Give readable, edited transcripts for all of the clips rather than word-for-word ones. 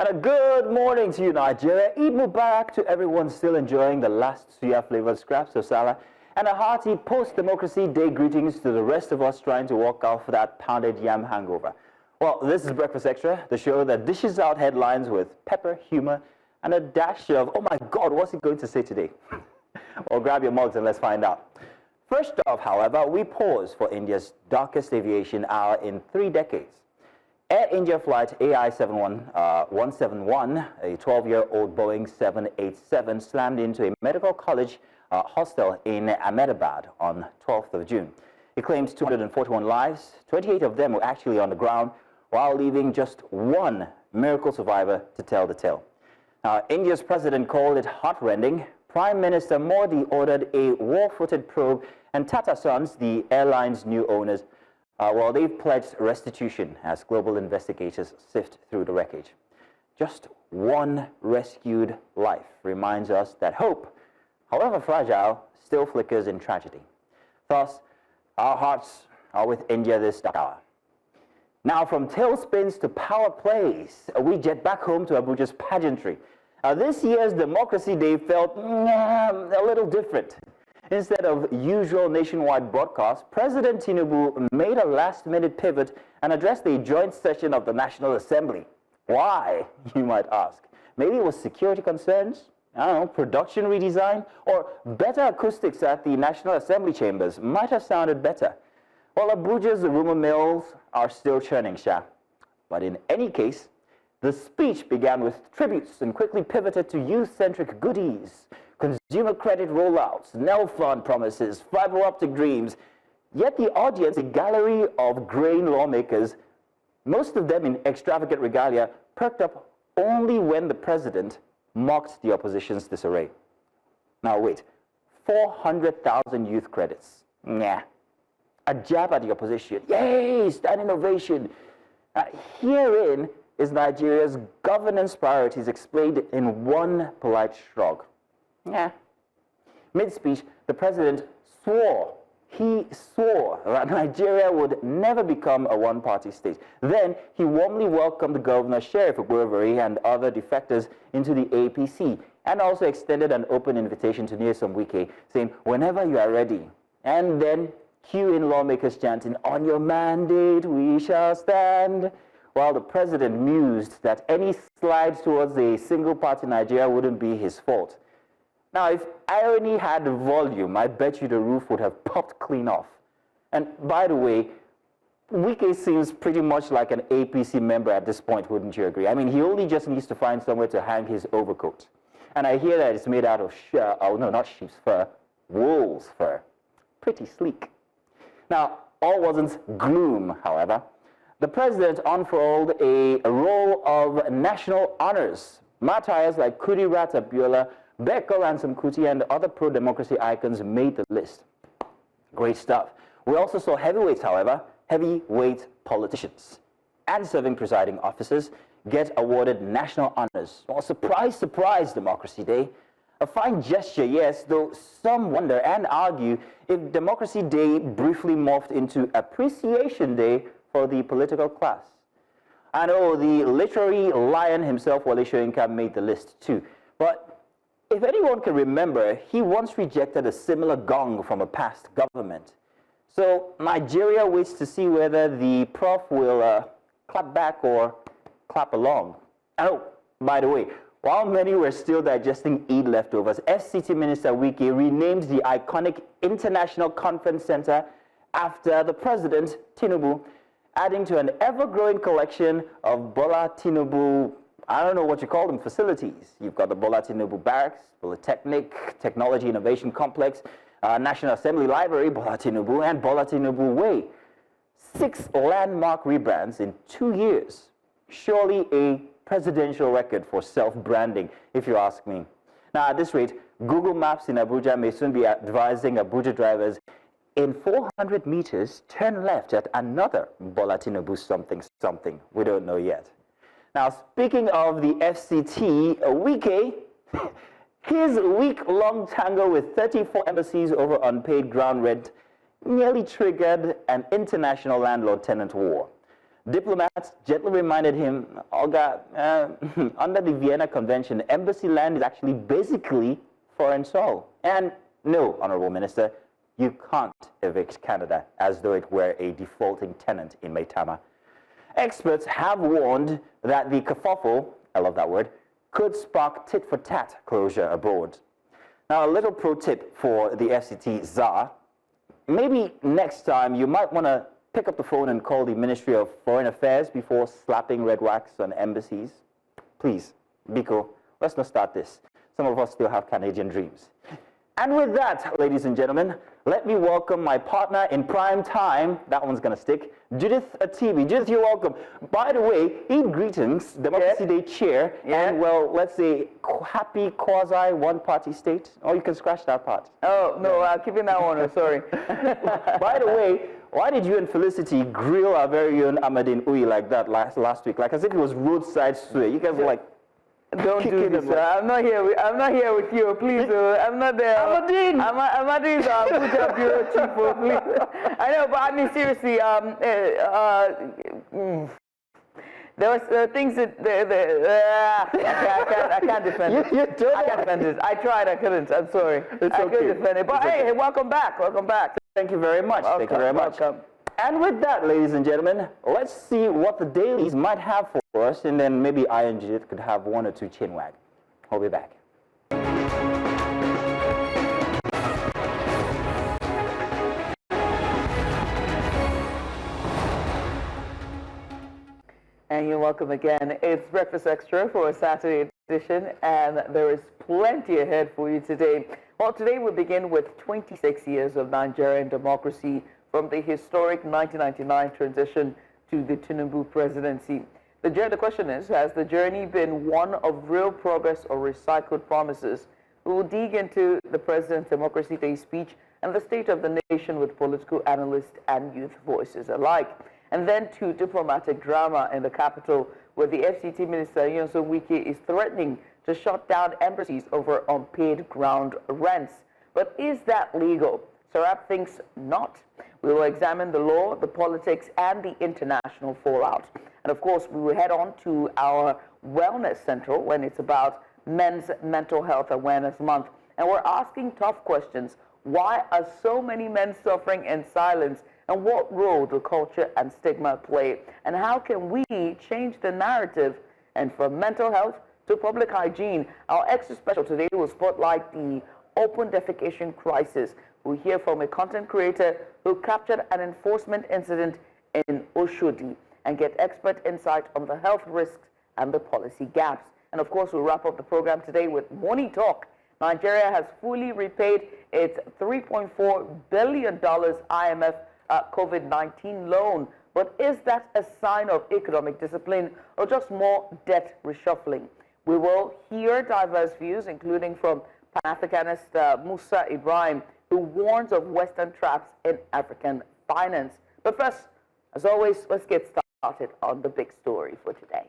And a good morning to you, Nigeria. Eid Mubarak to everyone still enjoying the last suya-flavored scraps of salad. And a hearty post-democracy day greetings to the rest of us trying to walk off that pounded yam hangover. Well, this is Breakfast Extra, the show that dishes out headlines with pepper, humor, and a dash of, oh my God, what's he going to say today? Well, grab your mugs and let's find out. First off, however, we pause for India's darkest aviation hour in 3 decades. Air India flight AI-171, a 12-year-old Boeing 787, slammed into a medical college hostel in Ahmedabad on 12th of June. It claims 241 lives, 28 of them were actually on the ground, while leaving just one miracle survivor to tell the tale. Now, India's president called it heartrending. Prime Minister Modi ordered a war-footed probe, and Tata Sons, the airline's new owners, well, they've pledged restitution as global investigators sift through the wreckage. Just one rescued life reminds us that hope, however fragile, still flickers in tragedy. Thus, our hearts are with India this hour. Now, from tailspins to power plays, we jet back home to Abuja's pageantry. This year's Democracy Day felt a little different. Instead of usual nationwide broadcasts, President Tinubu made a last-minute pivot and addressed a joint session of the National Assembly. Why, you might ask? Maybe it was security concerns, I don't know, production redesign, or better acoustics at the National Assembly chambers might have sounded better. Well, Abuja's rumor mills are still churning, Sha. But in any case, the speech began with tributes and quickly pivoted to youth-centric goodies, consumer credit rollouts, NEL fund promises, fiber optic dreams. Yet the audience, a gallery of grain lawmakers, most of them in extravagant regalia, perked up only when the president mocked the opposition's disarray. Now wait, 400,000 youth credits. Nah. A jab at the opposition. Yay, standing ovation. Herein is Nigeria's governance priorities explained in one polite shrug. Yeah. Mid-speech, the president swore that Nigeria would never become a one-party state. Then, he warmly welcomed Governor Sheriff Ogbuevori and other defectors into the APC, and also extended an open invitation to Nyesom Wike, saying, whenever you are ready. And then, cue in lawmakers chanting, on your mandate we shall stand, while the president mused that any slide towards a single-party Nigeria wouldn't be his fault. Now, if irony had volume, I bet you the roof would have popped clean off. And by the way, Wike seems pretty much like an APC member at this point, wouldn't you agree? I mean, he only just needs to find somewhere to hang his overcoat. And I hear that it's made out of, not sheep's fur, wolf's fur. Pretty sleek. Now, all wasn't gloom, however. The president unfurled a roll of national honors. Martyrs like Kudirat Abiola, Beko Ransom Kuti, and other pro-democracy icons made the list. Great stuff. We also saw heavyweights, however, heavyweight politicians and serving presiding officers get awarded national honors. Well, surprise, surprise, Democracy Day. A fine gesture, yes, though some wonder and argue if Democracy Day briefly morphed into Appreciation Day for the political class. I know the literary lion himself, Wale Soyinka, made the list too. But if anyone can remember, he once rejected a similar gong from a past government. So Nigeria waits to see whether the prof will clap back or clap along. Oh, by the way, while many were still digesting Eid leftovers, FCT Minister Wike renamed the iconic International Conference Center after the president, Tinubu, adding to an ever-growing collection of Bola Tinubu, I don't know what you call them, facilities. You've got the Bola Tinubu Barracks, Polytechnic, Technology Innovation Complex, National Assembly Library, Bola Tinubu, and Bola Tinubu Way. 6 landmark rebrands in 2 years. Surely a presidential record for self-branding, if you ask me. Now, at this rate, Google Maps in Abuja may soon be advising Abuja drivers, in 400 meters, turn left at another Bola Tinubu something. We don't know yet. Now, speaking of the FCT, Wike, his week-long tango with 34 embassies over unpaid ground rent nearly triggered an international landlord-tenant war. Diplomats gently reminded him, Olga, under the Vienna Convention, embassy land is actually basically foreign soil. And no, Honorable Minister, you can't evict Canada as though it were a defaulting tenant in Maitama. Experts have warned that the kerfuffle, I love that word, could spark tit-for-tat closure abroad. Now, a little pro tip for the FCT czar. Maybe next time you might want to pick up the phone and call the Ministry of Foreign Affairs before slapping red wax on embassies. Please, Biko, let's not start this. Some of us still have Canadian dreams. And with that, ladies and gentlemen, let me welcome my partner in prime time. That one's going to stick. Judith Atibi. Judith, you're welcome. By the way, Eid greetings, Democracy Day chair, and, well, let's say, happy quasi-one-party state. Or you can scratch that part. Oh, no, keeping that one, I'm sorry. By the way, why did you and Felicity grill our very own Ahmadine Uyi like that last week? Like as if it was roadside sway. You guys were like, don't do this, sir. I'm not here with you, please. I'm not there. Ahmadine! Ahmadine's Abuja bureau chief, please. I know, but I mean, seriously, there was things that I can't defend it. I can't defend it. I tried, I couldn't. I'm sorry. I couldn't defend it. But hey, welcome back. Welcome back. Thank you very much. Welcome, thank you very much. Welcome. And with that, ladies and gentlemen, let's see what the dailies might have for us, and then maybe I and Judith could have one or two chinwag. I'll be back. And you're welcome again. It's Breakfast Extra for a Saturday edition, and there is plenty ahead for you today. Well, today we begin with 26 years of Nigerian democracy from the historic 1999 transition to the Tinubu presidency. The question is, has the journey been one of real progress or recycled promises? We will dig into the President's Democracy Day speech and the state of the nation with political analysts and youth voices alike. And then to diplomatic drama in the capital, where the FCT Minister Wike is threatening to shut down embassies over unpaid ground rents. But is that legal? Sarab thinks not. We will examine the law, the politics, and the international fallout. And of course, we will head on to our Wellness Central when it's about Men's Mental Health Awareness Month. And we're asking tough questions. Why are so many men suffering in silence? And what role do culture and stigma play? And how can we change the narrative? And from mental health to public hygiene, our extra special today will spotlight the open defecation crisis. We'll hear from a content creator who captured an enforcement incident in Oshodi and get expert insight on the health risks and the policy gaps. And of course, we'll wrap up the program today with Money Talk. Nigeria has fully repaid its $3.4 billion IMF COVID-19 loan. But is that a sign of economic discipline or just more debt reshuffling? We will hear diverse views, including from Pan-Africanist Musa Ibrahim, who warns of Western traps in African finance. But first, as always, let's get started on the big story for today.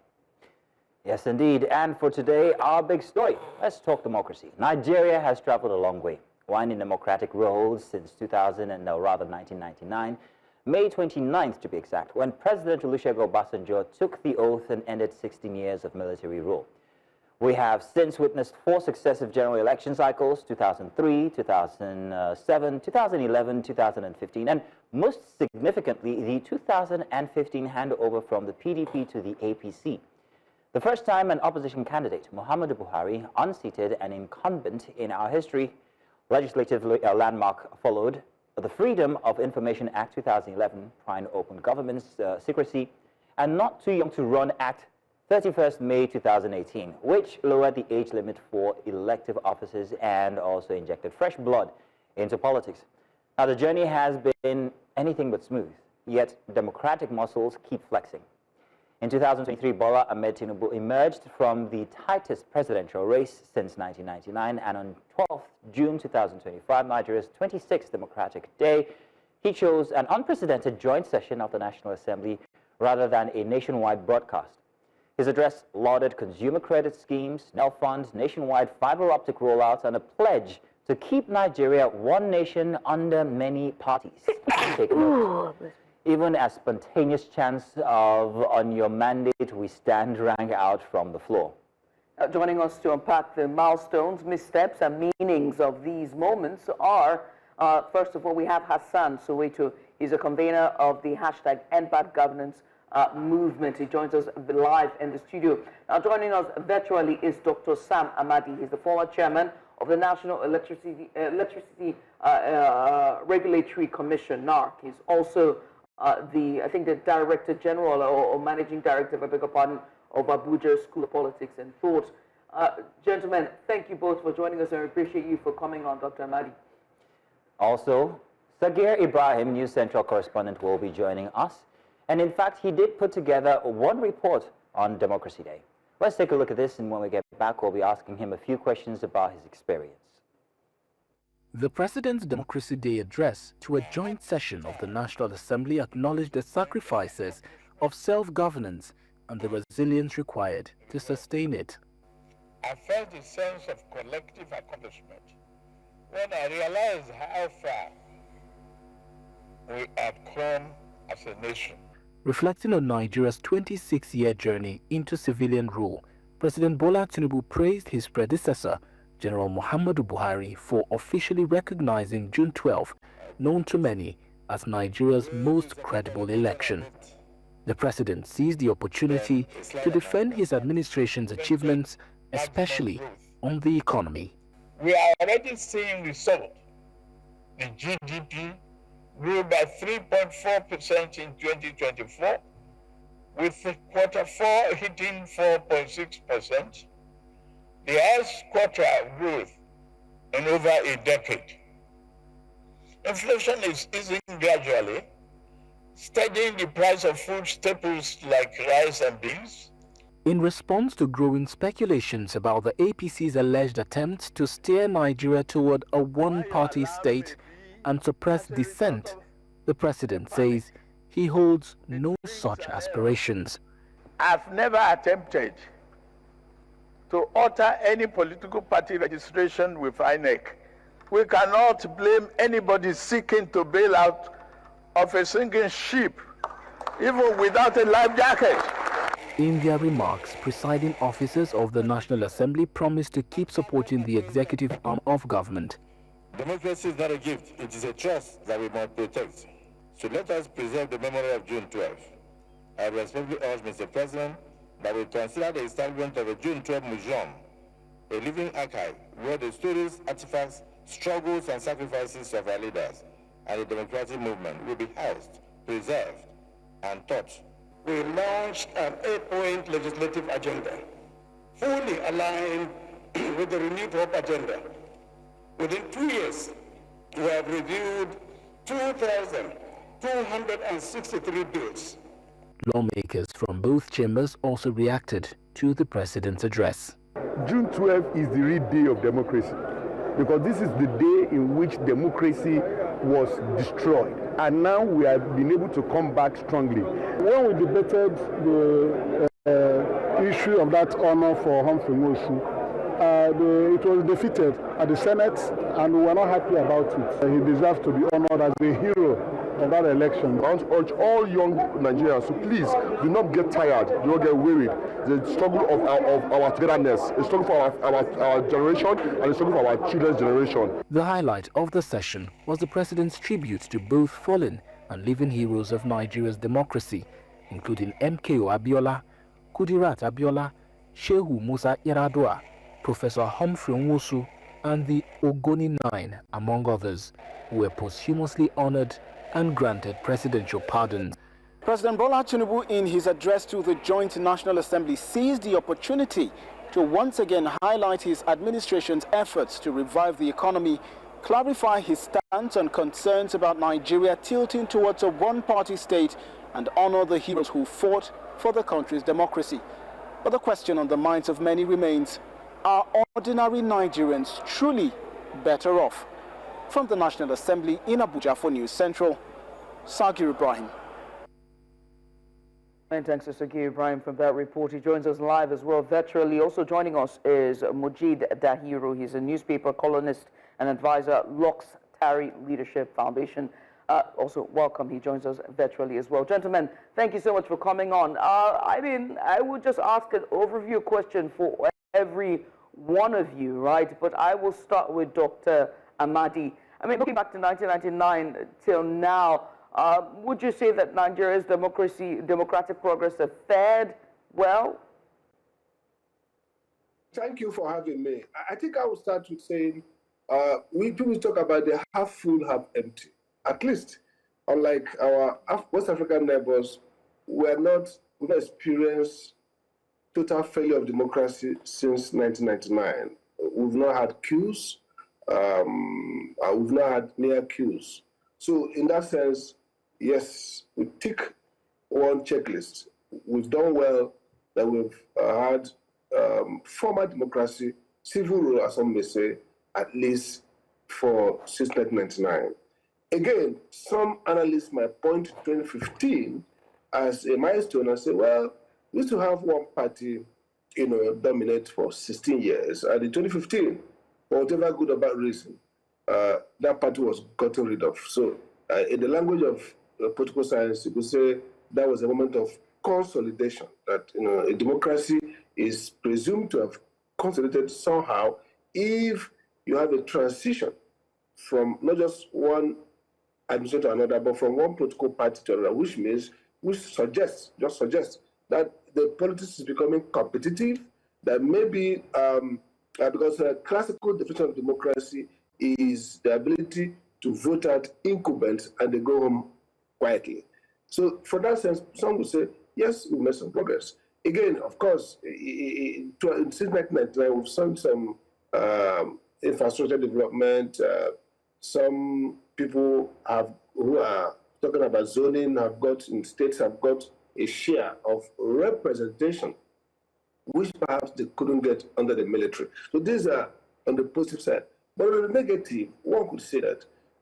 Yes, indeed. And for today, our big story. Let's talk democracy. Nigeria has traveled a long way, winding democratic roads since 1999, May 29th to be exact, when President Olusegun Obasanjo took the oath and ended 16 years of military rule. We have since witnessed 4 successive general election cycles, 2003, 2007, 2011, 2015, and most significantly, the 2015 handover from the PDP to the APC. The first time an opposition candidate, Muhammadu Buhari, unseated and incumbent in our history, legislative landmark followed, the Freedom of Information Act 2011, Prime Open Government's Secrecy, and Not Too Young to Run Act 31st May 2018, which lowered the age limit for elective offices and also injected fresh blood into politics. Now, the journey has been anything but smooth, yet democratic muscles keep flexing. In 2023, Bola Ahmed Tinubu emerged from the tightest presidential race since 1999, and on 12th June 2025, Nigeria's 26th Democratic Day, he chose an unprecedented joint session of the National Assembly rather than a nationwide broadcast. His address lauded consumer credit schemes, NEL funds, nationwide fiber optic rollouts, and a pledge to keep Nigeria one nation under many parties. Take a note. Even a spontaneous chance of on your mandate we stand rang out from the floor. Joining us to unpack the milestones, missteps, and meanings of these moments are, first of all, we have Hassan Soweto. He's a convener of the hashtag #EndBadGovernance Governance movement. He joins us live in the studio. Now, joining us virtually is Dr. Sam Amadi. He's the former chairman of the National Electricity Regulatory Commission, NARC. He's also the Director General or Managing Director, I beg your pardon, of Abuja School of Politics and Thought. Gentlemen, thank you both for joining us, and I appreciate you for coming on, Dr. Amadi. Also, Sagir Ibrahim, News Central correspondent, will be joining us. And in fact, he did put together one report on Democracy Day. Let's take a look at this, and when we get back, we'll be asking him a few questions about his experience. The President's Democracy Day address to a joint session of the National Assembly acknowledged the sacrifices of self-governance and the resilience required to sustain it. I felt a sense of collective accomplishment when I realized how far we have come as a nation. Reflecting on Nigeria's 26-year journey into civilian rule, President Bola Tinubu praised his predecessor, General Muhammadu Buhari, for officially recognizing June 12, known to many as Nigeria's most credible election. The president seized the opportunity to defend his administration's achievements, especially on the economy. We are already seeing results. The GDP grew by 3.4% in 2024, with Q4 hitting 4.6%, the highest quarter growth in over a decade. Inflation is easing gradually, steadying the price of food staples like rice and beans. In response to growing speculations about the APC's alleged attempts to steer Nigeria toward a one-party state and suppress dissent, the president says he holds no such aspirations. I've never attempted to alter any political party registration with INEC. We cannot blame anybody seeking to bail out of a sinking ship, even without a life jacket. In their remarks, presiding officers of the National Assembly promised to keep supporting the executive arm of government. Democracy is not a gift, it is a trust that we must protect. So let us preserve the memory of June 12. I respectfully urge Mr. President that we consider the establishment of a June 12 museum, a living archive where the stories, artifacts, struggles and sacrifices of our leaders and the democratic movement will be housed, preserved and taught. We launched an 8-point legislative agenda, fully aligned with the Renewed Hope agenda. Within 2 years, we have reviewed 2,263 bills. Lawmakers from both chambers also reacted to the president's address. June 12 is the real day of democracy, because this is the day in which democracy was destroyed, and now we have been able to come back strongly. When we debated the issue of that honor for Humphrey Mosu, it was defeated at the Senate, and we were not happy about it. He deserves to be honored as the hero of that election. I want to urge all young Nigerians to please do not get tired, do not get wearied. The struggle of our togetherness, a struggle for our generation and a struggle for our children's generation. The highlight of the session was the president's tribute to both fallen and living heroes of Nigeria's democracy, including MKO Abiola, Kudirat Abiola, Shehu Musa Yar'Adua, Professor Humphrey Nwosu, and the Ogoni Nine, among others, who were posthumously honored and granted presidential pardons. President Bola Tinubu, in his address to the Joint National Assembly, seized the opportunity to once again highlight his administration's efforts to revive the economy, clarify his stance on concerns about Nigeria tilting towards a one-party state, and honor the heroes who fought for the country's democracy. But the question on the minds of many remains, are ordinary Nigerians truly better off? From the National Assembly in Abuja for News Central, Sagir Ibrahim. And thanks to Sagir Ibrahim from that report. He joins us live as well virtually. Also joining us is Mujid Dahiru. He's a newspaper columnist and advisor, Locks Tari Leadership Foundation. Also, welcome. He joins us virtually as well. Gentlemen, thank you so much for coming on. I would just ask an overview question for every one of you, right? But I will start with Dr. Amadi. I mean, looking back to 1999 till now, would you say that Nigeria's democratic progress have fared well? Thank you for having me. I think I will start with saying, people talk about the half full, half empty. At least, unlike our West African neighbors, we've not experienced total failure of democracy since 1999. We've not had coups. We've not had near coups. So in that sense, yes, we tick one checklist. We've done well that we've had formal democracy, civil rule, as some may say, at least since 1999. Again, some analysts might point to 2015 as a milestone and say, well, we used to have one party, dominate for 16 years. And in 2015, for whatever good or bad reason, that party was gotten rid of. So in the language of political science, you could say that was a moment of consolidation, that a democracy is presumed to have consolidated somehow if you have a transition from not just one administration to another, but from one political party to another, which suggests that the politics is becoming competitive, that maybe because a classical definition of democracy is the ability to vote out incumbents and they go home quietly. So for that sense, some would say, yes, we made some progress. Again, of course, since 1999, we've seen some infrastructure development. Some people who are talking about zoning in states have got a share of representation, which perhaps they couldn't get under the military. So these are on the positive side. But on the negative, one could say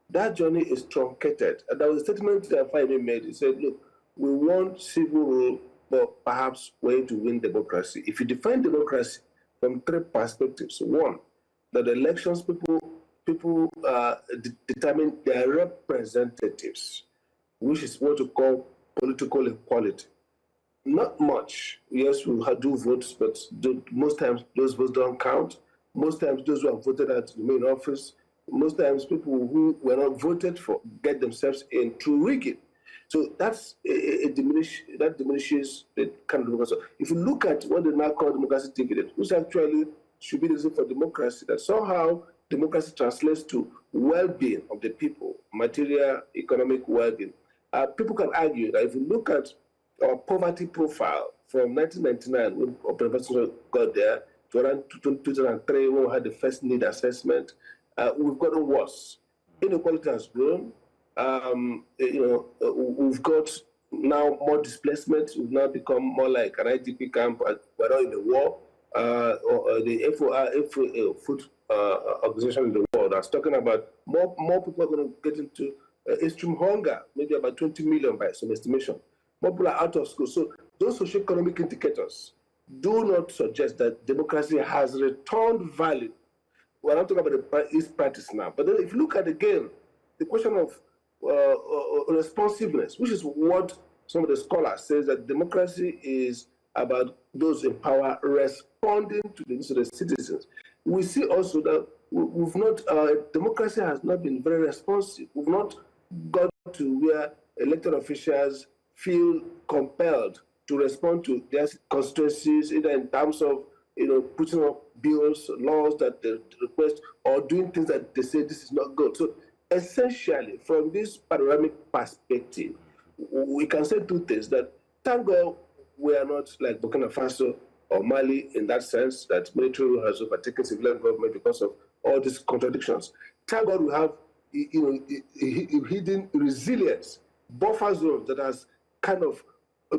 that journey is truncated. And there was a statement that Wike made. He said, look, we want civil rule, but perhaps way to win democracy. If you define democracy from three perspectives, one, that the elections people determine their representatives, which is what we call political equality. Not much. Yes, we do votes, but most times those votes don't count. Most times those who are voted at the main office, most times people who were not voted for get themselves in through rigging. So that diminishes the kind of democracy. If you look at what they now call democracy dividend, which actually should be the reason for democracy, that somehow democracy translates to well-being of the people, material, economic well-being. People can argue that if you look at our poverty profile from 1999, when Open President got there, to around 2003, when we had the first need assessment, we've gotten worse. Inequality has grown. We've got now more displacement. We've now become more like an IDP camp. We're not in the war. The FOR, Food Organization in the world, that's talking about more people are going to get into extreme hunger, maybe about 20 million by some estimation. More people are out of school. So those socio-economic indicators do not suggest that democracy has returned value. We're not talking about its practice now. But then if you look at, again, the question of responsiveness, which is what some of the scholars say, that democracy is about those in power responding to the needs of the citizens. We see also that we've not, democracy has not been very responsive. We've not got to where elected officials feel compelled to respond to their constituencies, either in terms of putting up bills, laws that they request, or doing things that they say this is not good. So essentially, from this panoramic perspective, we can say two things: that thank God we are not like Burkina Faso or Mali in that sense, that military rule has overtaken civilian government because of all these contradictions. Thank God we have hidden resilience, buffer zones that has kind of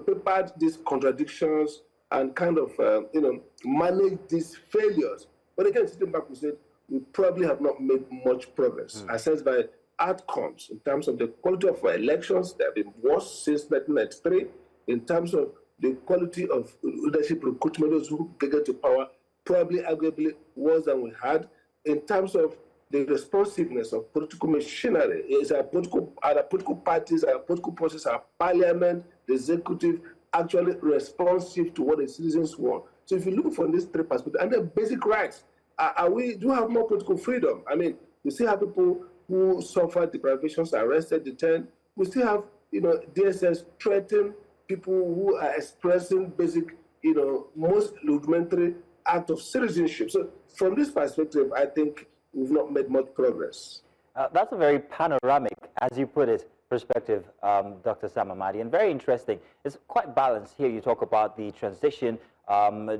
prepared these contradictions and kind of managed these failures. But again, sitting back, we said we probably have not made much progress, assessed by outcomes in terms of the quality of our elections. They have been worse since 1993. In terms of the quality of leadership recruitment, those who get to power, probably arguably worse than we had. In terms of the responsiveness of political machinery. Is our political parties, our political process, our parliament, the executive, actually responsive to what the citizens want? So if you look from these three perspectives, and the basic rights, do we have more political freedom? I mean, we still have people who suffer deprivations, arrested, detained. We still have, DSS threaten people who are expressing basic, most rudimentary act of citizenship. So from this perspective, I think we've not made much progress. That's a very panoramic, as you put it, perspective, Dr. Sam Amadi, and very interesting. It's quite balanced here. You talk about the transition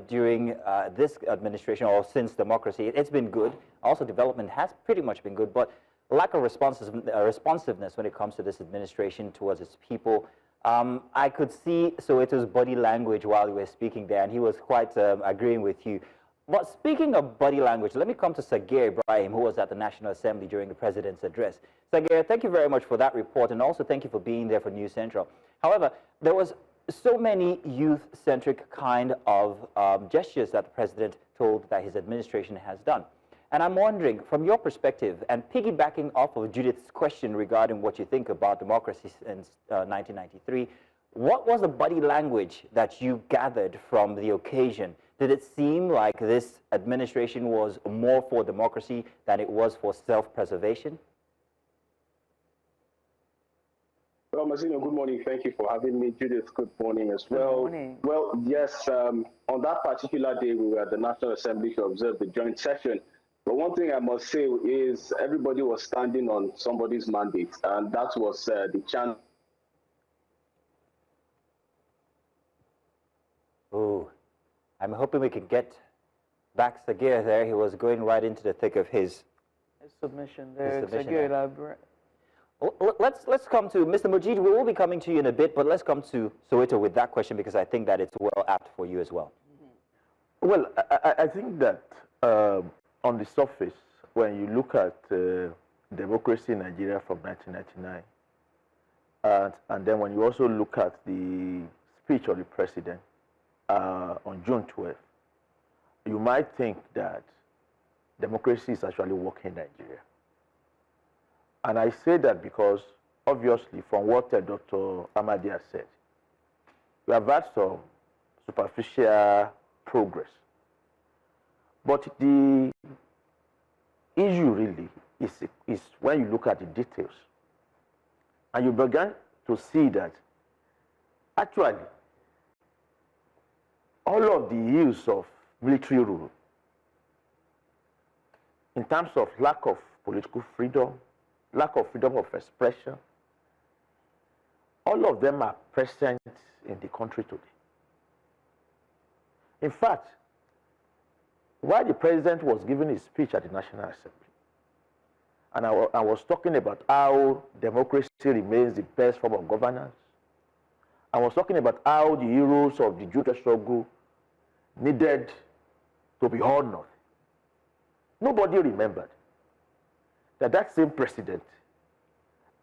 during this administration or since democracy. It's been good. Also, development has pretty much been good, but lack of responsiveness when it comes to this administration towards its people. I could see Soweto's body language while you were speaking there, and he was quite agreeing with you. But speaking of body language, let me come to Sagir Ibrahim, who was at the National Assembly during the President's address. Sagir, thank you very much for that report, and also thank you for being there for News Central. However, there was so many youth-centric kind of gestures that the President told that his administration has done. And I'm wondering, from your perspective, and piggybacking off of Judith's question regarding what you think about democracy since 1993, what was the body language that you gathered from the occasion? Did it seem like this administration was more for democracy than it was for self-preservation? Well, Mazino, good morning. Thank you for having me. Judith, good morning as well. Good morning. Well, yes, on that particular day, we were at the National Assembly to observe the joint session. But one thing I must say is everybody was standing on somebody's mandate, and that was the chant. Oh, I'm hoping we can get back Sagir there. He was going right into the thick of his submission there. Sagir, let's come to Mr. Mujid. We will be coming to you in a bit, but let's come to Soweto with that question because I think that it's well apt for you as well. Well, I think that on the surface, when you look at democracy in Nigeria from 1999, and then when you also look at the speech of the president on June 12th, you might think that democracy is actually working in Nigeria. And I say that because, obviously, from what Dr. Amadi has said, we have had some superficial progress. But the issue really is when you look at the details, and you begin to see that actually all of the use of military rule, in terms of lack of political freedom, lack of freedom of expression, all of them are present in the country today. In fact, while the president was giving his speech at the National Assembly, and I was talking about how democracy remains the best form of governance, I was talking about how the heroes of the Judah struggle needed to be honored. Nobody remembered that that same president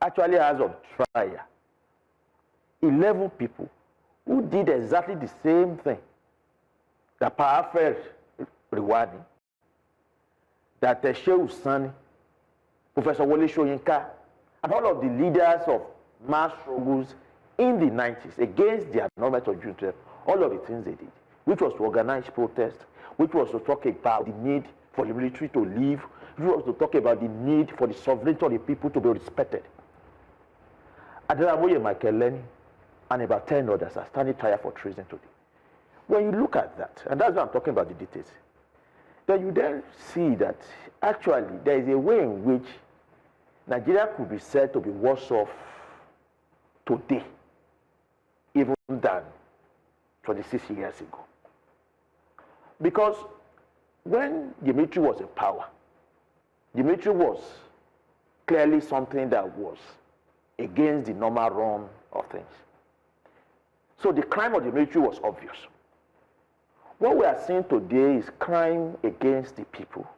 actually has on trial 11 people who did exactly the same thing that Parafel Rewani, that Shehu Sani, Professor Wole Soyinka, and all of the leaders of mass struggles in the 90s against the annulment of June 12, all of the things they did, which was to organize protest, which was to talk about the need for the military to leave, which was to talk about the need for the sovereignty of the people to be respected. Adelamoye Michael and about 10 others are standing trial for treason today. When you look at that, and that's why I'm talking about the details, then you then see that actually there is a way in which Nigeria could be said to be worse off today, even than 26 years ago. Because when the military was in power, the military was clearly something that was against the normal run of things. So the crime of the military was obvious. What we are seeing today is crime against the people,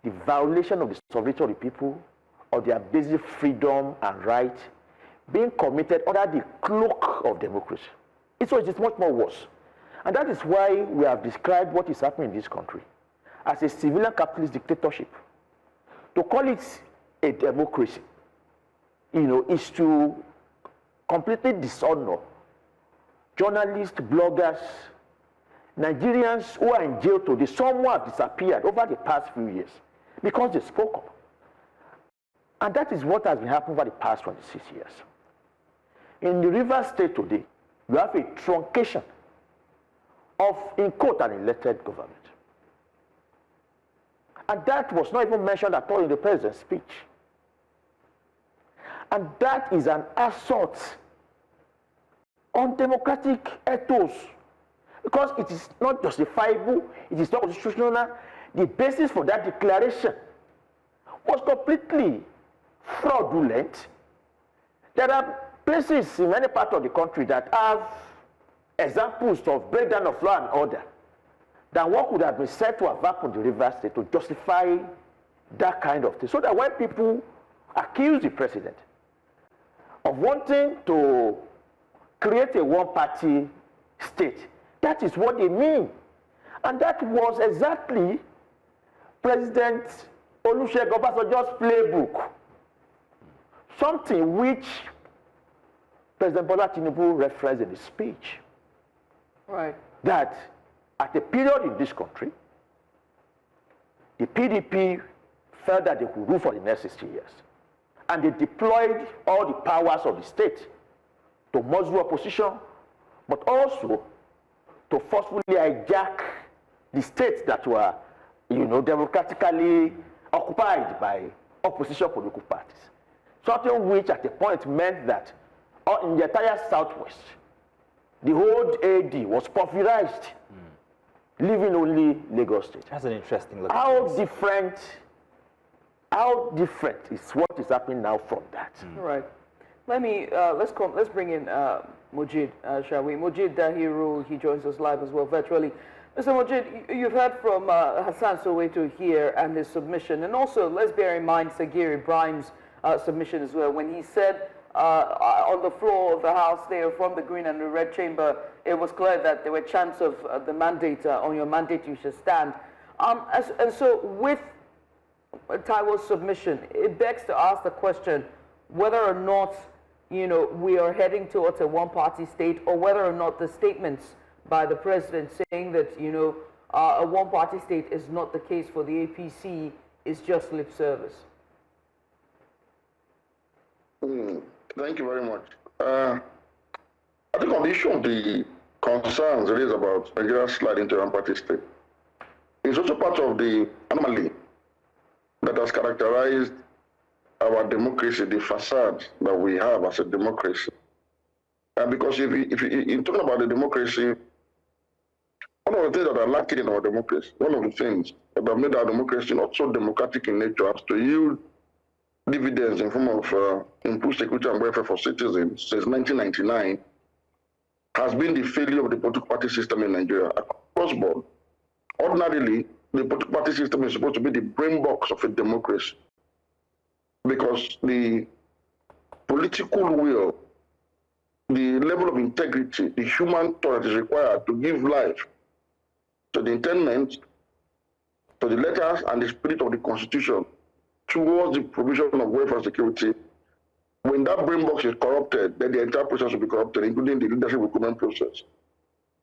the violation of the sovereignty of the people, of their basic freedom and right, being committed under the cloak of democracy. So it is much more worse. And that is why we have described what is happening in this country as a civilian capitalist dictatorship. to call it a democracy, is to completely dishonor journalists, bloggers, Nigerians who are in jail today. Some who have disappeared over the past few years because they spoke up. And that is what has been happening over the past 26 years. In the Rivers State today, you have a truncation of, in quote, an elected government. And that was not even mentioned at all in the president's speech. And that is an assault on democratic ethos, because it is not justifiable, it is not constitutional. The basis for that declaration was completely fraudulent. There are places in many parts of the country that have examples of breakdown of law and order than what could have been said to have happened in the Rivers State to justify that kind of thing. So that when people accuse the president of wanting to create a one-party state, that is what they mean. And that was exactly President Olusegun Obasanjo's playbook. Something which President Bola Tinubu referenced in his speech. Right. That at a period in this country, the PDP felt that they could rule for the next 60 years. And they deployed all the powers of the state to muzzle opposition, but also to forcefully hijack the states that were, democratically occupied by opposition political parties. Something which at a point meant that in the entire Southwest, the whole AD was pulverized, leaving only Lagos State. That's an interesting look. How different is what is happening now from that? Right. Let's bring in Mujid, shall we? Mujid Dahiru, he joins us live as well virtually. Mr. Mujid, you've heard from Hassan Soweto here and his submission, and also let's bear in mind Sagir Ibrahim's submission as well, when he said on the floor of the House there from the Green and the Red Chamber, it was clear that there were chants of the mandate, on your mandate you should stand. And so with Taiwo's submission, it begs to ask the question whether or not we are heading towards a one-party state, or whether or not the statements by the president saying that a one-party state is not the case for the APC is just lip service. Thank you very much. I think on the issue of the concerns raised about Nigeria sliding into a one-party state, it's also part of the anomaly that has characterized our democracy, the facade that we have as a democracy. Because if you're talking about the democracy, one of the things that are lacking in our democracy, one of the things that have made our democracy not so democratic in nature as to yield dividends in form of improved security and welfare for citizens since 1999 has been the failure of the political party system in Nigeria across board. Ordinarily, the political party system is supposed to be the brain box of a democracy, because the political will, the level of integrity, the human thought that is required to give life to the intent, to the letters and the spirit of the Constitution towards the provision of welfare and security, when that brain box is corrupted, then the entire process will be corrupted, including the leadership recruitment process.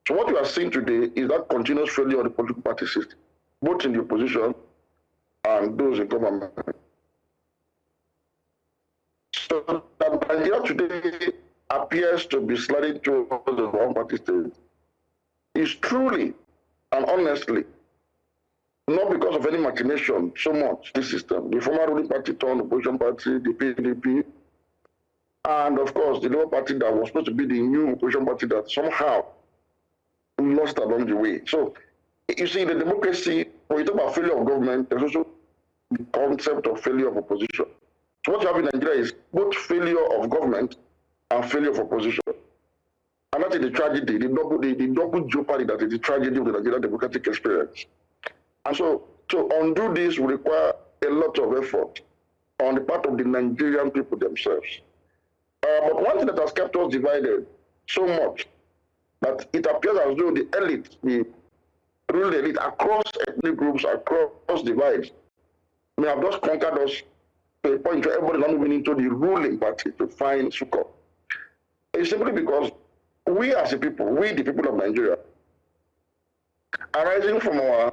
So what you are seeing today is that continuous failure of the political party system, both in the opposition and those in government. So that Nigeria today appears to be sliding towards the one-party state is truly and honestly not because of any machination so much this system. The former ruling party turned opposition party, the PDP, and of course the Labour Party that was supposed to be the new opposition party that somehow lost along the way. So you see, the democracy, when you talk about failure of government, there's also the concept of failure of opposition. So what you have in Nigeria is both failure of government and failure of opposition. And that is the tragedy, the double jeopardy that is the tragedy of the Nigerian democratic experience. And so to undo this will require a lot of effort on the part of the Nigerian people themselves. But one thing that has kept us divided so much, that it appears as though the elite, the ruling elite across ethnic groups, across divides, may have just conquered us to a point where everybody is now moving into the ruling party to find succor. It's simply because we as a people, we the people of Nigeria, arising from our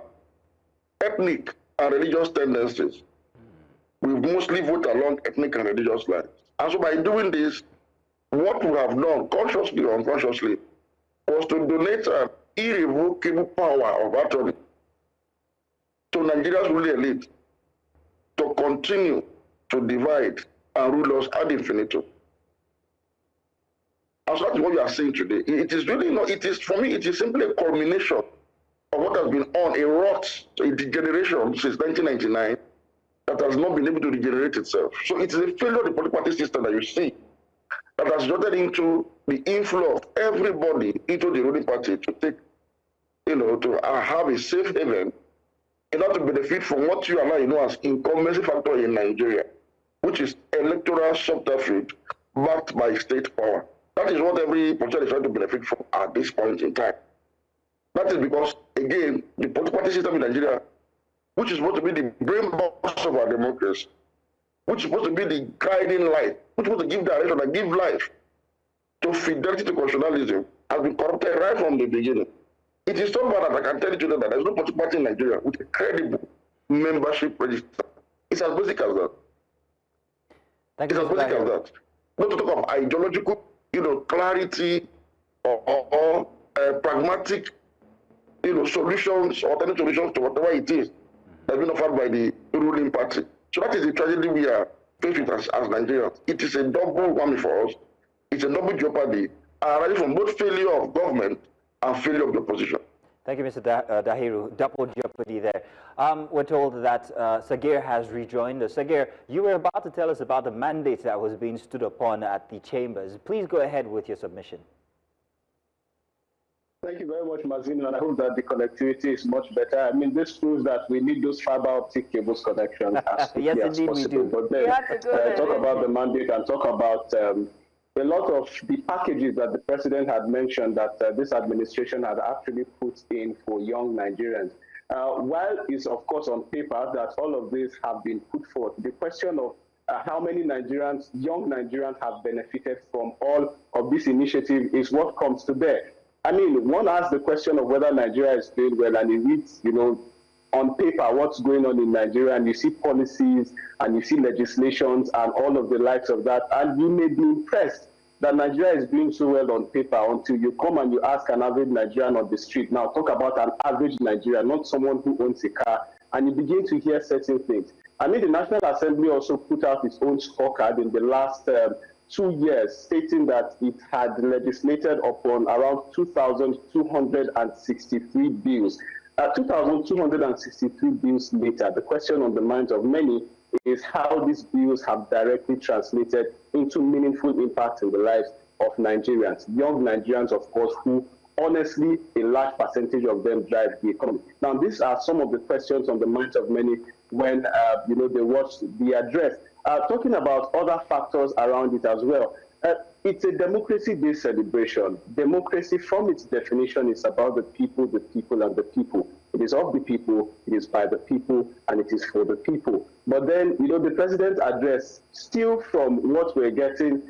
ethnic and religious tendencies, we mostly vote along ethnic and religious lines. And so by doing this, what we have done, consciously or unconsciously, was to donate an irrevocable power of attorney to Nigeria's ruling elite to continue to divide and rule us ad infinitum. And so that's what you are seeing today. It is really not, it is, for me, it is simply a culmination of what has been on a rot, a degeneration since 1999 that has not been able to regenerate itself. So it is a failure of the political party system that you see that has resulted into the inflow of everybody into the ruling party to take, to have a safe haven in order to benefit from what you and I know as incumbency factor in Nigeria, which is electoral subterfuge backed by state power. That is what every politician is trying to benefit from at this point in time. That is because, again, the political party system in Nigeria, which is supposed to be the brain box of our democracy, which is supposed to be the guiding light, which is supposed to give direction and give life to fidelity to constitutionalism, has been corrupted right from the beginning. It is so bad that I can tell you today that there is no political party in Nigeria with a credible membership register. It's as basic as that. It's as basic as that. Not to talk of ideological, clarity or pragmatic, solutions, alternate solutions to whatever it is that's been offered by the ruling party. So that is the tragedy we are faced with as Nigerians. It is a double whammy for us. It's a double jeopardy, arising from both failure of government and failure of the opposition. Thank you, Mr. Dahiru. Double jeopardy there. We're told that Sagir has rejoined us. Sagir, you were about to tell us about the mandate that was being stood upon at the chambers. Please go ahead with your submission. Thank you very much, Mazin, and I hope that the connectivity is much better. I mean, this proves that we need those fiber optic cables connection as quickly yes, as indeed possible. We do. But then talk about the mandate and talk about a lot of the packages that the president had mentioned that this administration had actually put in for young Nigerians. While it's, of course, on paper that all of these have been put forth, the question of how many Nigerians, young Nigerians, have benefited from all of this initiative is what comes to bear. I mean, one asks the question of whether Nigeria is doing well, and it reads, on paper what's going on in Nigeria, and you see policies and you see legislations and all of the likes of that, and you may be impressed that Nigeria is doing so well on paper until you come and you ask an average Nigerian on the street. Now talk about an average Nigerian, not someone who owns a car, and you begin to hear certain things. I mean, the National Assembly also put out its own scorecard in the last 2 years, stating that it had legislated upon around 2,263 bills. 2,263 bills later, the question on the minds of many is how these bills have directly translated into meaningful impact in the lives of Nigerians, young Nigerians, of course, who honestly, a large percentage of them drive the economy. Now, these are some of the questions on the minds of many when, they watch the address. Talking about other factors around it as well. It's a democracy-based celebration. Democracy, from its definition, is about the people, and the people. It is of the people, it is by the people, and it is for the people. But then, the president's address, still from what we're getting,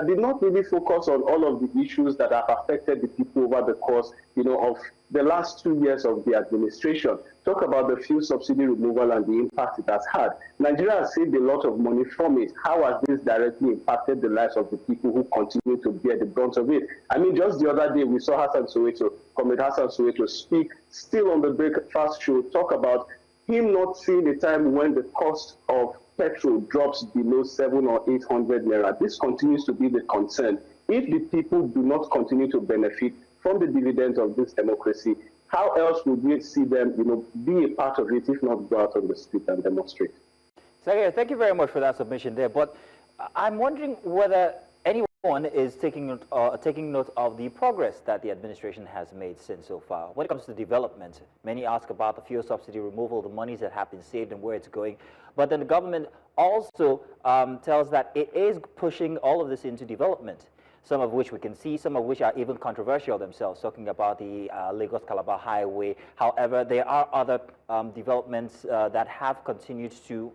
did not really focus on all of the issues that have affected the people over the course, of the last 2 years of the administration. Talk about the fuel subsidy removal and the impact it has had. Nigeria has saved a lot of money from it. How has this directly impacted the lives of the people who continue to bear the brunt of it? I mean, just the other day, we saw Comrade Hassan Soweto speak, still on the breakfast show, talk about him not seeing a time when the cost of petrol drops below 700 or 800 naira. This continues to be the concern. If the people do not continue to benefit from the dividends of this democracy, how else would we see them, be a part of it, if not go out on the street and demonstrate? Sagir, thank you very much for that submission there. But I'm wondering whether anyone is taking note of the progress that the administration has made since so far. When it comes to development, many ask about the fuel subsidy removal, the monies that have been saved and where it's going. But then the government also tells that it is pushing all of this into development. some of which we can see, some of which are even controversial themselves, talking about the Lagos-Calabar Highway. However, there are other developments that have continued to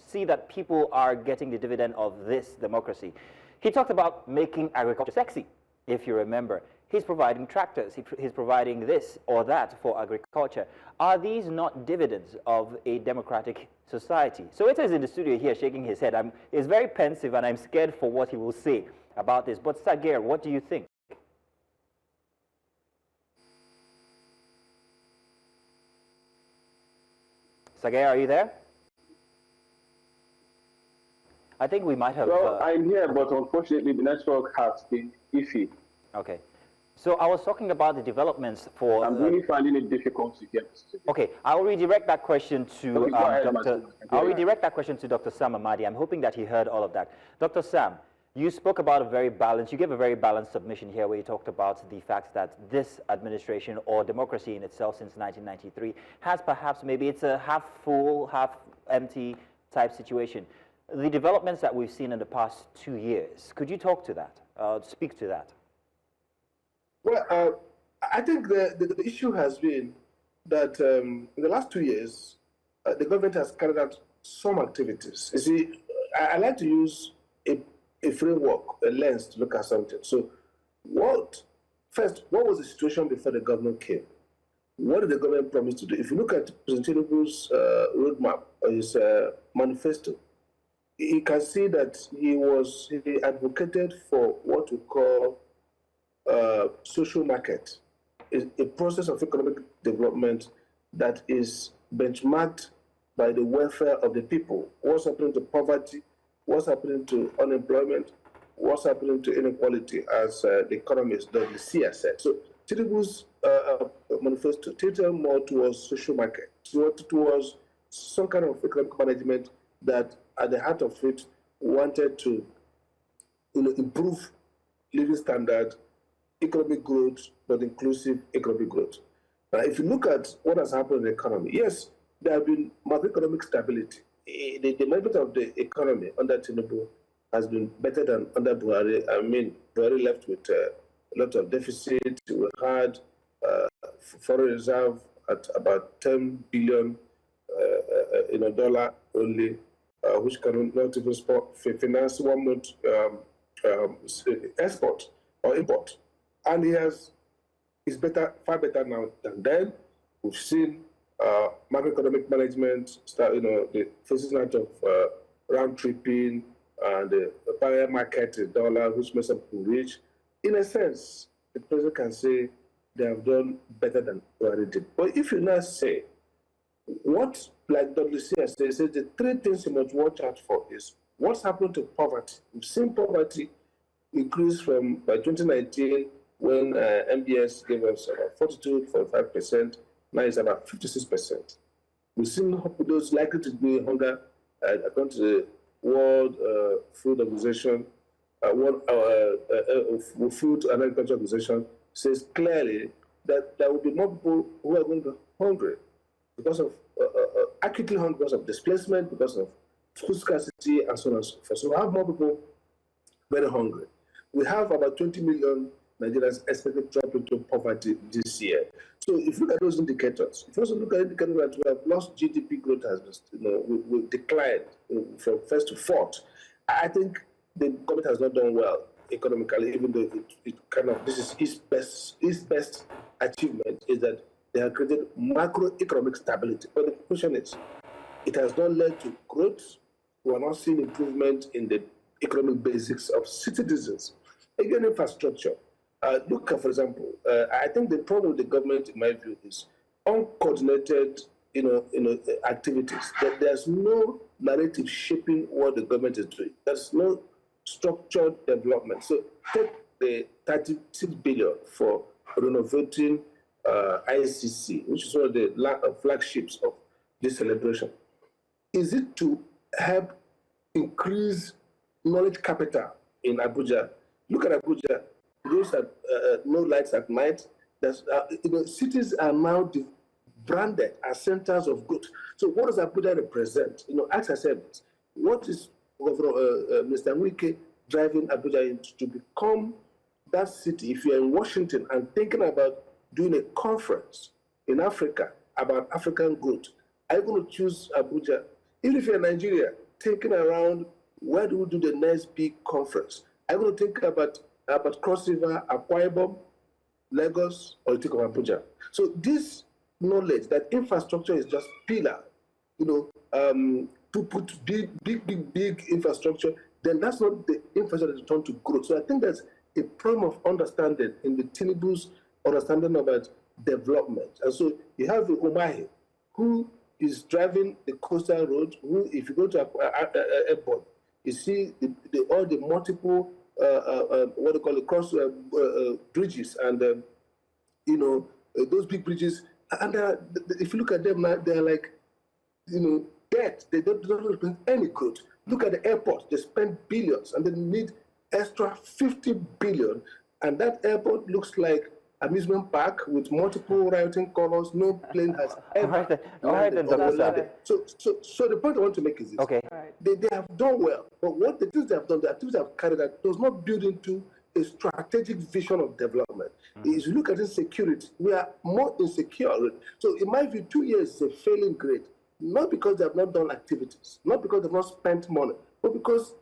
see that people are getting the dividend of this democracy. He talked about making agriculture sexy, if you remember. He's providing tractors, he's providing this or that for agriculture. Are these not dividends of a democratic society? So it is in the studio here shaking his head. He's very pensive and I'm scared for what he will say about this. But Sagir, what do you think? Sagir, are you there? I think we might have... Well, I'm here, but unfortunately the network has been iffy. Okay. So I was talking about the developments for... I'm really finding it difficult to get this. Okay, I'll redirect that question to Dr. Sam Amadi. I'm hoping that he heard all of that. Dr. Sam, you spoke about you gave a very balanced submission here where you talked about the fact that this administration or democracy in itself since 1993 has perhaps, maybe it's a half full, half empty type situation. The developments that we've seen in the past 2 years, could you talk to that, speak to that? Well, I think the issue has been that in the last 2 years, the government has carried out some activities. You see, I like to use a framework, a lens to look at something. So first, what was the situation before the government came? What did the government promise to do? If you look at President Tinubu's roadmap, his manifesto, you can see that he advocated for what we call social market, a process of economic development that is benchmarked by the welfare of the people. What's happening to poverty? What's happening to unemployment? What's happening to inequality, as the economist WC has said. So Tinubu's manifesto tilted more towards social market, towards some kind of economic management that, at the heart of it, wanted to improve living standard, economic growth, but inclusive economic growth. Now, if you look at what has happened in the economy, yes, there have been macroeconomic stability. The management of the economy under Tinubu has been better than under Buhari. I mean, Buhari left with a lot of deficit. We had foreign reserve at about $10 billion dollar only, which can not even finance 1 month export or import. And he's far better now than then. We've seen macroeconomic management start, the phasing out of round tripping and the parallel market dollar, which makes up rich. In a sense, the president can say they have done better than Buhari did. But if you now say, what, like WC has said, the three things you must watch out for is what's happened to poverty. We've seen poverty increase by 2019, when MBS gave us about 42.5%, now it's about 56%. We've seen those likely to be hunger, according to the World Food Organization, Food and Agriculture Organization says clearly that there will be more people who are going to be hungry because of acutely hungry, because of displacement, because of food scarcity, and so on and so forth. So we have more people very hungry. We have about 20 million Nigerians expected to drop into poverty this year. So if you look at those indicators, if you also look at indicators that we have lost GDP growth has we declined from first to fourth. I think the government has not done well economically, even though this is its best achievement is that they have created macroeconomic stability. But the question is, it has not led to growth. We are not seeing improvement in the economic basics of citizens. Again, infrastructure. Look at, for example, I think the problem with the government, in my view, is uncoordinated, activities. That there's no narrative shaping what the government is doing. There's no structured development. So take the 36 billion for renovating ICC, which is one of the flagships of this celebration. Is it to help increase knowledge capital in Abuja? Look at Abuja. Those are no lights at night. Cities are now branded as centers of growth. So what does Abuja represent? Ask ourselves, what is Mr. Wike driving Abuja into to become that city, if you're in Washington and thinking about doing a conference in Africa about African growth, are you going to choose Abuja? Even if you're in Nigeria, thinking around where do we do the next big conference, are you going to think about Cross River, Akwa Ibom, Lagos, or you think of Abuja? So this knowledge that infrastructure is just pillar, to put big infrastructure, then that's not the infrastructure that is turned to growth. So I think that's a problem of understanding in the Tinubu's understanding about development. And so you have the Umahi, who is driving the coastal road, who, if you go to airport, you see all the multiple, what they call cross bridges, and, those big bridges. And if you look at them now, they're like, debt. They don't represent any growth. Look at the airport. They spend billions, and they need extra 50 billion. And that airport looks like amusement park with multiple rioting colors. No plane has ever. All right, then, Dr. Sade. So the point I want to make is this. Okay. They have done well, but what the things they have done, the activities they have carried out, does not build into a strategic vision of development. If you look at insecurity, we are more insecure. So in my view, 2 years is a failing grade, not because they have not done activities, not because they have not spent money, but because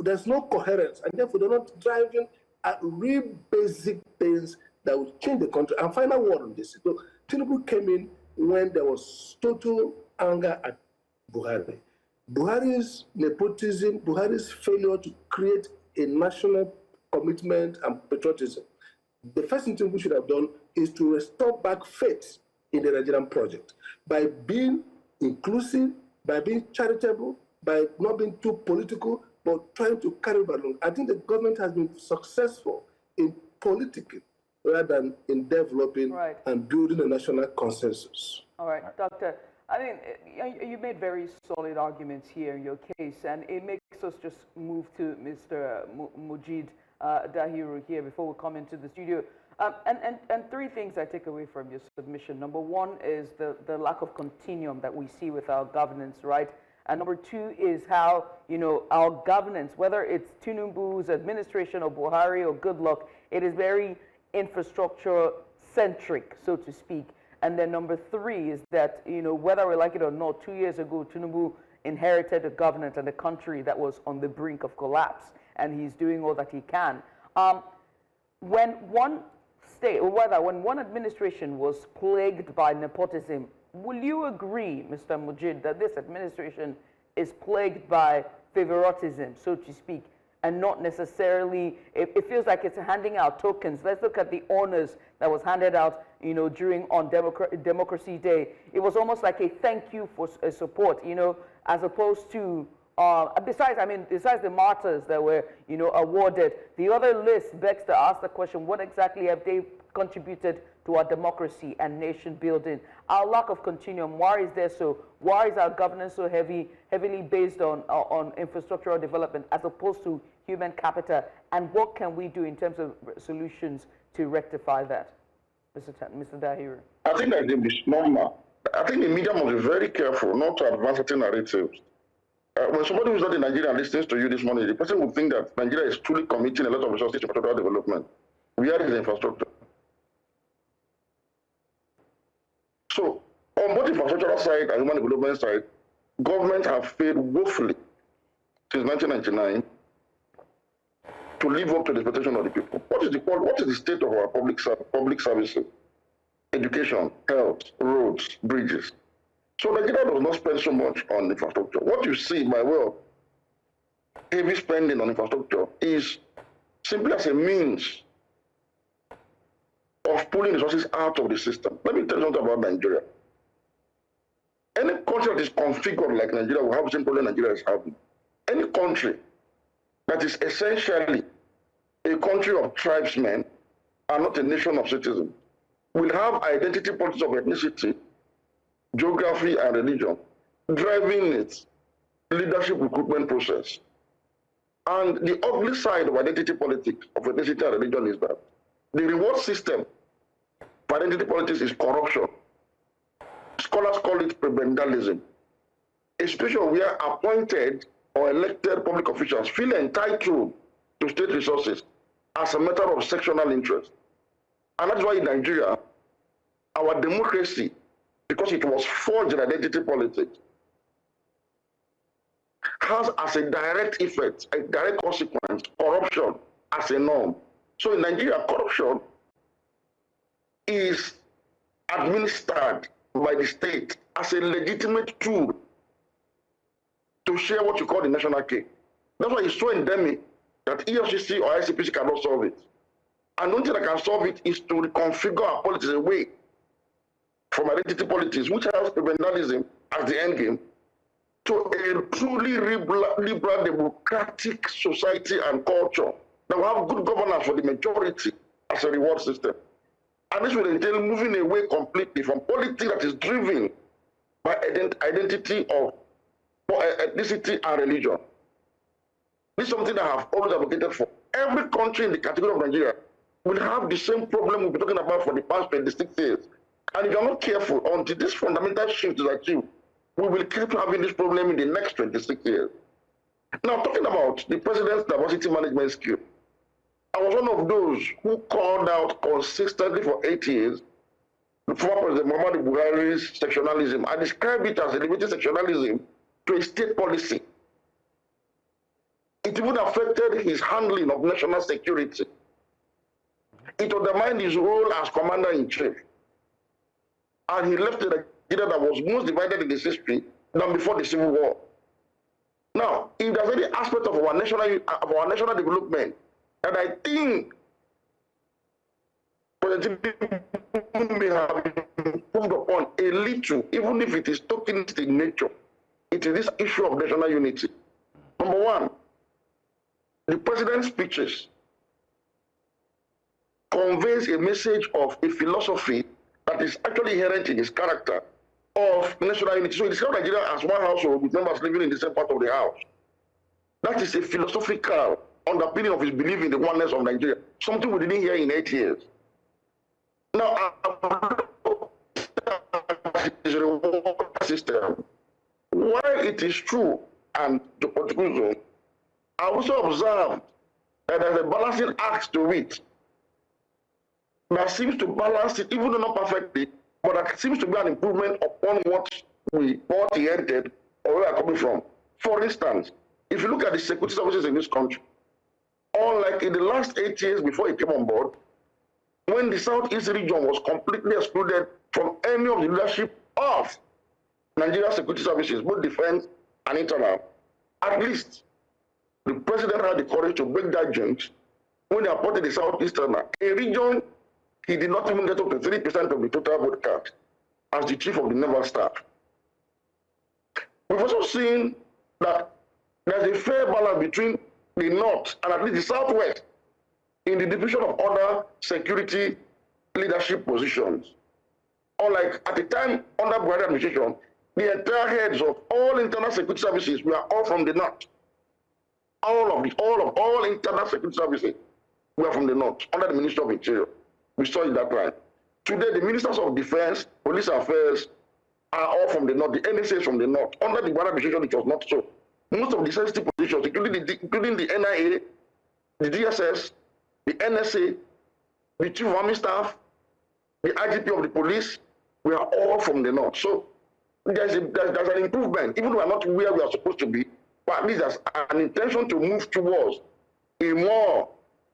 there's no coherence, and therefore they're not driving at real basic things that will change the country. And final word on this. So Tinubu came in when there was total anger at Buhari. Buhari's nepotism, Buhari's failure to create a national commitment and patriotism. The first thing Tinubu should have done is to restore back faith in the Nigerian project by being inclusive, by being charitable, by not being too political, but trying to carry it along. I think the government has been successful in politicking rather than in developing and building a national consensus. All right, Doctor. I mean, you made very solid arguments here in your case, and it makes us just move to Mr. Mujid Dahiru here before we come into the studio. And three things I take away from your submission. Number one is the lack of continuum that we see with our governance, right? And number two is how, our governance, whether it's Tinubu's administration or Buhari or Goodluck, it is very infrastructure-centric, so to speak. And then number three is that, whether we like it or not, 2 years ago, Tinubu inherited a government and a country that was on the brink of collapse, and he's doing all that he can. When one state, or rather, when one administration was plagued by nepotism, will you agree, Mr. Mujid, that this administration is plagued by favoritism, so to speak, and not necessarily, it feels like it's handing out tokens. Let's look at the honors that was handed out, during on Democracy Day. It was almost like a thank you for support, as opposed to, besides the martyrs that were, awarded, the other list begs to ask the question, what exactly have they contributed to our democracy and nation building? Our lack of continuum, why is our governance so heavily based on infrastructural development as opposed to human capital, and what can we do in terms of solutions to rectify that? Mr. Dahiru. I think that it is normal. I think the media must be very careful not to advance certain narratives. When somebody who's not in Nigeria listens to you this morning, the person would think that Nigeria is truly committing a lot of resources to infrastructural development. Where is the infrastructure? So, on both the infrastructural side and human development side, governments have failed woefully since 1999 to live up to the expectation of the people. What is the state of our public services? Education, health, roads, bridges. So Nigeria does not spend so much on infrastructure. What you see by way of heavy spending on infrastructure is simply as a means of pulling resources out of the system. Let me tell you something about Nigeria. Any country that is configured like Nigeria will have the same problem Nigeria is having. Any country that is essentially a country of tribesmen and not a nation of citizens will have identity politics of ethnicity, geography, and religion driving its leadership recruitment process. And the ugly side of identity politics, of ethnicity and religion, is that the reward system for identity politics is corruption. Scholars call it prebendalism. A situation where appointed or elected public officials feel entitled to state resources as a matter of sectional interest. And that's why in Nigeria, our democracy, because it was forged in identity politics, has as a direct effect, a direct consequence, corruption as a norm. So in Nigeria, corruption is administered by the state as a legitimate tool to share what you call the national cake. That's why it's so endemic that EFCC or ICPC cannot solve it. And the only thing that can solve it is to reconfigure our politics away from identity politics, which has prebendalism as the end game, to a truly liberal democratic society and culture that will have good governance for the majority as a reward system. And this will entail moving away completely from politics that is driven by identity of ethnicity and religion. This is something that I have always advocated for. Every country in the category of Nigeria will have the same problem we've been talking about for the past 26 years. And if you're not careful, until this fundamental shift is achieved, we will keep having this problem in the next 26 years. Now, talking about the president's diversity management skill, I was one of those who called out consistently for 8 years the former President Muhammadu Buhari's sectionalism. I described it as elevating sectionalism to a state policy. It even affected his handling of national security. It undermined his role as commander-in-chief. And he left a Nigeria that was most divided in this history than before the Civil War. Now, if there's any aspect of our national development that I think President may have improved upon a little, even if it is tokenistic in nature, it is this issue of national unity. Number one, the president's speeches conveys a message of a philosophy that is actually inherent in his character of national unity. So he described Nigeria as one household with members living in the same part of the house. That is a philosophical underpinning of his belief in the oneness of Nigeria, something we didn't hear in 8 years. Now, his reward system, while it is true and the political zone, I also observed that there's a balancing act to it that seems to balance it, even though not perfectly, but that seems to be an improvement upon what he entered or where we are coming from. For instance, if you look at the security services in this country, unlike in the last 8 years before he came on board, when the Southeast region was completely excluded from any of the leadership of Nigeria security services, both defense and internal, at least the president had the courage to break that joint when he appointed the Southeastern, a region he did not even get up to 3% of the total vote count as the chief of the naval staff. We've also seen that there's a fair balance between the North and at least the Southwest in the division of other security leadership positions. Unlike at the time under Buhari administration, the entire heads of all internal security services were all from the North. All internal security services were from the North under the Minister of Interior. We saw it that time. Today, the ministers of defense, police affairs are all from the North. The NSA is from the North. Under the Buhari administration, it was not so. Most of the sensitive positions, including the NIA, the DSS, the NSA, the Chief of Army Staff, the IGP of the police, we are all from the North. So there's an improvement, even though we're not where we are supposed to be, but at least there's an intention to move towards a more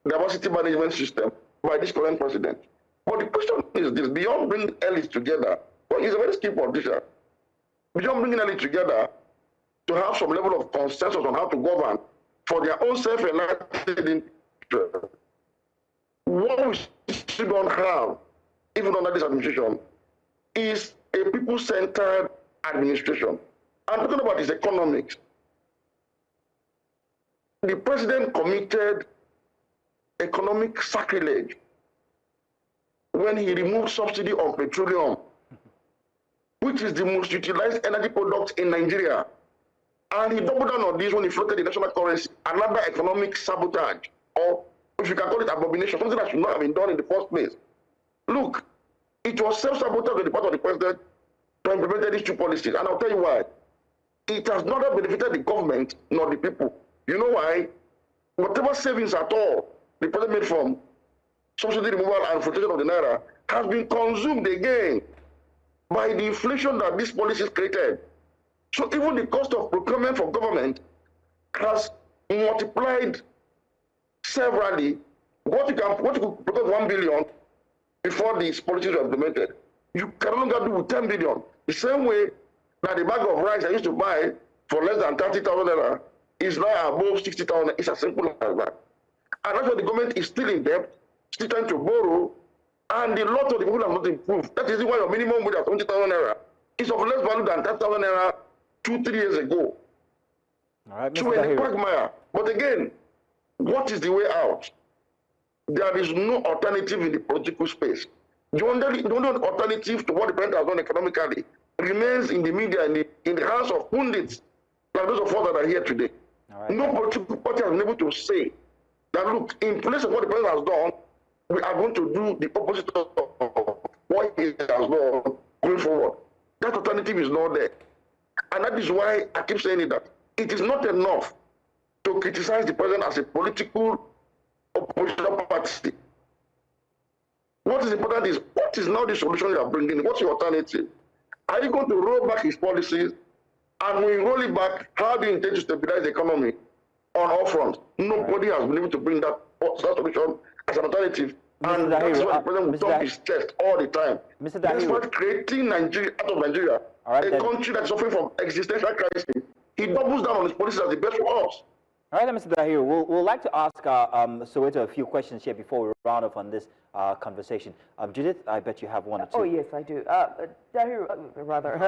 diversity management system by this current president. But the question is this: beyond bringing elites together, well, he's a very skilled politician, beyond bringing elites together to have some level of consensus on how to govern for their own self-enlightened interest, what we still don't have, even under this administration, is a people-centered administration. I'm talking about his economics. The president committed economic sacrilege when he removed subsidy on petroleum, which is the most utilized energy product in Nigeria. And he doubled down on this when he floated the national currency, another economic sabotage, or if you can call it abomination, something that should not have been done in the first place. Look, it was self-sabotage on the part of the president to implement these two policies, and I'll tell you why. It has not benefited the government nor the people. You know why? Whatever savings at all the president made from subsidy removal and flotation of the naira has been consumed again by the inflation that these policies created. So even the cost of procurement for government has multiplied severally. What you could procure 1 billion before these policies were implemented, you can no longer do with 10 billion. The same way that the bag of rice I used to buy for less than 30,000 naira is now above 60,000. It's as simple as that. And that's why the government is still in debt, still trying to borrow, and the lot of the people have not improved. That is why your minimum wage of 20,000 naira is of less value than 30,000 naira 2-3 years ago. All right, so we're in a quagmire. But again, what is the way out? There is no alternative in the political space. The only alternative to what the president has done economically remains in the media, in the hands of pundits, like those of us that are here today. Right. No political party has been able to say that, look, in place of what the president has done, we are going to do the opposite of what he has done going forward. That alternative is not there. And that is why I keep saying that it is not enough to criticize the president as a political oppositional party. What is important is, what is now the solution you are bringing? What's your alternative? Are you going to roll back his policies? And when you roll it back, how do you intend to stabilize the economy on all fronts? Nobody has been able to bring that solution as an alternative. And that's why the president will talk his chest all the time. That's why creating Nigeria out of Nigeria, a country that's suffering from existential crisis, he doubles down on his policies as the best for us. All right, Mr. Dahiru, we'd like to ask Soweto a few questions here before we round off on this conversation. Judith, I bet you have one or two. Oh, yes, I do. Dahiru, rather.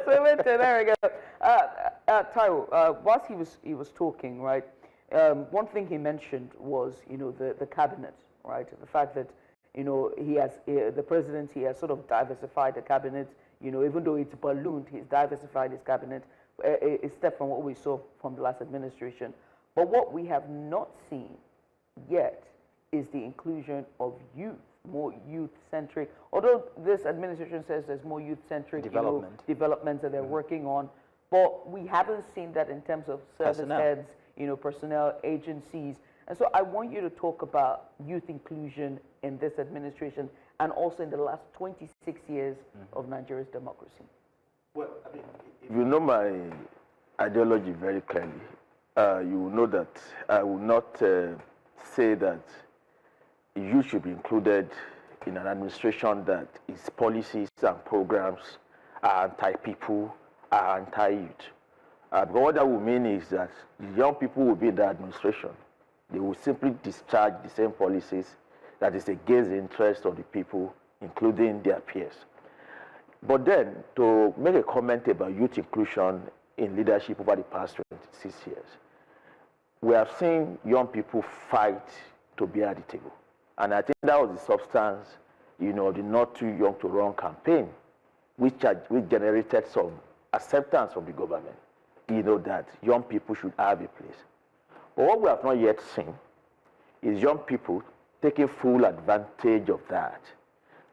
Soweto, there we go. Taiwo, whilst he was talking, right, one thing he mentioned was, the cabinet, right? The fact that, the presidency has sort of diversified the cabinet, even though it's ballooned, he's diversified his cabinet. A step from what we saw from the last administration. But what we have not seen yet is the inclusion of youth, more youth-centric. Although this administration says there's more youth-centric developments that they're working on, but we haven't seen that in terms of service heads, personnel, agencies. And so I want you to talk about youth inclusion in this administration and also in the last 26 years of Nigeria's democracy. Well, I mean, if you know my ideology very clearly, you will know that I will not say that you should be included in an administration that its policies and programs are anti-people, are anti-youth. But what that will mean is that the young people will be in the administration. They will simply discharge the same policies that is against the interest of the people, including their peers. But then, to make a comment about youth inclusion in leadership over the past 26 years, we have seen young people fight to be at the table. And I think that was the substance, the Not Too Young to Run campaign, which generated some acceptance from the government, that young people should have a place. But what we have not yet seen is young people taking full advantage of that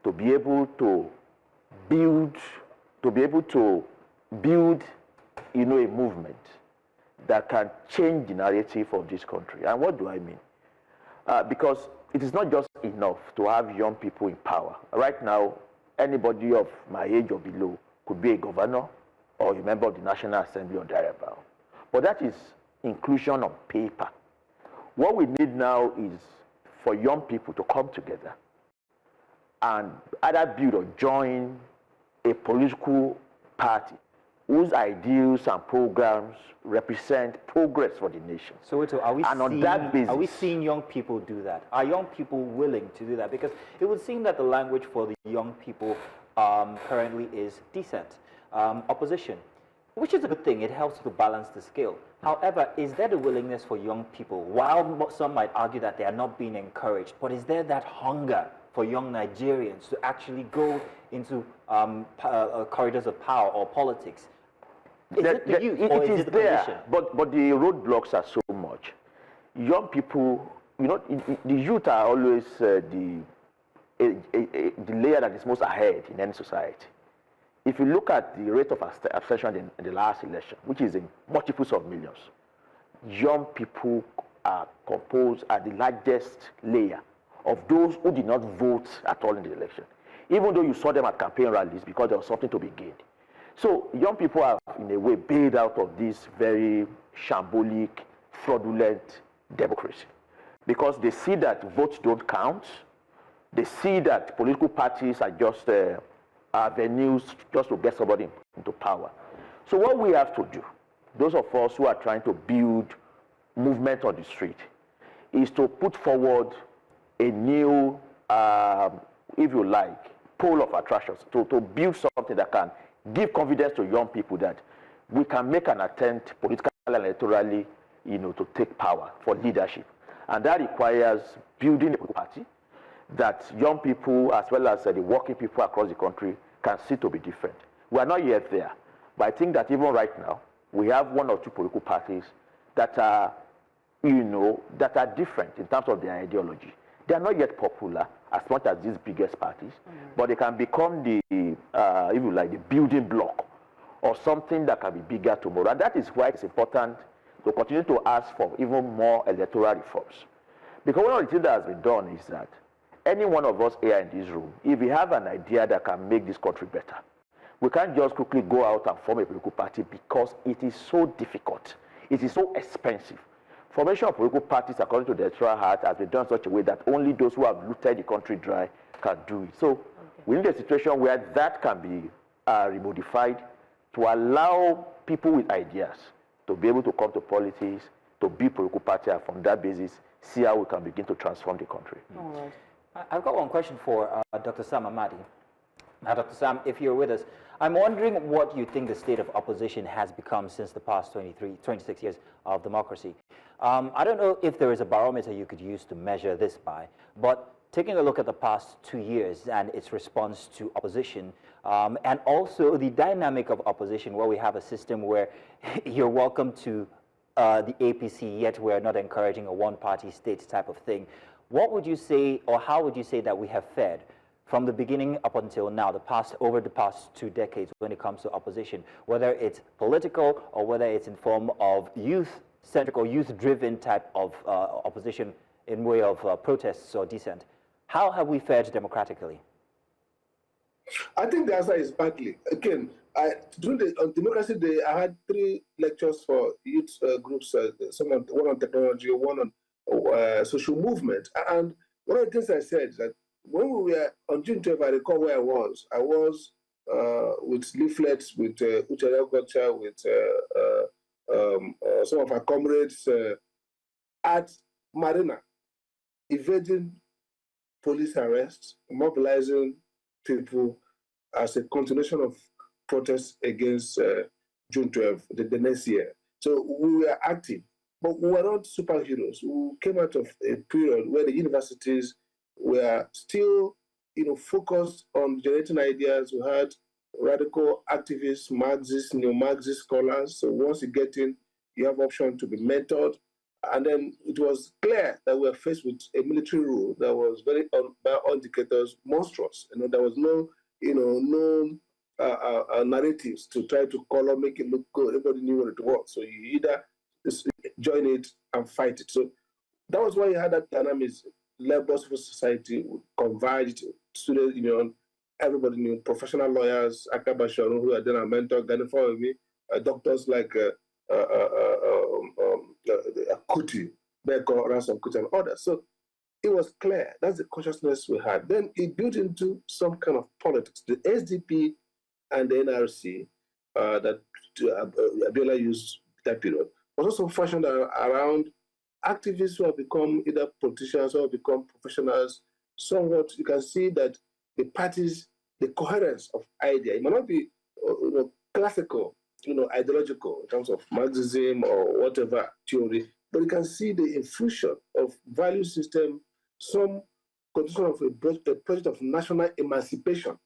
to be able to build, a movement that can change the narrative of this country. And what do I mean? Because it is not just enough to have young people in power. Right now, anybody of my age or below could be a governor or a member of the National Assembly or thereabout. But that is inclusion on paper. What we need now is for young people to come together and either build or join a political party whose ideals and programs represent progress for the nation. So are we seeing young people do that? Are young people willing to do that? Because it would seem that the language for the young people currently is dissent, opposition, which is a good thing. It helps to balance the scale. However, is there the willingness for young people, while some might argue that they are not being encouraged, but is there that hunger for young Nigerians to actually go into corridors of power or politics? Is it the youth or is it the condition? But the roadblocks are so much. Young people, the youth are always the layer that is most ahead in any society. If you look at the rate of abstention in the last election, which is in multiples of millions, young people are composed are the largest layer of those who did not vote at all in the election, even though you saw them at campaign rallies because there was something to be gained. So young people are, in a way, bailed out of this very shambolic, fraudulent democracy because they see that votes don't count. They see that political parties are just avenues just to get somebody into power. So what we have to do, those of us who are trying to build movement on the street, is to put forward a new, if you like, pole of attractions, to build something that can give confidence to young people that we can make an attempt politically and electorally, to take power for leadership. And that requires building a political party that young people, as well as the working people across the country, can see to be different. We are not yet there, but I think that even right now, we have one or two political parties that are, that are different in terms of their ideology. They are not yet popular as much as these biggest parties, but they can become the, if you like, the building block or something that can be bigger tomorrow. And that is why it's important to continue to ask for even more electoral reforms. Because one of the things that has been done is that any one of us here in this room, if we have an idea that can make this country better, we can't just quickly go out and form a political party because it is so difficult. It is so expensive. Formation of political parties, according to the electoral act, has been done in such a way that only those who have looted the country dry can do it. So we need a situation where that can be remodified to allow people with ideas to be able to come to politics, to build political party, and from that basis, see how we can begin to transform the country. All right. I've got one question for Dr. Sam Amadi. Now, Dr. Sam, if you're with us, I'm wondering what you think the state of opposition has become since the past 26 years of democracy. I don't know if there is a barometer you could use to measure this by, but taking a look at the past 2 years and its response to opposition, and also the dynamic of opposition, where we have a system where you're welcome to the APC, yet we're not encouraging a one-party state type of thing. What would you say, or how would you say that we have fared from the beginning up until now, over the past 2 decades, when it comes to opposition, whether it's political or whether it's in form of youth-centric or youth-driven type of opposition in way of protests or dissent? How have we fared democratically? I think the answer is badly. Again, during the Democracy Day, I had 3 lectures for youth groups, one on technology, one on social movement. And one of the things I said is that when we were on June 12th, I recall where I was. I was with leaflets, with Uchara Gotcha, with some of our comrades at Marina, evading police arrests, mobilizing people as a continuation of protests against June 12th, the next year. So we were active, but we were not superheroes. We came out of a period where the universities were still, focused on generating ideas. We had radical activists, Marxists, neo-Marxist scholars. So once you get in, you have option to be mentored. And then it was clear that we were faced with a military rule that was very, by all indicators, monstrous. There was no, narratives to try to color, make it look good. Everybody knew what it was. So you either join it and fight it. So that was why you had that dynamism. Labor civil society converged, student union, everybody knew, professional lawyers, Akaba Sharon, who are then a mentor, Gani me, doctors like Kuti, Beko, Ransom Kuti, and others. So it was clear. That's the consciousness we had. Then it built into some kind of politics. The SDP and the NRC that Abiola used that period was also fashioned around activists who have become either politicians or have become professionals. Somewhat, you can see that the parties, the coherence of idea, it might not be classical, ideological in terms of Marxism or whatever theory, but you can see the infusion of value system, some condition of a project of national emancipation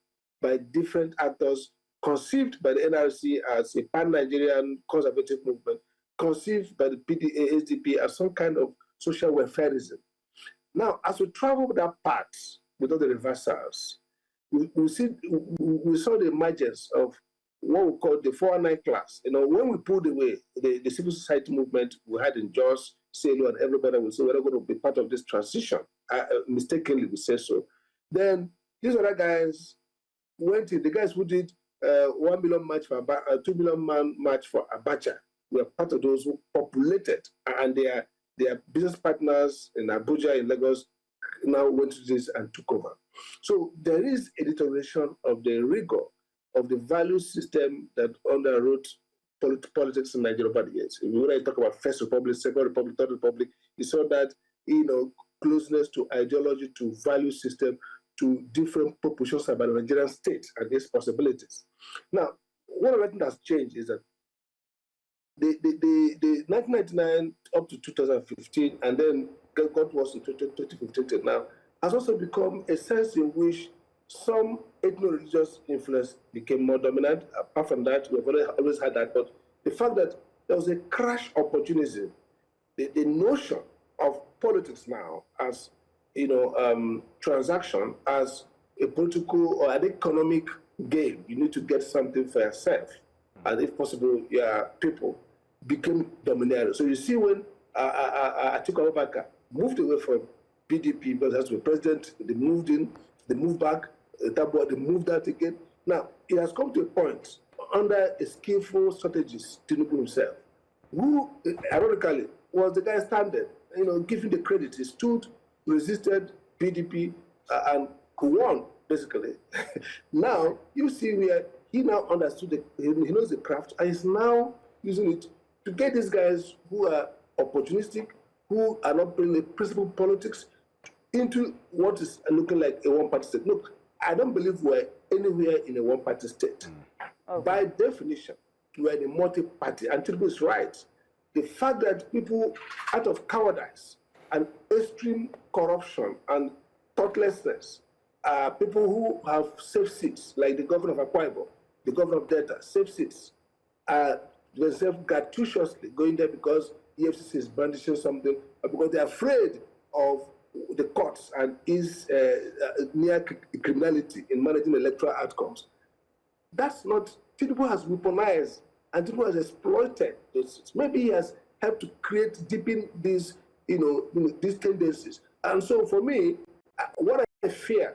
by different actors, conceived by the NRC as a pan-Nigerian conservative movement, conceived by the PDA, SDP as some kind of social welfareism. Now, as we travel that path with all the reversals, we saw the emergence of what we call the 419 class. When we pulled away the civil society movement we had in Jos, CLO and everybody will say we're not going to be part of this transition. Mistakenly, we say so. Then these other guys went in, the guys who did 1 million march for 2 million man march for Abacha were part of those who populated, and their business partners in Abuja, in Lagos, now went to this and took over. So there is a deterioration of the rigor of the value system that underwrote politics in Nigeria over the years. If you want to talk about First Republic, Second Republic, Third Republic, you saw that, closeness to ideology, to value system, to different proportions about the Nigerian state and its possibilities. Now, one of the things that's changed is that the 1999 up to 2015, and then God was in 2015 till now, has also become a sense in which some ethno-religious influence became more dominant. Apart from that, we've always had that, but the fact that there was a crash opportunism, the notion of politics now as transaction, as a political or an economic game, you need to get something for yourself, and if possible, your people, became dominating. So you see when Atiku Abubakar moved away from PDP because as the president, they moved in, they moved back, they moved out again. Now, it has come to a point under a skillful strategist, Tinubu himself, who, ironically, was the guy standing, giving the credit. He stood, resisted PDP, and won, basically. Now, you see where he now understood, he knows the craft, and is now using it to get these guys who are opportunistic, who are not playing the principled politics, into what is looking like a one-party state. Look, I don't believe we're anywhere in a one-party state. Okay. By definition, we're in a multi-party, and Tinubu is right. The fact that people, out of cowardice and extreme corruption and thoughtlessness, people who have safe seats, like the governor of Akwa Ibom, the governor of Delta, safe seats, themselves gratuitously going there because EFCC is brandishing something, because they're afraid of the courts and is near criminality in managing electoral outcomes. That's not, Tinubu has weaponized and Tinubu has exploited those. Maybe he has helped to deepen these, these tendencies. And so for me, what I fear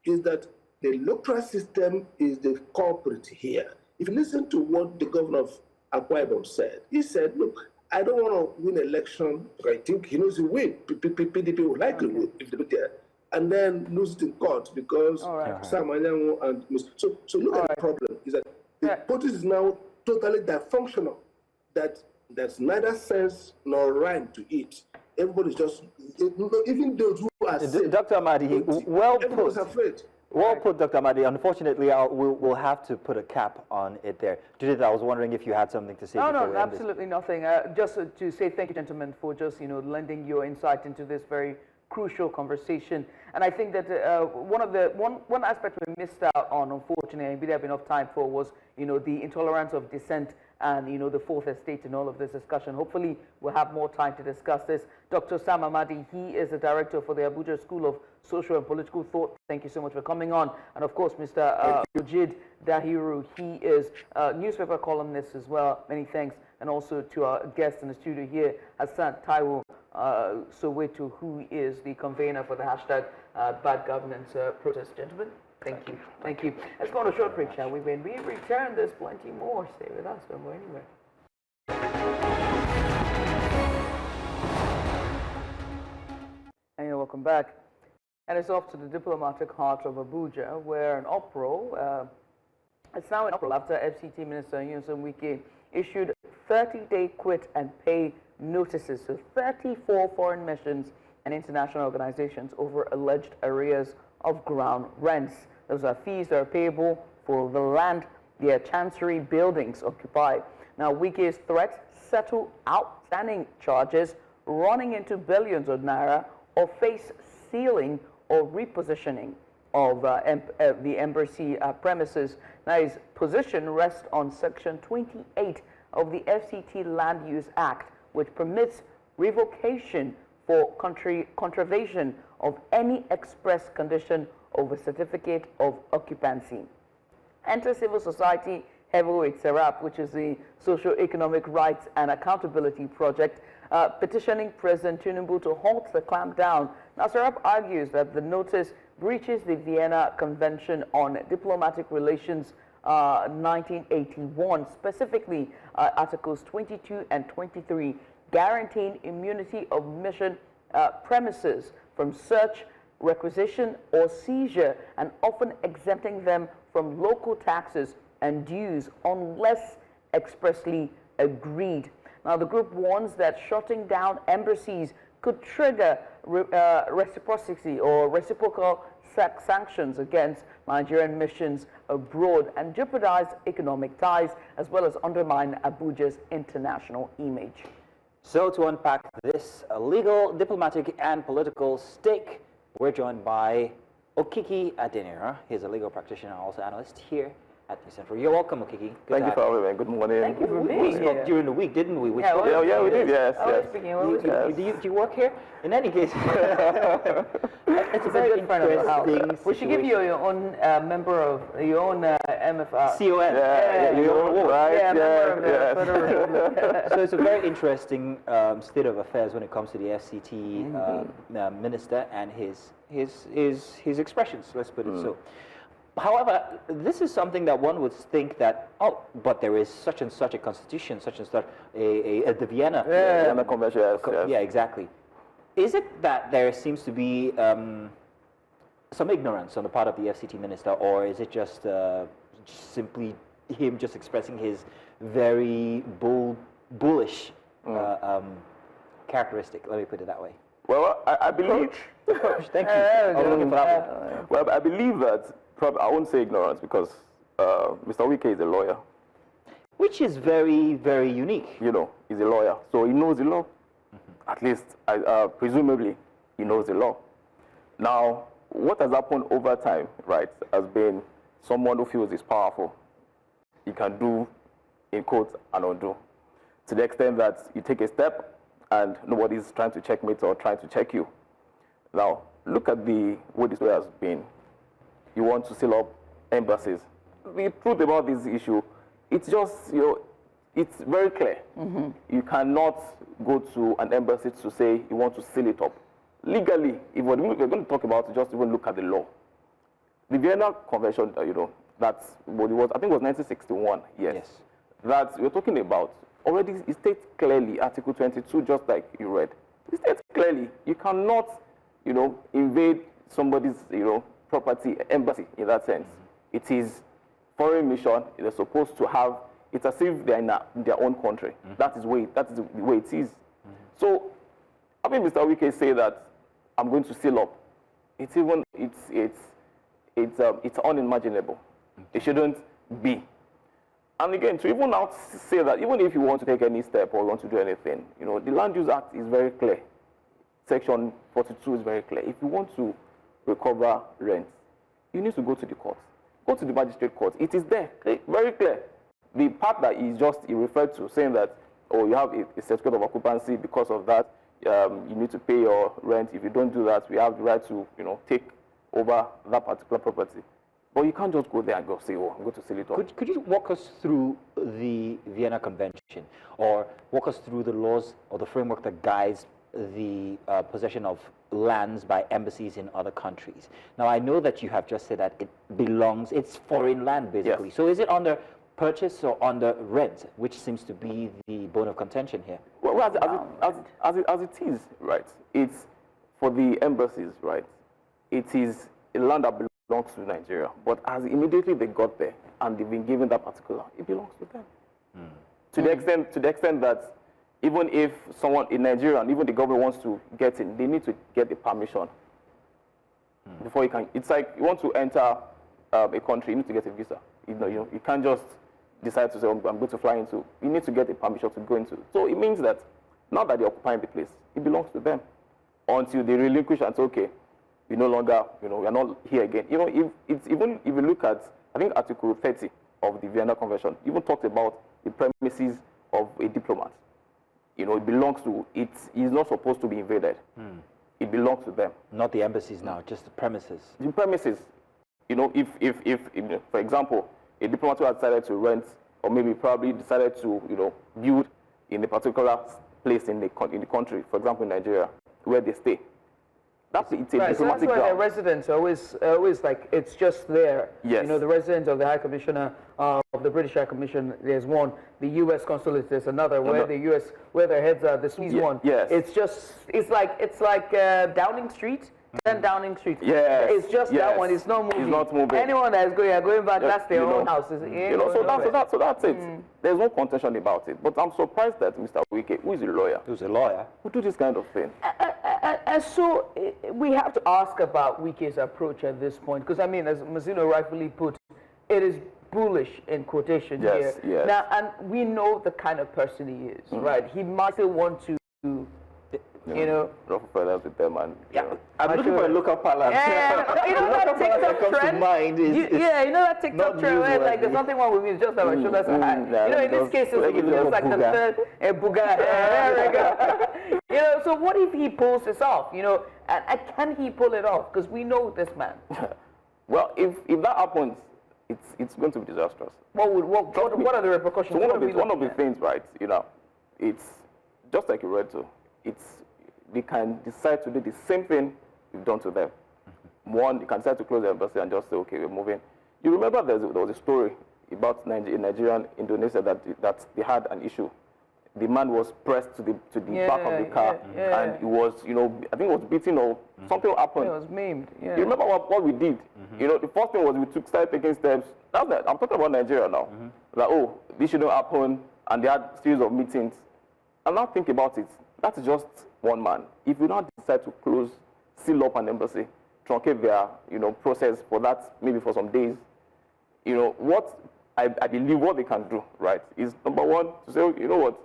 is that the electoral system is the culprit here. If you listen to what the governor of Akwa Ibom said, he said, look, I don't want to win election. I think he knows he will win. PDP will likely win if they do that, and then lose it in court because Sam Anyanwu and so look at the problem is that the politics is now totally dysfunctional. That there's neither sense nor rhyme to it. Everybody's just, even those who are safe, Dr. Amadi, well put. Afraid. Well put, Dr. Amadi. Unfortunately, we'll have to put a cap on it there. Judith, I was wondering if you had something to say. No, absolutely nothing. Just to say thank you, gentlemen, for just lending your insight into this very crucial conversation. And I think that one aspect we missed out on, unfortunately, and we didn't have enough time for, was the intolerance of dissent and the fourth estate in all of this discussion. Hopefully, we'll have more time to discuss this. Dr. Sam Amadi, he is the director for the Abuja School of Social and Political Thought. Thank you so much for coming on. And of course, Mr. Majid Dahiru, he is a newspaper columnist as well. Many thanks. And also to our guest in the studio here, Hassan Taiwo Soweto, who is the convener for the hashtag Bad Governance protest. Gentlemen, thank you. Thank you. Let's go on a short break, shall we? When we return, there's plenty more. Stay with us. Don't go anywhere. And welcome back. And it's off to the diplomatic heart of Abuja, where an uproar, it's now an uproar after FCT Minister Nyesom Wike issued 30-day quit and pay notices to 34 foreign missions and international organizations over alleged arrears of ground rents. Those are fees that are payable for the land their chancery buildings occupy. Now, Wike's threat: settle outstanding charges running into billions of naira or face sealing or repositioning of the embassy premises. Now, his position rests on Section 28 of the FCT Land Use Act, which permits revocation for contravention of any express condition of a certificate of occupancy. Enter civil society EVO-ITSERAP, which is the Socio-Economic Rights and Accountability Project, petitioning President Tinubu to halt the clampdown. Now, SERAP argues that the notice breaches the Vienna Convention on Diplomatic Relations 1981, specifically Articles 22 and 23, guaranteeing immunity of mission premises from search, requisition, or seizure, and often exempting them from local taxes and dues unless expressly agreed. Now, the group warns that shutting down embassies could trigger reciprocity or reciprocal sanctions against Nigerian missions abroad and jeopardize economic ties, as well as undermine Abuja's international image. So to unpack this legal, diplomatic, and political stake, we're joined by Okiki Adenira. He's a legal practitioner and also analyst here at New Central. You're welcome, Okiki. Thank you for having me. Good morning. Thank you for being We here. spoke during the week, didn't we? Yeah, we did, yes. Do you work here? In any case, it's a very interesting. We should give you your own member of your own MFR. CON. Yeah, your own award, right? Yeah, member of the Federal Republic. So it's a very interesting state of affairs when it comes to the FCT minister and his expressions. Let's put it so. However, this is something that one would think that, oh, but there is such and such a constitution, such and such the Vienna Convention. Yes, yes. Yeah, exactly. Is it that there seems to be some ignorance on the part of the FCT minister, or is it just simply him just expressing his very bullish characteristic? Let me put it that way. Well, I believe. Thank you. Well, I believe that. I won't say ignorance because Mr. Wike is a lawyer. Which is very, very unique. You know, he's a lawyer, so he knows the law. At least, presumably, he knows the law. Now, what has happened over time, right, has been someone who feels he's powerful. He can do, in quotes, and undo. To the extent that you take a step and nobody's trying to checkmate or trying to check you. Now, look at the way this way has been. You want to seal up embassies. The truth about this issue, it's just, it's very clear. You cannot go to an embassy to say you want to seal it up. Legally, if we're going to talk about it, just even look at the law. The Vienna Convention, that's what it was, I think it was 1961, yes. That we're talking about, already it states clearly, Article 22, just like you read. It states clearly, you cannot, invade somebody's, property, embassy in that sense. It is foreign mission. They're supposed to have. It's as if they're in their own country. That is the way it is. So, having Mr. Wike say that I'm going to seal up, it's unimaginable. It shouldn't be. And again, to even now say that even if you want to take any step or want to do anything, the Land Use Act is very clear. Section 42 is very clear. If you want to recover rent, you need to go to the court. Go to the magistrate court. It is there, very clear. The part that he referred to, saying that, you have a certificate of occupancy, because of that, you need to pay your rent. If you don't do that, we have the right to, take over that particular property. But you can't just go there and go say, I'm going to seal it up. Could you walk us through the Vienna Convention, or walk us through the laws or the framework that guides the possession of lands by embassies in other countries? Now, I know that you have just said that it's foreign land, basically. Yes. So is it under purchase or under rent, which seems to be the bone of contention here? Well, as it is, right, it's for the embassies, right, it is a land that belongs to Nigeria, but as immediately they got there and they've been given that particular, it belongs to them. To the extent that even if someone in Nigeria and even the government wants to get in, they need to get the permission before you can. It's like you want to enter a country, you need to get a visa. You can't just decide to say, I'm going to fly into. You need to get a permission to go into. So it means that now that they're occupying the place, it belongs to them until they relinquish and say, okay, we no longer, we're not here again. If you look at, I think Article 30 of the Vienna Convention even talks about the premises of a diplomat. It belongs to, it is not supposed to be invaded. It belongs to them. Not the embassies now, just the premises. The premises. If for example, a diplomat who has decided to rent or maybe probably decided to, build in a particular place in the country, for example, in Nigeria, where they stay. It's a diplomatic so that's why ground. the residents always like, it's just there. Yes. You know, the residents of the High Commissioner of the British High Commission, there's one. The U.S. consulate, there's another. Where the U.S. where their heads are, the Swiss one. Yes. It's like Downing Street. Then Downing Street. Yes. It's just that one. It's not moving. It's not moving. Anyone that's going back, that's their own house. So that's it. There's no contention about it. But I'm surprised that Mr. Wike, who is a lawyer, who do this kind of thing. And so we have to ask about Wike's approach at this point, because I mean, as Mazino rightfully put, it is bullish in quotation here. Yes. Now, and we know the kind of person he is, right? He might still want to, Not further with them, and I'm looking for a local parlance. you know that TikTok comes trend? to mind is you know that TikTok trend where like there's nothing wrong with me, it's just that my shoulders are high. In this case, it's like the third buga. There we go. So what if he pulls this off? And can he pull it off? Because we know this man. Well, if that happens, it's going to be disastrous. What are the repercussions? So one of the things, right? It's just like you read to. They can decide to do the same thing we've done to them. One, they can decide to close the embassy and just say, okay, we're moving. You remember there was a story about Nigerian Indonesia that they had an issue. The man was pressed to the back of the car, and he was, I think it was beaten or something happened. It was maimed. You remember what we did? The first thing was we started taking steps. I'm talking about Nigeria now. Like, oh, this shouldn't happen, and they had a series of meetings. And now think about it. That's just one man. If you now decide to seal up an embassy, truncate their, process for that, maybe for some days, what I believe what they can do, right, is number one, to say, you know what,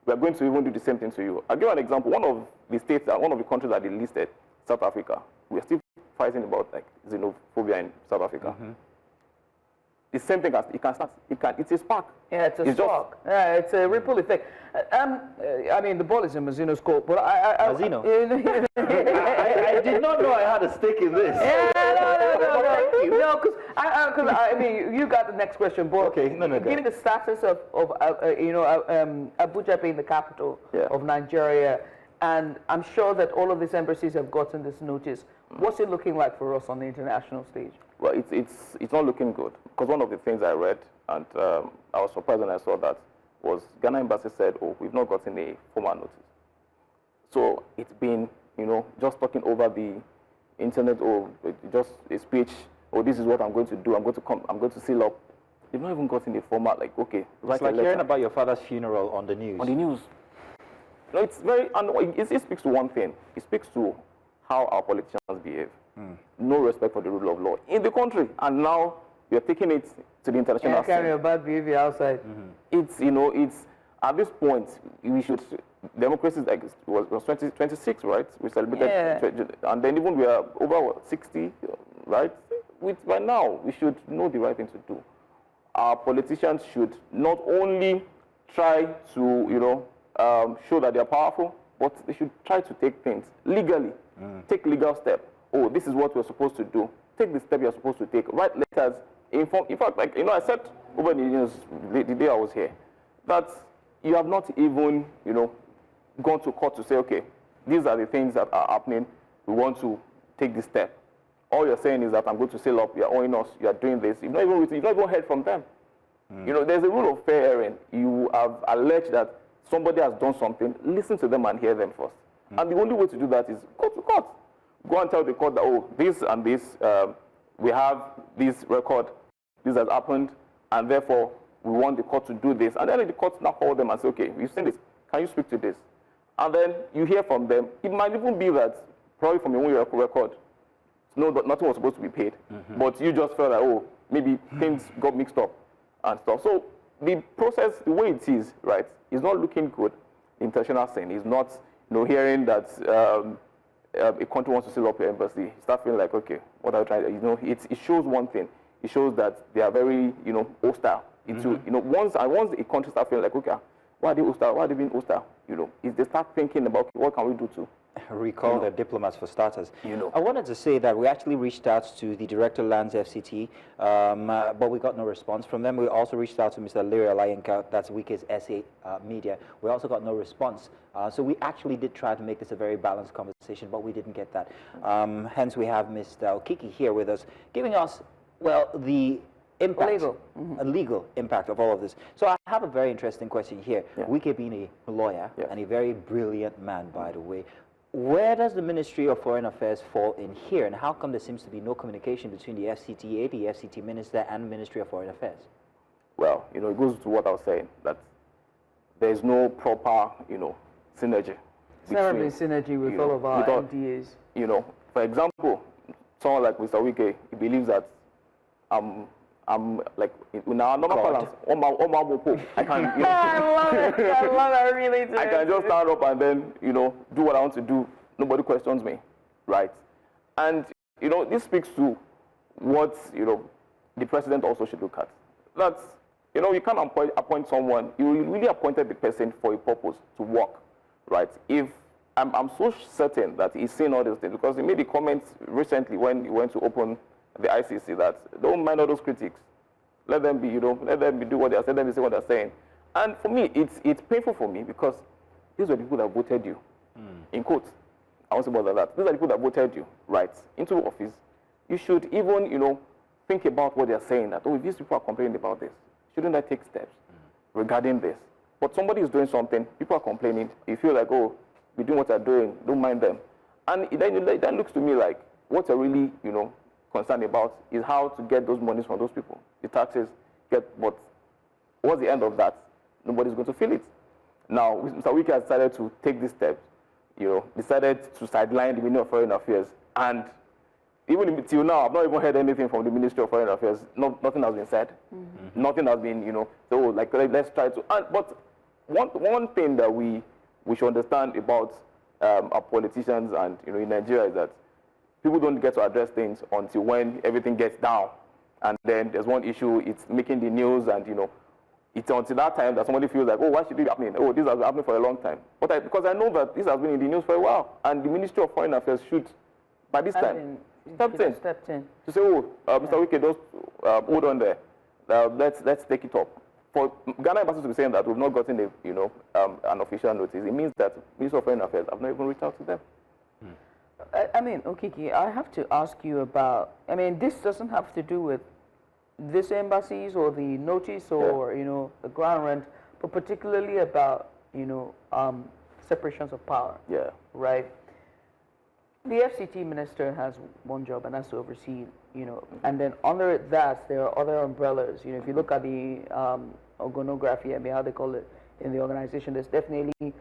we are going to even do the same thing to you. I'll give you an example. One of the states, one of the countries that they listed, South Africa, we're still fighting about like xenophobia in South Africa. The same thing as it's a spark. Yeah, it's a spark. It's a ripple effect. I mean, the ball is in Mazino's court, but Mazino? I did not know I had a stake in this. No, because I mean, you got the next question, but okay, given the status of Abuja being the capital of Nigeria, and I'm sure that all of these embassies have gotten this notice. What's it looking like for us on the international stage? Well, it's not looking good, because one of the things I read, and I was surprised when I saw that, was Ghana Embassy said, oh, we've not gotten a formal notice. So it's been, just talking over the internet, or just a speech, oh, this is what I'm going to do, I'm going to seal up. They've not even gotten a formal, like, okay, write it's like hearing about your father's funeral on the news. On the news. It's very, and it speaks to one thing. It speaks to how our politicians behave. No respect for the rule of law in the country, and now we are taking it to the international scene. Carry a bad behavior outside. It's at this point we should. Democracy was 2026, right? We celebrated, and then even we are over 60, right? By now we should know the right thing to do. Our politicians should not only try to show that they are powerful, but they should try to take things legally, take legal steps. Oh, this is what we're supposed to do. Take the step you're supposed to take. Write letters. In fact, like, I said over the news the day I was here, that you have not even, gone to court to say, okay, these are the things that are happening. We want to take this step. All you're saying is that I'm going to seal up. You're owing us. You're doing this. You've not even heard from them. There's a rule of fair hearing. You have alleged that somebody has done something. Listen to them and hear them first. And the only way to do that is go to court. Go and tell the court that, oh, this and this, we have this record, this has happened, and therefore we want the court to do this. And then the court now call them and say, okay, you've seen this, can you speak to this? And then you hear from them. It might even be that, probably from your own record, nothing was supposed to be paid, but you just felt that, oh, maybe things got mixed up and stuff. So the process, the way it is, right, is not looking good. International scene is not, hearing that a country wants to seal up your embassy. You start feeling like, okay, what are you trying to, it shows one thing. It shows that they are very, hostile. Once a country starts feeling like, okay, why are they hostile? Why are they being hostile? If they start thinking about, okay, what can we do to recall the diplomats for starters. You know. I wanted to say that we actually reached out to the Director Lands FCT, but we got no response from them. We also reached out to Mr. Larry Alayenka, that's Wike's SA Media. We also got no response. So we actually did try to make this a very balanced conversation, but we didn't get that. Hence, we have Mr. Okiki here with us, giving us, well, the impact, legal impact of all of this. So I have a very interesting question here. Wike being a lawyer and a very brilliant man, by the way, where does the Ministry of Foreign Affairs fall in here, and how come there seems to be no communication between the FCTA, the FCT Minister, and Ministry of Foreign Affairs? Well, you know, it goes to what I was saying, that there is no proper, you know, synergy. It's never been synergy with all of our MDAs. You know, for example, someone like Mr. Wike, he believes that I'm like, in our normal balance, I can, you know, I love it. I love it. I really do. I can just stand up and then, you know, do what I want to do. Nobody questions me, right? And, you know, this speaks to what, you know, the president also should look at. That's, you know, you can't appoint someone. You really appointed the person for a purpose, to work, right? If I'm so certain that he's seen all these things, because he made the comments recently when he went to open the ICC that don't mind all those critics. Let them be, you know, let them do what they are saying, let them say what they're saying. And for me, it's painful for me because these are the people that voted you, in quotes. I want to say about that. These are the people that voted you, right, into office. You should even, you know, think about what they're saying, that, oh, if these people are complaining about this, shouldn't I take steps regarding this? But somebody is doing something, people are complaining, you feel like, oh, we're doing what they're doing, don't mind them. And that looks to me like what you're really, you know, concerned about is how to get those monies from those people. The taxes but what's the end of that? Nobody's going to feel it. Now, Mr. Wike has decided to take this step, you know, decided to sideline the Ministry of Foreign Affairs. And even until now, I've not even heard anything from the Ministry of Foreign Affairs. Nothing has been said. Nothing has been, you know, so like let's try to. But one thing that we should understand about our politicians and, you know, in Nigeria is that people don't get to address things until when everything gets down. And then there's one issue, it's making the news, and, you know, it's until that time that somebody feels like, oh, why should it be happening? Oh, this has been happening for a long time. But because I know that this has been in the news for a while, and the Ministry of Foreign Affairs should, by this time, step in. To say, oh, Mr. Wike, just hold on there. Let's take it up. For Ghana Embassies to be saying that we've not gotten a, you know, an official notice, it means that Ministry of Foreign Affairs have not even reached out to them. I mean, Okiki, I have to ask you about, I mean, this doesn't have to do with this embassies or the notice or, you know, the ground rent, but particularly about, you know, separations of power. Right? The FCT minister has one job and has to oversee, you know, and then under that, there are other umbrellas. You know, if you look at the organography, I mean, how they call it in the organization, there's definitely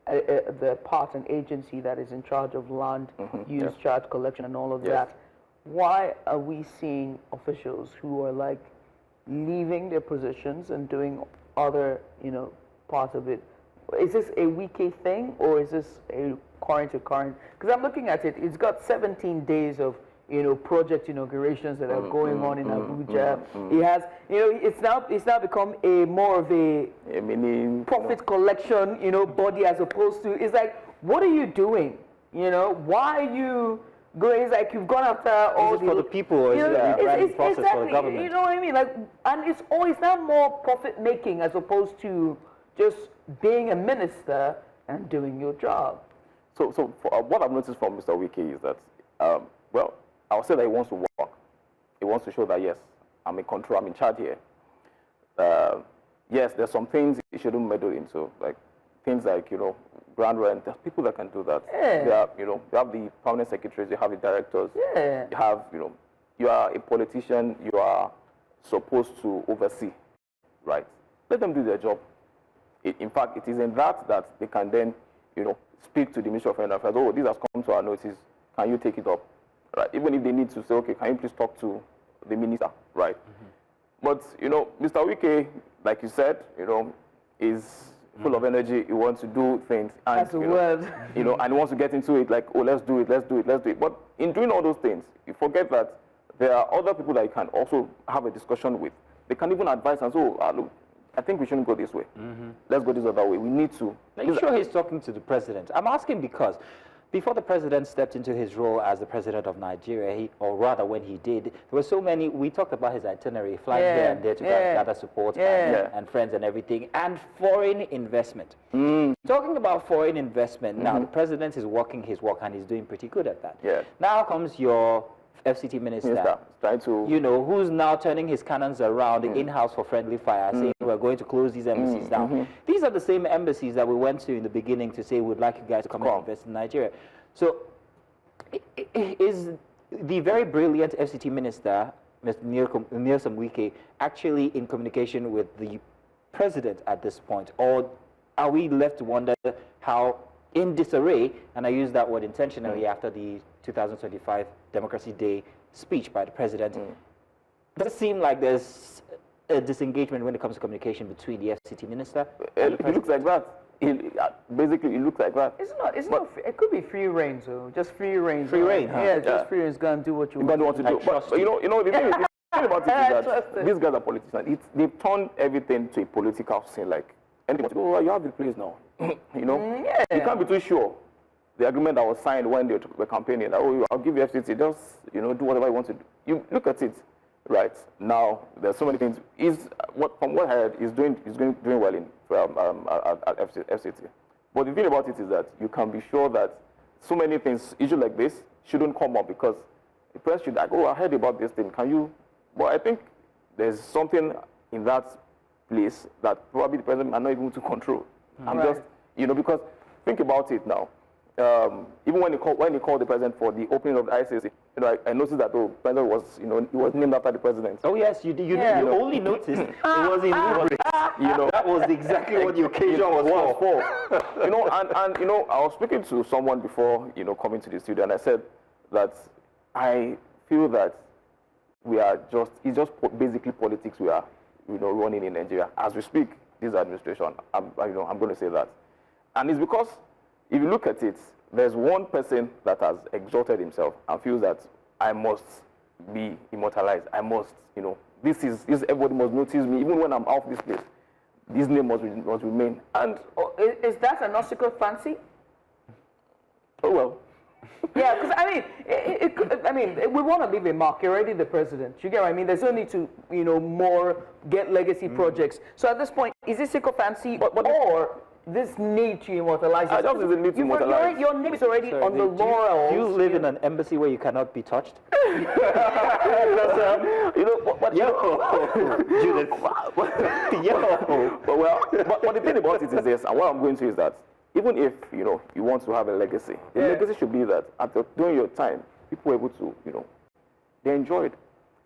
the part and agency that is in charge of land use, charge collection, and all of that. Why are we seeing officials who are like leaving their positions and doing other, you know, parts of it? Is this a Wike thing, or is this a current to current? Because I'm looking at it, it's got 17 days of, you know, project inaugurations that are going on in Abuja. It has, you know, it's now become a more of a profit collection, you know, body, as opposed to, it's like, what are you doing? You know, why are you going? It's like you've gone after all for the people, or is it a branding process for the government? You know what I mean? Like, and it's always now more profit making as opposed to just being a minister and doing your job. So what I've noticed from Mr. Wike is that, well, I'll say that he wants to work. He wants to show that, yes, I'm in control, I'm in charge here. Yes, there's some things he shouldn't meddle into, like things like, you know, ground rent. There's people that can do that. You know, you have the permanent secretaries, you have the directors. You have, you know, you are a politician, you are supposed to oversee, right? Let them do their job. In fact, it is in that they can then, you know, speak to the Ministry of Foreign Affairs. Oh, this has come to our notice. Can you take it up? Right? Even if they need to say, okay, can you please talk to the minister? Right? But, you know, Mr. Wike, like you said, you know, is full of energy. He wants to do things. And, that's a word. You know, and he wants to get into it like, oh, let's do it, let's do it, let's do it. But in doing all those things, you forget that there are other people that you can also have a discussion with. They can even advise and say, oh, look, I think we shouldn't go this way. Let's go this other way. We need to. Are you sure he's talking to the president? I'm asking because Before the president stepped into his role as the president of Nigeria, or rather when he did, there were so many, we talked about his itinerary, flying here and there to gather support and friends and everything, and foreign investment. Talking about foreign investment, now the president is working his work and he's doing pretty good at that. Now comes your FCT minister, trying to, you know, who's now turning his cannons around in-house for friendly fire, saying we're going to close these embassies down. These are the same embassies that we went to in the beginning to say we'd like you guys to come and invest in Nigeria. So is the very brilliant FCT minister, Mr. Nielsen Wike, actually in communication with the president at this point? Or are we left to wonder how in disarray, and I use that word intentionally after the 2025 Democracy Day speech by the president, does it seem like there's a disengagement when it comes to communication between the FCT minister and the president? It looks like that. Basically, it looks like that. It could be free reign, so just free reign. Free reign, huh? Yeah, just free reign. Go and do what you want to do. But you know, the thing about it is that these guys are politicians. They've turned everything to a political scene. Like anything, oh, you have the place now. You know, you can't be too sure. The agreement that was signed when they were campaigning, that, oh, I'll give you FCT, just, you know, do whatever you want to do. You look at it, right now. There's so many things. From what I heard, he's doing well in at FCT. But the thing about it is that you can be sure that so many things, issues like this, shouldn't come up because the press should like, oh, I heard about this thing. Can you? But I think there's something in that place that probably the president might not even to control. I'm just, you know, because think about it now. Even when he called the president for the opening of the ICC, you know, I noticed that the president was, you know, he was named after the president. Oh yes, you only noticed it was in rubrics. You know, that was exactly what the occasion was for. You know, and you know, I was speaking to someone before, you know, coming to the studio, and I said that I feel that it's just basically politics we are, you know, running in Nigeria as we speak. This administration, I'm going to say that, and it's because if you look at it, there's one person that has exalted himself and feels that I must be immortalized. I must, you know, this everybody must notice me, even when I'm out of this place. This name must remain. And is that an obstacle fancy? Oh well. Yeah, because I mean, we want to leave a mark. You're already the president. You get what I mean? There's no need to, you know, more get legacy projects. So at this point, is this sycophancy or this need to immortalize? I don't think the need to immortalize. Your name is already on the laurels. Do you live in an embassy where you cannot be touched? You know, Judith. But the thing about it is this, and what I'm going to is that even if, you know, you want to have a legacy, the legacy should be that during your time, people were able to, you know, they enjoyed.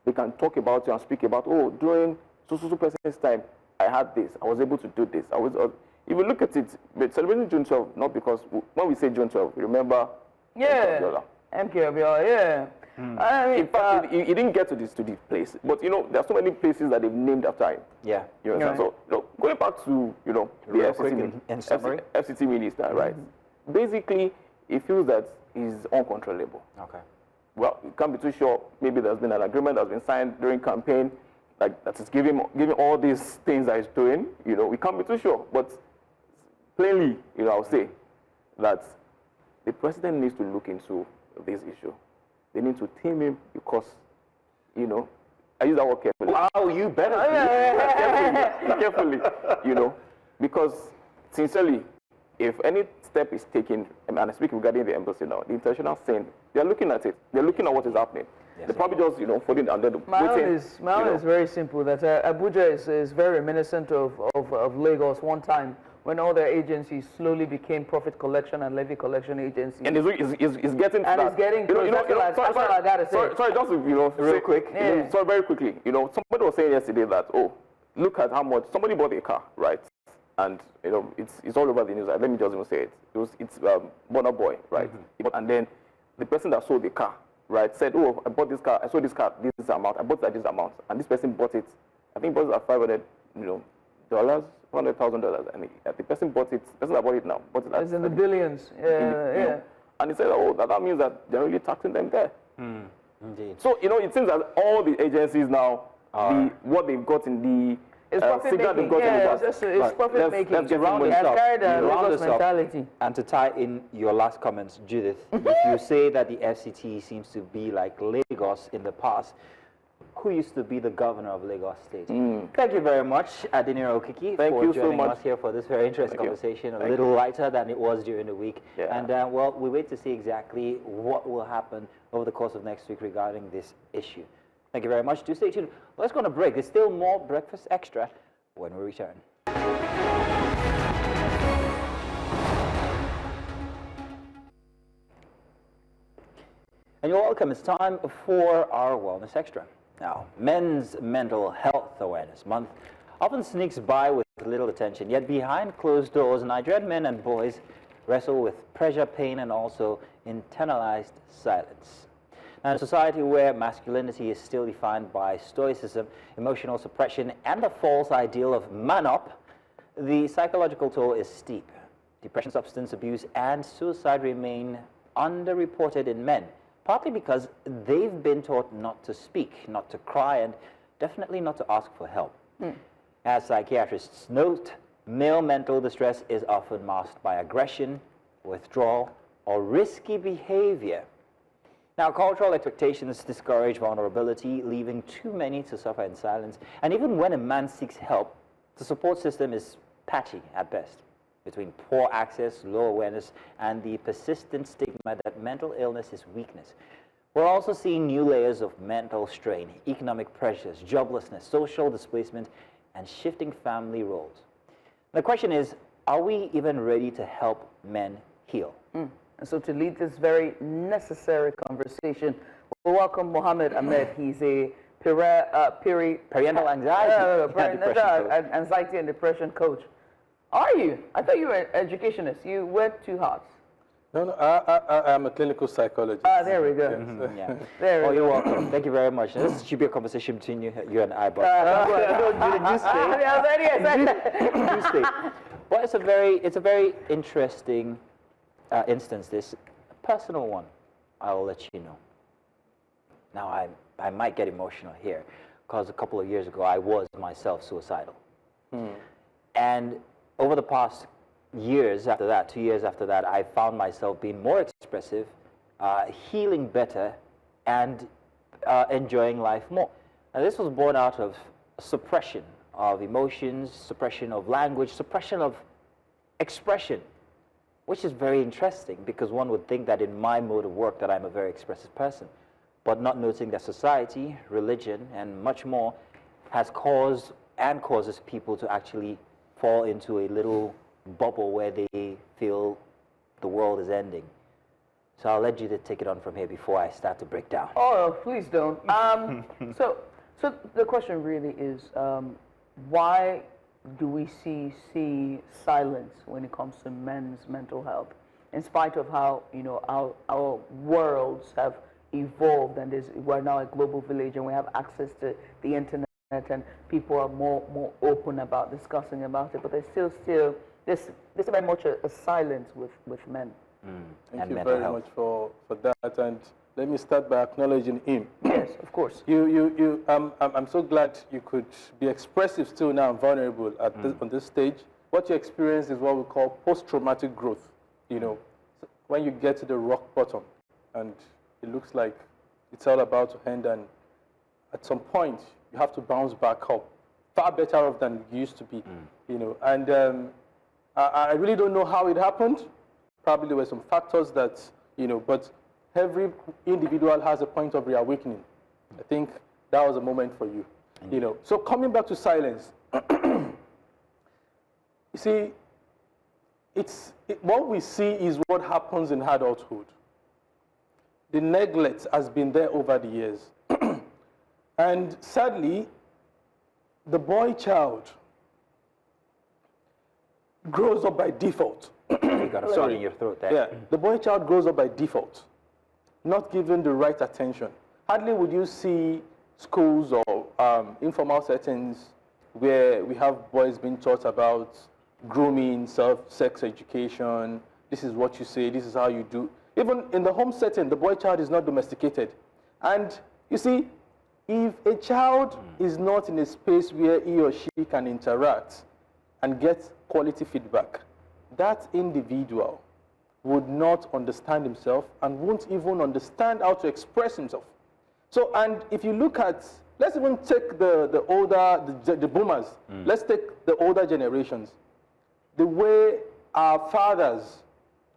They can talk about you and speak about, oh, during so person's time, I had this, I was able to do this. If you look at it, but celebrating June 12, not because when we say June 12, remember MK Abiola, I mean, in fact, he didn't get to this place, but you know, there are so many places that they've named after him. Yeah. You know, so you know, going back to, you know, the FCT minister, right? Basically, he feels that he's uncontrollable. Okay. Well, you can't be too sure. Maybe there's been an agreement that's been signed during campaign, like that is giving all these things that he's doing. You know, we can't be too sure. But plainly, you know, I'll say that the president needs to look into this issue. They need to tame him because, you know, I use that word carefully. Wow, you better carefully, you know, because sincerely, if any step is taken, and I speak regarding the embassy now, the international scene, they're looking at it. They're looking at what is happening. Yes, they're probably just, you know, putting under the My own is very simple. That Abuja is very reminiscent of Lagos one time, when all their agencies slowly became profit collection and levy collection agencies. And it's getting and it's getting close. That's all I gotta say. Sorry, just to, you know, real quick. Yeah. Sorry, very quickly. You know, somebody was saying yesterday that, oh, look at how much somebody bought a car, right? And you know, it's all over the news. Let me just even say it. It's Bonner Boy, right? And then the person that sold the car, right, said, oh, I bought this car. I sold this car this amount. I bought it at this amount. And this person bought it. I think bought it at $500, you know, $100,000, and the person bought it. The person that bought it now bought it at, it's in the billions. Yeah, you know, and he said, oh, that means that they're really taxing them there. Indeed. So you know, it seems that all the agencies now, what they've got in It's profit making. Yeah, it's profit making. Let's get round They have carried a Lagos mentality. And to tie in your last comments, Judith, if you say that the FCT seems to be like Lagos in the past, who used to be the governor of Lagos State? Thank you very much, Adiniro Okiki, for joining us here for this very interesting conversation. A little lighter than it was during the week. Yeah. And well, we wait to see exactly what will happen over the course of next week regarding this issue. Thank you very much. Do stay tuned. Let's go on a break. There's still more Breakfast Extra when we return. And you're welcome. It's time for our Wellness Extra. Now, Men's Mental Health Awareness Month often sneaks by with little attention, yet behind closed doors, Nigerian men and boys wrestle with pressure, pain, and also internalized silence. Now, in a society where masculinity is still defined by stoicism, emotional suppression, and the false ideal of man up, the psychological toll is steep. Depression, substance abuse, and suicide remain underreported in men, partly because they've been taught not to speak, not to cry, and definitely not to ask for help. As psychiatrists note, male mental distress is often masked by aggression, withdrawal, or risky behavior. Now, cultural expectations discourage vulnerability, leaving too many to suffer in silence. And even when a man seeks help, the support system is patchy at best. Between poor access, low awareness, and the persistent stigma that mental illness is weakness, we're also seeing new layers of mental strain, economic pressures, joblessness, social displacement, and shifting family roles. The question is, are we even ready to help men heal? And so to lead this very necessary conversation, we'll welcome Mohammed Ahmed. He's a parental anxiety and depression coach. Are you? I thought you were an educationist. You wear two hats. No, I'm a clinical psychologist. There we go. There we go. You're welcome. Thank you very much. This should be a conversation between you and I, but you stay. Well, it's a very interesting instance, this personal one. I'll let you know. Now, I might get emotional here, because a couple of years ago, I was myself suicidal. And over the past years after that, 2 years after that, I found myself being more expressive, healing better, and enjoying life more. And this was born out of suppression of emotions, suppression of language, suppression of expression, which is very interesting, because one would think that in my mode of work that I'm a very expressive person, but not noting that society, religion, and much more has caused and causes people to actually fall into a little bubble where they feel the world is ending. So I'll let you to take it on from here before I start to break down. Oh, please don't. So the question really is, why do we see silence when it comes to men's mental health, in spite of how our worlds have evolved, and we're now a global village and we have access to the internet and people are more open about discussing about it, but there's still there's very much a silence with men. Thank you very much for that, and let me start by acknowledging him. Yes, of course. I'm so glad you could be expressive still now and vulnerable on this stage. What you experience is what we call post-traumatic growth. When you get to the rock bottom and it looks like it's all about to end, and at some point you have to bounce back up, far better off than you used to be. And I really don't know how it happened. Probably there were some factors that, but every individual has a point of reawakening. I think that was a moment for you. So coming back to silence, you see, what we see is what happens in adulthood. The neglect has been there over the years. And sadly, the boy child grows up by default. You got a frog in your throat there. Yeah, the boy child grows up by default, not given the right attention. Hardly would you see schools or informal settings where we have boys being taught about grooming, sex education, this is what you say, this is how you do. Even in the home setting, the boy child is not domesticated. And you see, if a child is not in a space where he or she can interact and get quality feedback, that individual would not understand himself and won't even understand how to express himself. So, and if you look at, let's even take the older, the boomers, let's take the older generations. The way our fathers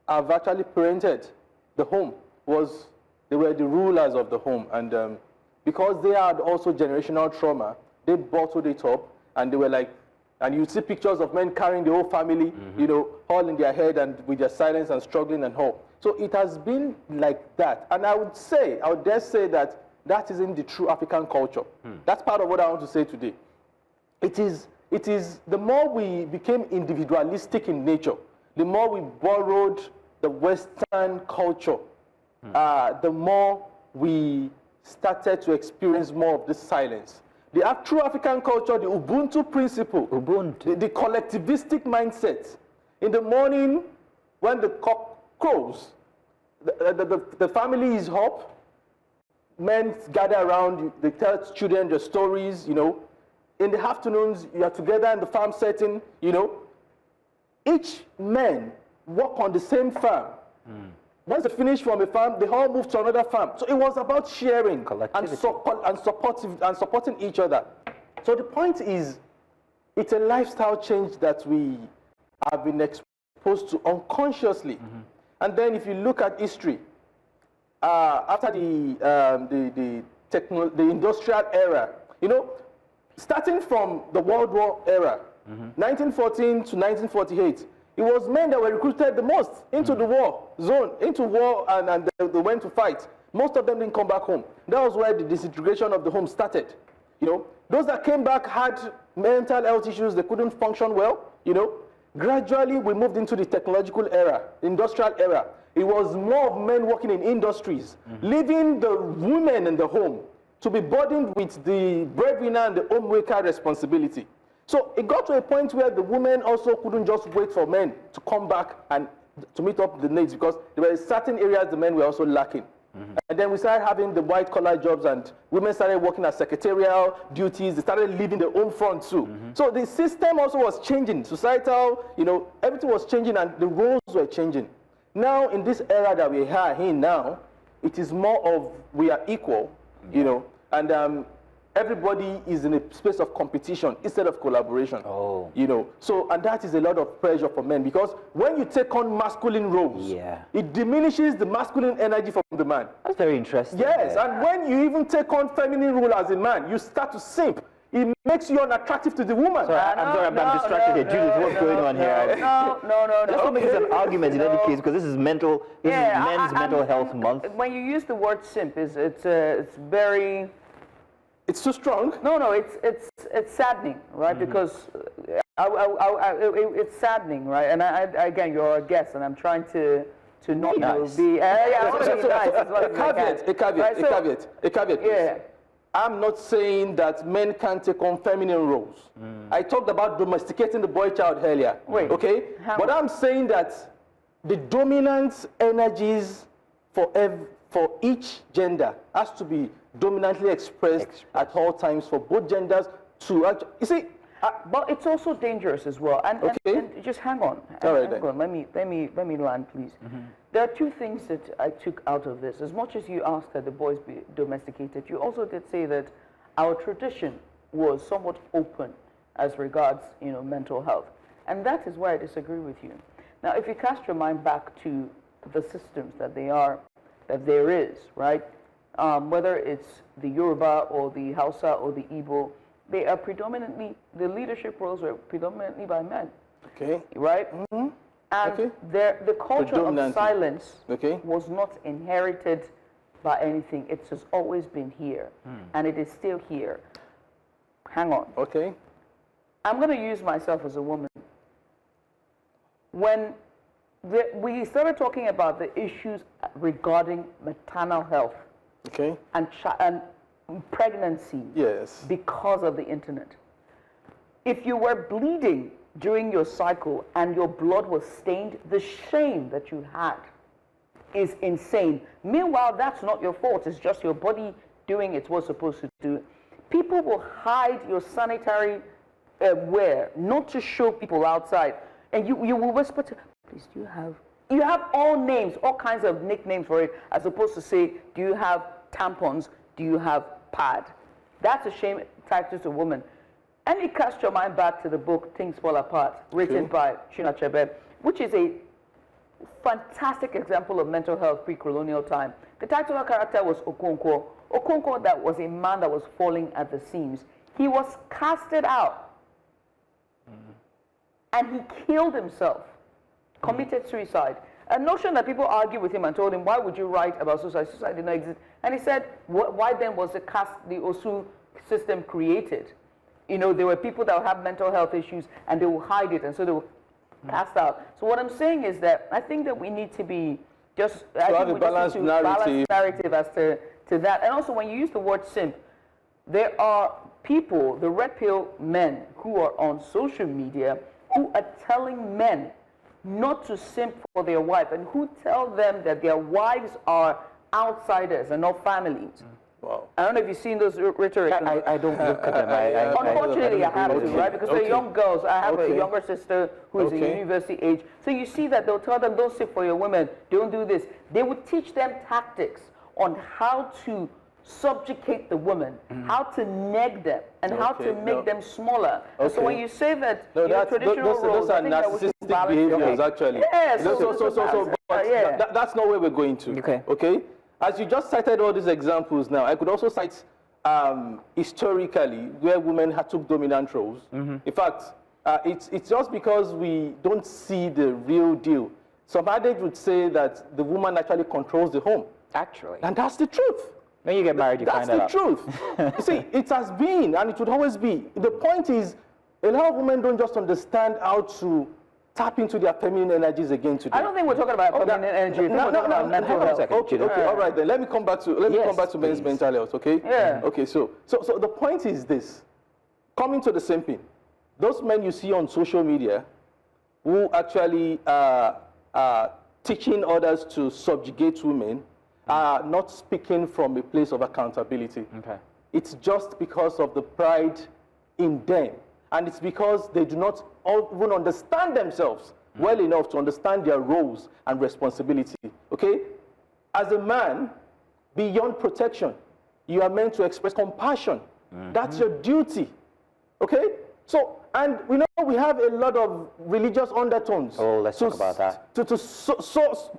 have actually parented the home was, they were the rulers of the home. And because they had also generational trauma, they bottled it up, and they were like, and you see pictures of men carrying the whole family, you know, all in their head and with their silence and struggling and all. So it has been like that. And I would dare say that that isn't the true African culture. That's part of what I want to say today. It is the more we became individualistic in nature, the more we borrowed the Western culture, the more we started to experience more of this silence. The true African culture, the Ubuntu principle, the collectivistic mindset. In the morning, when the cock crows, the family is up, men gather around, they tell children their stories, you know. In the afternoons, you are together in the farm setting, you know. Each man work on the same farm. Once they finish from a farm, they all move to another farm. So it was about sharing and supporting each other. So the point is, it's a lifestyle change that we have been exposed to unconsciously. And then if you look at history, after the industrial era, you know, starting from the World War era, 1914 to 1948, it was men that were recruited the most into the war zone, into war, and they went to fight. Most of them didn't come back home. That was where the disintegration of the home started. You know, those that came back had mental health issues, they couldn't function well, you know. Gradually, we moved into the technological era, the industrial era. It was more of men working in industries, leaving the women in the home to be burdened with the breadwinner and the homemaker responsibility. So it got to a point where the women also couldn't just wait for men to come back and to meet up the needs, because there were certain areas the men were also lacking. And then we started having the white-collar jobs, and women started working as secretarial duties. They started leaving the home front too. So the system also was changing. Societal, you know, everything was changing, and the roles were changing. Now, in this era that we are in now, it is more of we are equal, you know, and everybody is in a space of competition instead of collaboration. You know, so, and that is a lot of pressure for men, because when you take on masculine roles, it diminishes the masculine energy from the man. That's very interesting. Yes, and when you even take on feminine role as a man, you start to simp. It makes you unattractive to the woman. Sorry, I'm sorry, I'm distracted here. Judith, what's going on here? No. Let's not make this an argument in any case, because this is men's mental health month. When you use the word simp, it's very... It's too strong. No, it's saddening, right? Because it's saddening, right? And again, you're a guest, and I'm trying to not be. A caveat. Yeah. I'm not saying that men can't take on feminine roles. I talked about domesticating the boy child earlier. Okay? But I'm saying that the dominant energies for each gender has to be dominantly expressed at all times for both genders to actually, you see. But it's also dangerous as well. And just hang on. Hang on. Let me land, please. There are two things that I took out of this. As much as you asked that the boys be domesticated, you also did say that our tradition was somewhat open as regards, you know, mental health. And that is where I disagree with you. Now, if you cast your mind back to the systems that there is, right? Whether it's the Yoruba or the Hausa or the Igbo, they are predominantly, the leadership roles are predominantly by men. Right? And the culture of silence was not inherited by anything. It has always been here. And it is still here. Hang on. I'm going to use myself as a woman. When we started talking about the issues regarding maternal health, and pregnancy, because of the internet. If you were bleeding during your cycle and your blood was stained, the shame that you had is insane. Meanwhile, that's not your fault. It's just your body doing its what's supposed to do, people will hide your sanitary wear, not to show people outside. And you will whisper to, please, do you have all names, all kinds of nicknames for it, as opposed to say, do you have tampons? Do you have pad? That's a shame tied to a woman. And it cast your mind back to the book Things Fall Apart, written by Chinua Achebe, which is a fantastic example of mental health pre-colonial time. The titular character was Okonkwo. Okonkwo, that was a man that was falling at the seams. He was casted out. And he killed himself, committed suicide. A notion that people argue with him and told him, why would you write about suicide? Suicide did not exist. And he said, why then was the OSU system created? You know, there were people that would have mental health issues and they will hide it, and so they were cast out. So what I'm saying is that I think that we need to be just, have a balanced narrative as to that. And also when you use the word simp, there are people, the red pill men who are on social media who are telling men not to simp for their wife, and who tell them that their wives are outsiders and not families. Wow. I don't know if you've seen those rhetoric. I don't look at them. Unfortunately, I have to, right? Because they're young girls. I have a younger sister who is in university age. So you see that they'll tell them, don't simp for your women, don't do this. They would teach them tactics on how to subjugate the woman, how to neg them, and how to make them smaller. So when you say that traditional roles, those are narcissistic behaviors, actually. Yes. That's not where we're going to. Okay. As you just cited all these examples now, I could also cite historically where women took dominant roles. In fact, it's just because we don't see the real deal. Some adage would say that the woman actually controls the home. Actually. And that's the truth. When you get married, you find that out. That's the truth. You see, it has been, and it would always be. The point is, a lot of women don't just understand how to tap into their feminine energies again today. I don't think we're talking about feminine energy. We're talking about mental health. Okay, all right then. Let me come back to men's mental health. Okay. Yeah. Okay. So the point is this: coming to the same thing. Those men you see on social media, who actually teaching others to subjugate women, are not speaking from a place of accountability. Okay. It's just because of the pride in them. And it's because they do not even understand themselves well enough to understand their roles and responsibility. Okay? As a man, beyond protection, you are meant to express compassion. That's your duty. Okay? So, and we know we have a lot of religious undertones. Oh, let's talk about that. To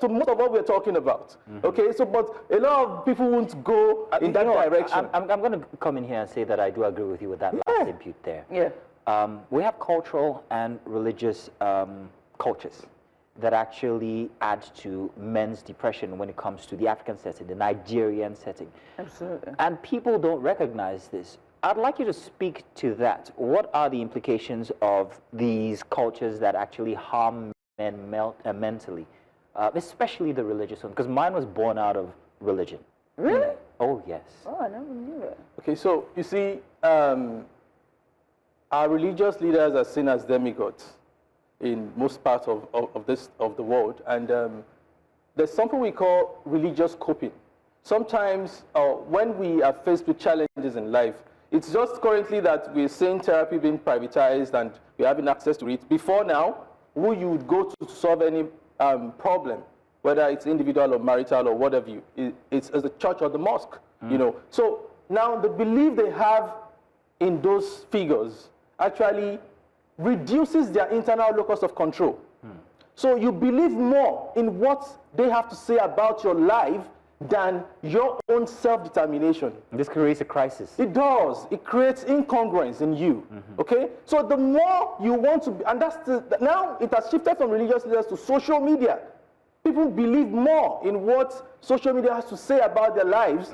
most of what we're talking about. Okay, so but a lot of people won't go in that direction. I'm going to come in here and say that I do agree with you with that last input there. Yeah. We have cultural and religious cultures that actually add to men's depression when it comes to the African setting, the Nigerian setting. Absolutely. And people don't recognize this. I'd like you to speak to that. What are the implications of these cultures that actually harm men mentally, especially the religious one? Because mine was born out of religion. Really? Oh, yes. Oh, I never knew that. Okay, so you see, our religious leaders are seen as demigods in most parts of the world, and there's something we call religious coping. Sometimes when we are faced with challenges in life, it's just currently that we're seeing therapy being privatized and we're having access to it. Before now, who you would go to solve any problem, whether it's individual or marital or whatever, it's as the church or the mosque, you know. So now the belief they have in those figures actually reduces their internal locus of control. So you believe more in what they have to say about your life than your own self-determination. This creates a crisis. It does. It creates incongruence in you. Okay? So the more you want to, and now it has shifted from religious leaders to social media. People believe more in what social media has to say about their lives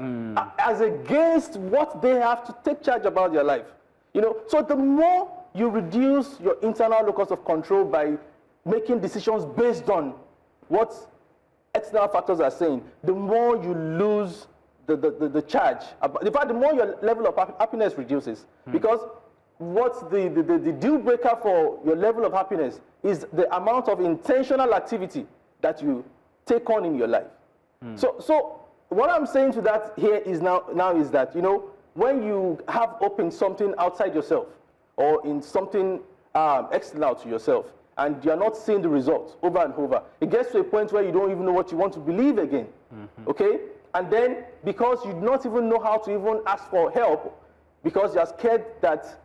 as against what they have to take charge about their life. You know, so the more you reduce your internal locus of control by making decisions based on what external factors are saying, the more you lose the charge. In fact, the more your level of happiness reduces. Because what's the deal breaker for your level of happiness is the amount of intentional activity that you take on in your life. So what I'm saying to that here is now is that, you know, when you have opened something outside yourself or in something external to yourself, and you're not seeing the results over and over, it gets to a point where you don't even know what you want to believe again, okay? And then, because you do not even know how to even ask for help, because you're scared that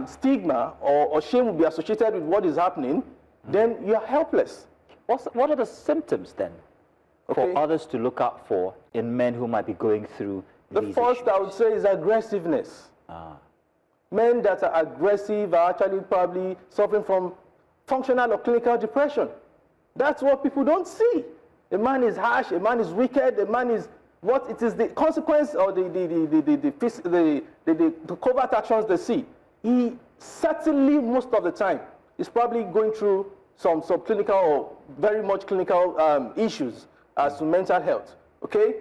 stigma or shame will be associated with what is happening, then you're helpless. What are the symptoms then for others to look out for in men who might be going through The first I would say is aggressiveness. Men that are aggressive are actually probably suffering from functional or clinical depression. That's what people don't see. A man is harsh, a man is wicked, a man is what it is the consequence or the covert actions they see. He certainly, most of the time, is probably going through some clinical or very much clinical issues as to mental health, okay?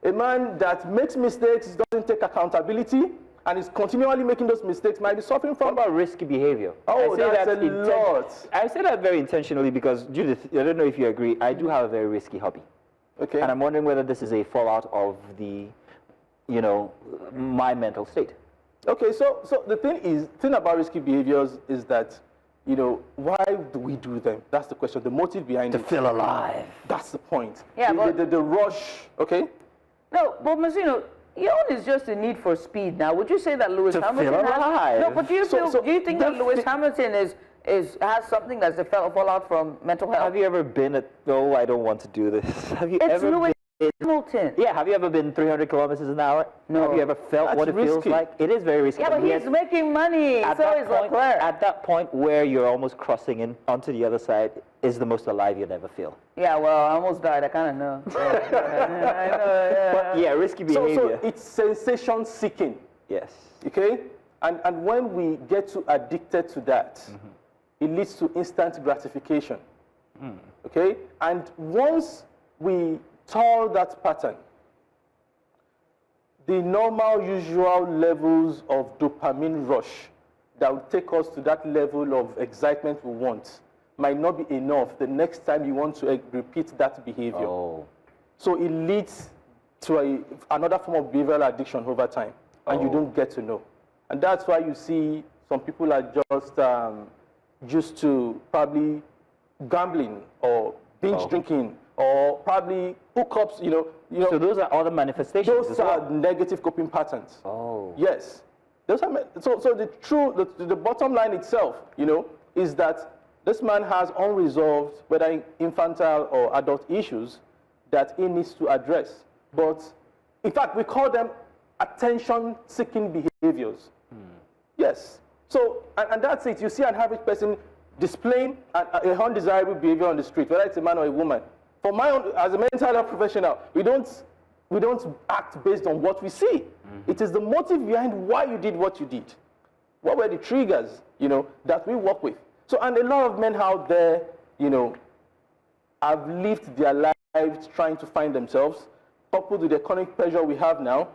A man that makes mistakes, doesn't take accountability, and is continually making those mistakes might be suffering from... What about risky behavior? Oh, that's a lot. I say that very intentionally because, Judith, I don't know if you agree, I do have a very risky hobby. Okay. And I'm wondering whether this is a fallout of the, you know, my mental state. Okay, so the thing about risky behaviors is that, you know, why do we do them? That's the question, the motive behind it. To feel alive. That's the point. Yeah, the rush, okay? No, but Mazzino, your own is just a need for speed now. Would you say that Lewis Hamilton has... No, but do you think that Lewis Hamilton has something that's a fallout from mental health? Have you ever been at... Oh, I don't want to do this. Have you ever Lewis been... Hamilton. Yeah, have you ever been 300 kilometers an hour? No. Have you ever felt what it feels like? It is very risky. Yeah, but he's making money, so is Leclerc. At that point where you're almost crossing in onto the other side is the most alive you'll ever feel. Yeah, well, I almost died. I kind of know. I know, yeah. But yeah, risky behavior. So it's sensation seeking. Yes. Okay? And when we get too addicted to that, it leads to instant gratification. Okay? And once we tell that pattern, the normal, usual levels of dopamine rush that would take us to that level of excitement we want might not be enough the next time you want to repeat that behavior. Oh. So it leads to another form of behavioral addiction over time, and you don't get to know. And that's why you see some people are just used to probably gambling or binge drinking or probably hookups, you know. So those are other manifestations. Those are negative coping patterns. Oh. Yes. Those are, so the bottom line itself, you know, is that this man has unresolved, whether infantile or adult issues, that he needs to address. But in fact, we call them attention-seeking behaviors. Yes. So, and that's it. You see an average person displaying an undesirable behavior on the street, whether it's a man or a woman. For my own, as a mental health professional, we don't act based on what we see. It is the motive behind why you did what you did. What were the triggers, you know, that we work with? So, and a lot of men out there, you know, have lived their lives trying to find themselves, coupled with the economic pressure we have now.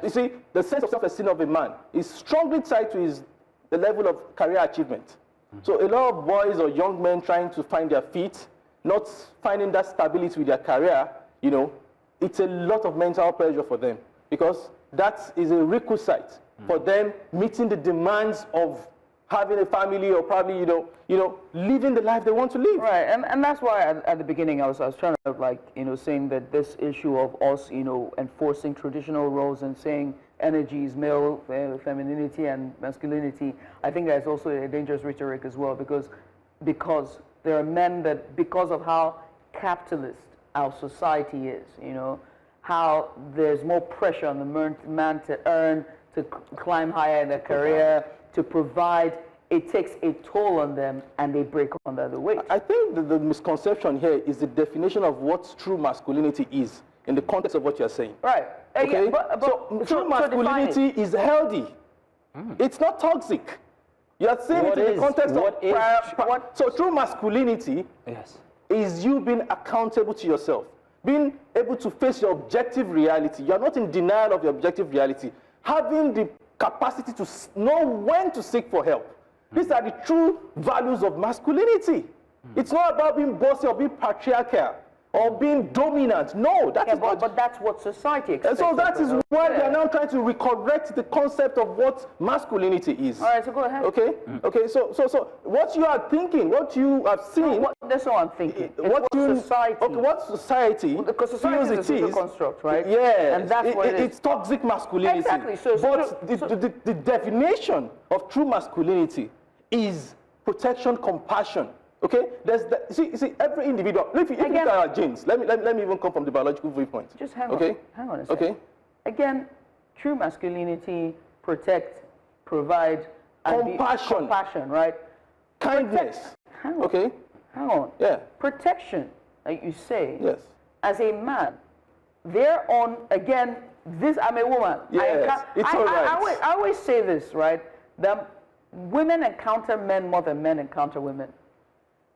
You see, the sense of self-esteem of a man is strongly tied to the level of career achievement. So a lot of boys or young men trying to find their feet, not finding that stability with their career, you know, it's a lot of mental pressure for them, because that is a requisite for them meeting the demands of having a family or probably, you know, living the life they want to live. Right, and that's why at the beginning I was trying to, like, you know, saying that this issue of us, you know, enforcing traditional roles and saying energy is male, femininity and masculinity, I think that's also a dangerous rhetoric as well, because there are men that, because of how capitalist our society is, you know, how there's more pressure on the man to earn, to climb higher in their career, to provide, it takes a toll on them and they break under the weight. I think the misconception here is the definition of what true masculinity is in the context of what you're saying. Right. Okay? Yeah, so true masculinity is healthy. It's not toxic. You are saying it in the context of... So true masculinity is you being accountable to yourself, being able to face your objective reality. You're not in denial of your objective reality. Having the capacity to know when to seek for help. These are the true values of masculinity. It's not about being bossy or being patriarchal or being dominant. No, that is not. But that's what society expects. And so that is why they are now trying to recorrect the concept of what masculinity is. All right, so go ahead. Okay, okay. So what you are thinking, what you have seen. That's what I'm thinking. What society? Okay, what society? Because society is a social construct, right? Yeah, and that's what it is. It's toxic masculinity. Exactly. But the definition of true masculinity is protection, compassion. Okay, see every individual. If you look at our genes, let me even come from the biological viewpoint. Just hang on. Hang on a second. Okay. Again, true masculinity, protect, provide, and compassion, right? Kindness. Hang on. Okay. Hang on. Yeah. Protection, like you say. Yes. As a man, they're on again. This I'm a woman. Yes. It's all right. I always say this, right? That women encounter men more than men encounter women.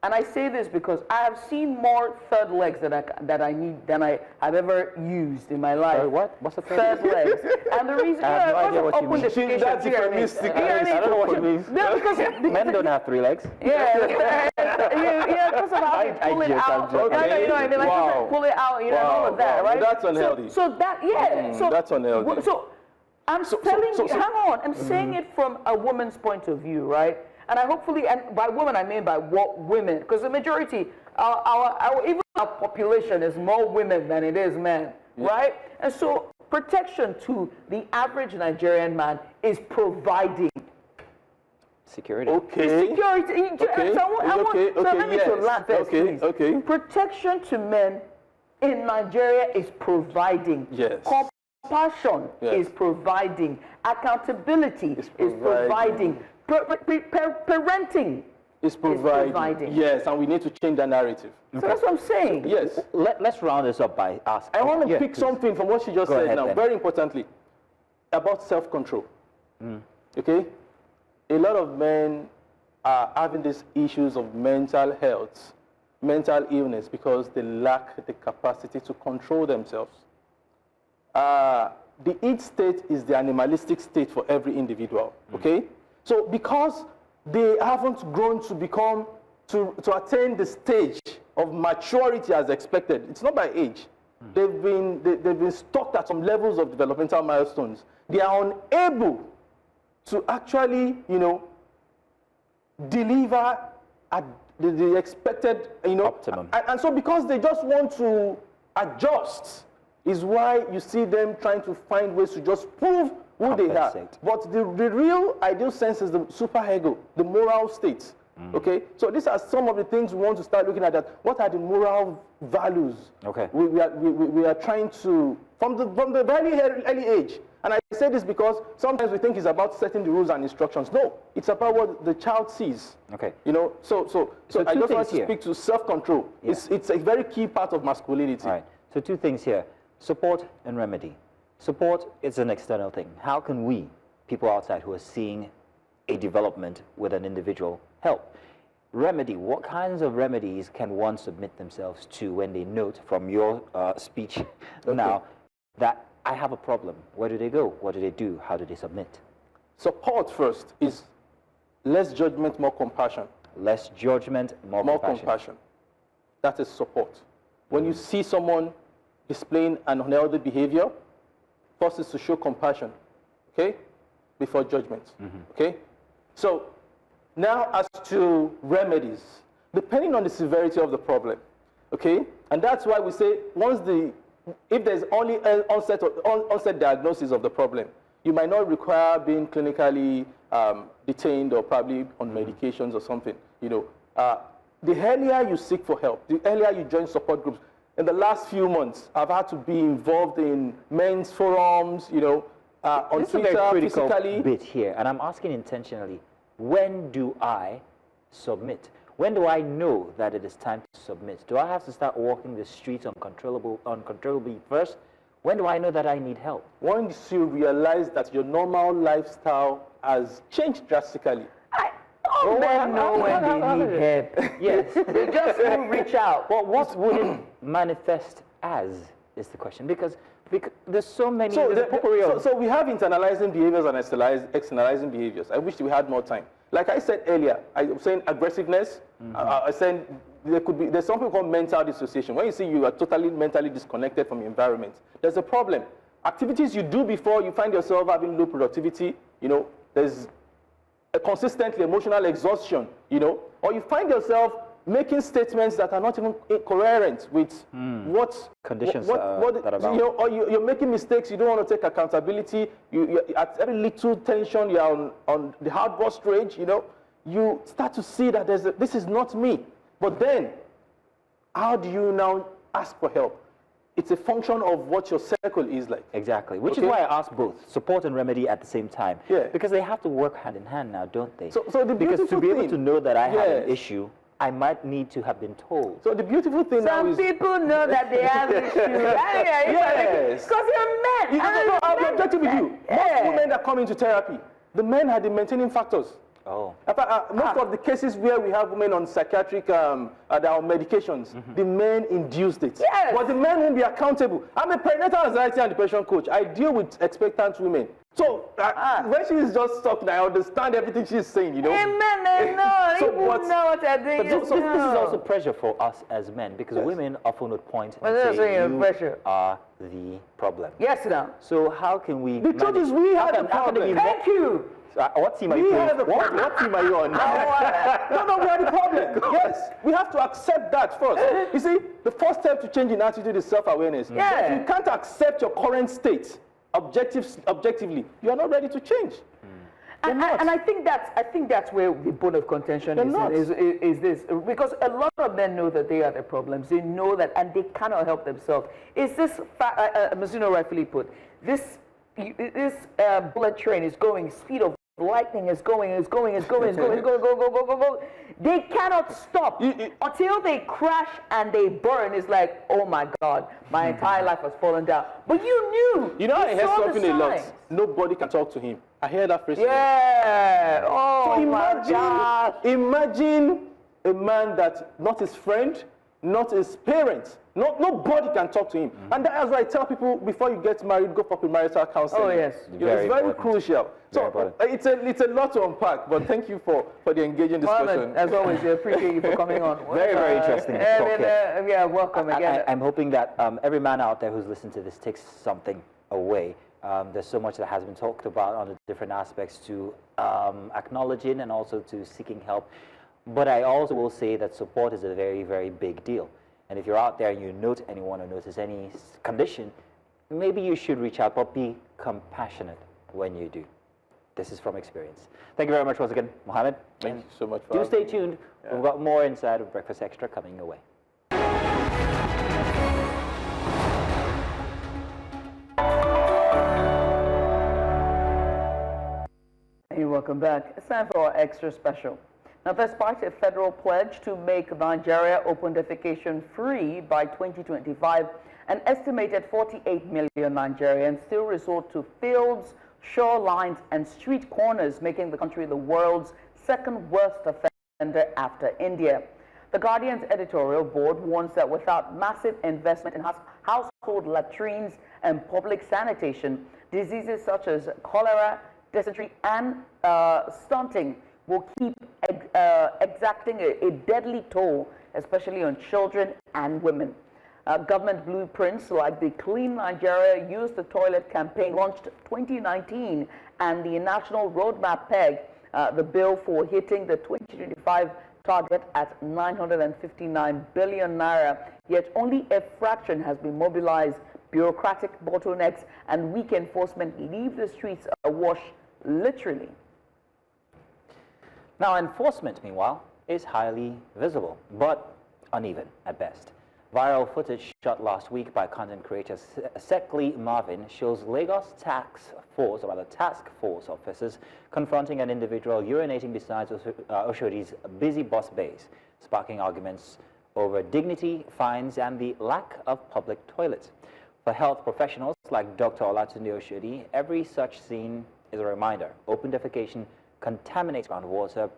And I say this because I have seen more third legs than I need than I have ever used in my life. Sorry, what? What's the third legs? And the reason I have no idea what you mean. That's euphemistic. I don't know what it means. No, because men don't have 3 legs. Yeah, because of how they pull it out. Okay. You know what I mean? Like pull it out, you know, all of that, right? That's unhealthy. So that, so that's unhealthy. So I'm telling you, hang on, I'm saying it from a woman's point of view, right? And I hopefully, and by women I mean by what women, because the majority, even our population is more women than it is men, right? And so protection to the average Nigerian man is providing security. Okay. Security. Okay. So let me to land first, please. Okay. Protection to men in Nigeria is providing. Yes. Compassion is providing. Accountability is providing. Parenting is providing. Yes, and we need to change that narrative. So that's what I'm saying. Yes. Let's round this up by asking. I want to pick something from what she just said now, then. very importantly, about self-control. Okay? A lot of men are having these issues of mental health, mental illness, because they lack the capacity to control themselves. The id state is the animalistic state for every individual. Okay? So because they haven't grown to become, to attain the stage of maturity as expected, it's not by age. They've been stuck at some levels of developmental milestones. They are unable to actually, deliver at the expected, optimum. And so because they just want to adjust, is why you see them trying to find ways to just prove who they are. But the real ideal sense is the superego, the moral state. Okay, so these are some of the things we want to start looking at. That what are the moral values? Okay, we are trying to from the very early age. And I say this because sometimes we think it's about setting the rules and instructions. No, it's about what the child sees. Okay, so I just want to speak to self-control. Yeah. It's a very key part of masculinity. All right. So 2 things here: support and remedy. Support is an external thing. How can we, people outside who are seeing a development with an individual, help? Remedy, what kinds of remedies can one submit themselves to when they note from your speech now that I have a problem? Where do they go? What do they do? How do they submit? Support first is less judgment, more compassion. Less judgment, more compassion. That is support. When you see someone displaying an unhealthy behavior, first is to show compassion, okay, before judgment, okay? So now as to remedies, depending on the severity of the problem, okay? And that's why we say if there's only an onset diagnosis of the problem, you might not require being clinically detained or probably on medications or something, the earlier you seek for help, the earlier you join support groups. In the last few months, I've had to be involved in men's forums, on This Twitter, is a very critical physically. bit here, and I'm asking intentionally, when do I submit? When do I know that it is time to submit? Do I have to start walking the streets uncontrollably first? When do I know that I need help? Once you realize that your normal lifestyle has changed drastically. Men know when they need help. Yes. They just will reach out. Well, what would it manifest as is the question, because there's so many. So we have internalizing behaviors and externalizing behaviors. I wish we had more time. Like I said earlier, I was saying aggressiveness. I said there's something called mental dissociation. When you see you are totally mentally disconnected from your environment, there's a problem. Activities you do before, you find yourself having low productivity, there's a consistently emotional exhaustion, or you find yourself making statements that are not even coherent with what conditions that are or you're making mistakes. You don't want to take accountability. You're at every little tension, you're on the hard-boss range. You start to see that this is not me. But then, how do you now ask for help? It's a function of what your circle is like. Exactly, which is why I asked both support and remedy at the same time. Yeah. Because they have to work hand in hand now, don't they? So the because to be able to know that I have an yes. issue, I might need to have been told. So the beautiful thing now is... Some people know that they have issues. Yes. Because you're men. I'll be objective with you. Most women that come into therapy, the men are the maintaining factors. Oh. In fact, most of the cases where we have women on psychiatric medications, the men induced it. Yes. But the men won't be accountable. I'm a prenatal anxiety and depression coach. I deal with expectant women. So when she is just talking, I understand everything she's saying, Amen, they know. So People know what they're doing. But this is also pressure for us as men, because women often would point and say, you are the problem. Yes, now. So how can we... The truth is we have a problem. Thank you. What team are We you have a problem. What team are you on? No, we are the problem. Yes, we have to accept that first. You see, the first step to changing attitude is self-awareness. Yeah. If you can't accept your current state objectively, you are not ready to change. And I think that's where the bone of contention is this, because a lot of men know that they are the problems. They know that, and they cannot help themselves. Is this, Mizuno rightfully put, this bullet train is going, speed of lightning is going. They cannot stop until they crash and they burn. It's like, oh my God, my entire life has fallen down. But you knew. I hear something a lot. Nobody can talk to him. I hear that phrase. Yeah. Oh so my God. Imagine a man that not his friend, not his parents, nobody can talk to him. And that's why I tell people, before you get married, go for premarital counseling. Oh yes. It's very crucial. So it's a lot to unpack, but thank you for the engaging discussion. As always, I appreciate you for coming on. Very interesting talk here. Yeah, welcome again. I'm hoping that every man out there who's listened to this takes something away. There's so much that has been talked about on the different aspects to acknowledging and also to seeking help. But I also will say that support is a very, very big deal. And if you're out there and you note anyone or notice any condition, maybe you should reach out, but be compassionate when you do. This is from experience. Thank you very much once again, Mohammed. Thank you so much for Do stay tuned. Yeah. We've got more inside of Breakfast Extra coming your way. Hey, welcome back. It's time for our extra special. Now, despite a federal pledge to make Nigeria open defecation free by 2025, an estimated 48 million Nigerians still resort to fields, shorelines, and street corners, making the country the world's second worst offender after India. The Guardian's editorial board warns that without massive investment in household latrines and public sanitation, diseases such as cholera, dysentery, and stunting will keep exacting a deadly toll, especially on children and women. Government blueprints like the Clean Nigeria Use the Toilet campaign launched 2019 and the National Roadmap PEG, the bill for hitting the 2025 target at 959 billion naira, yet only a fraction has been mobilized. Bureaucratic bottlenecks and weak enforcement leave the streets awash, literally. Now, enforcement, meanwhile, is highly visible, but uneven at best. Viral footage shot last week by content creator Sekli Marvin shows Lagos task force officers confronting an individual urinating beside Oshodi's busy bus bays, sparking arguments over dignity, fines, and the lack of public toilets. For health professionals like Dr. Olatunde Oshodi, every such scene is a reminder. Open defecation contaminates groundwater,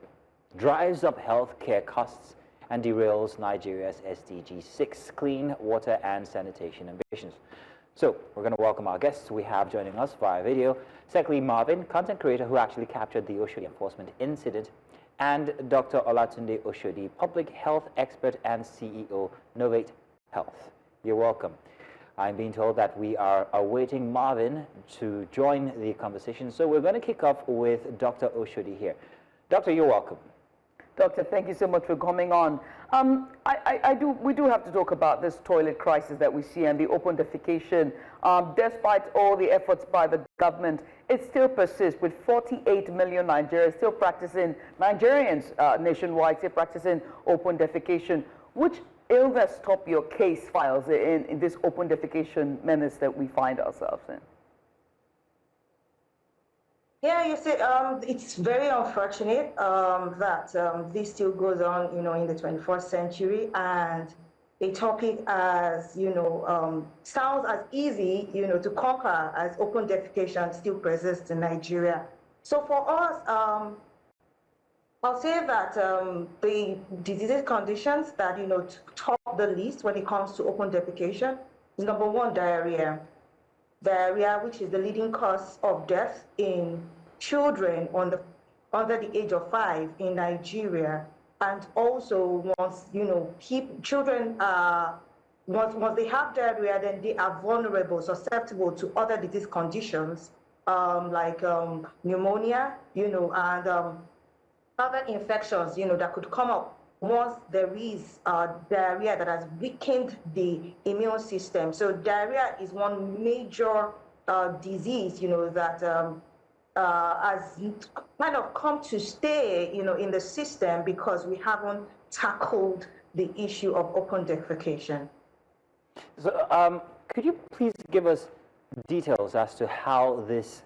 drives up health care costs, and derails Nigeria's SDG 6 clean water and sanitation ambitions. So we're going to welcome our guests. We have joining us via video Sekli Marvin, content creator who actually captured the Oshodi enforcement incident, and Dr. Olatunde Oshodi, public health expert and CEO, Novate Health. You're welcome. I'm being told that we are awaiting Marvin to join the conversation, so we're going to kick off with Dr. Oshodi here. Doctor, you're welcome. Doctor, thank you so much for coming on. We do have to talk about this toilet crisis that we see and the open defecation. Despite all the efforts by the government, it still persists with 48 million Nigerians still practicing, Nigerians nationwide still practicing open defecation. Which illness top your case files in this open defecation menace that we find ourselves in? Yeah, you see, it's very unfortunate that this still goes on, in the 21st century, and a topic as, sounds as easy, to conquer as open defecation still persists in Nigeria. So for us, I'll say that the disease conditions that, top the list when it comes to open defecation is number one, diarrhea. Diarrhea, which is the leading cause of death in children under the age of 5 in Nigeria, and also once children once they have diarrhea, then they are vulnerable, susceptible to other disease conditions like pneumonia, and other infections, that could come up once there is diarrhea that has weakened the immune system. So diarrhea is one major disease, that has kind of come to stay, in the system because we haven't tackled the issue of open defecation. So, could you please give us details as to how this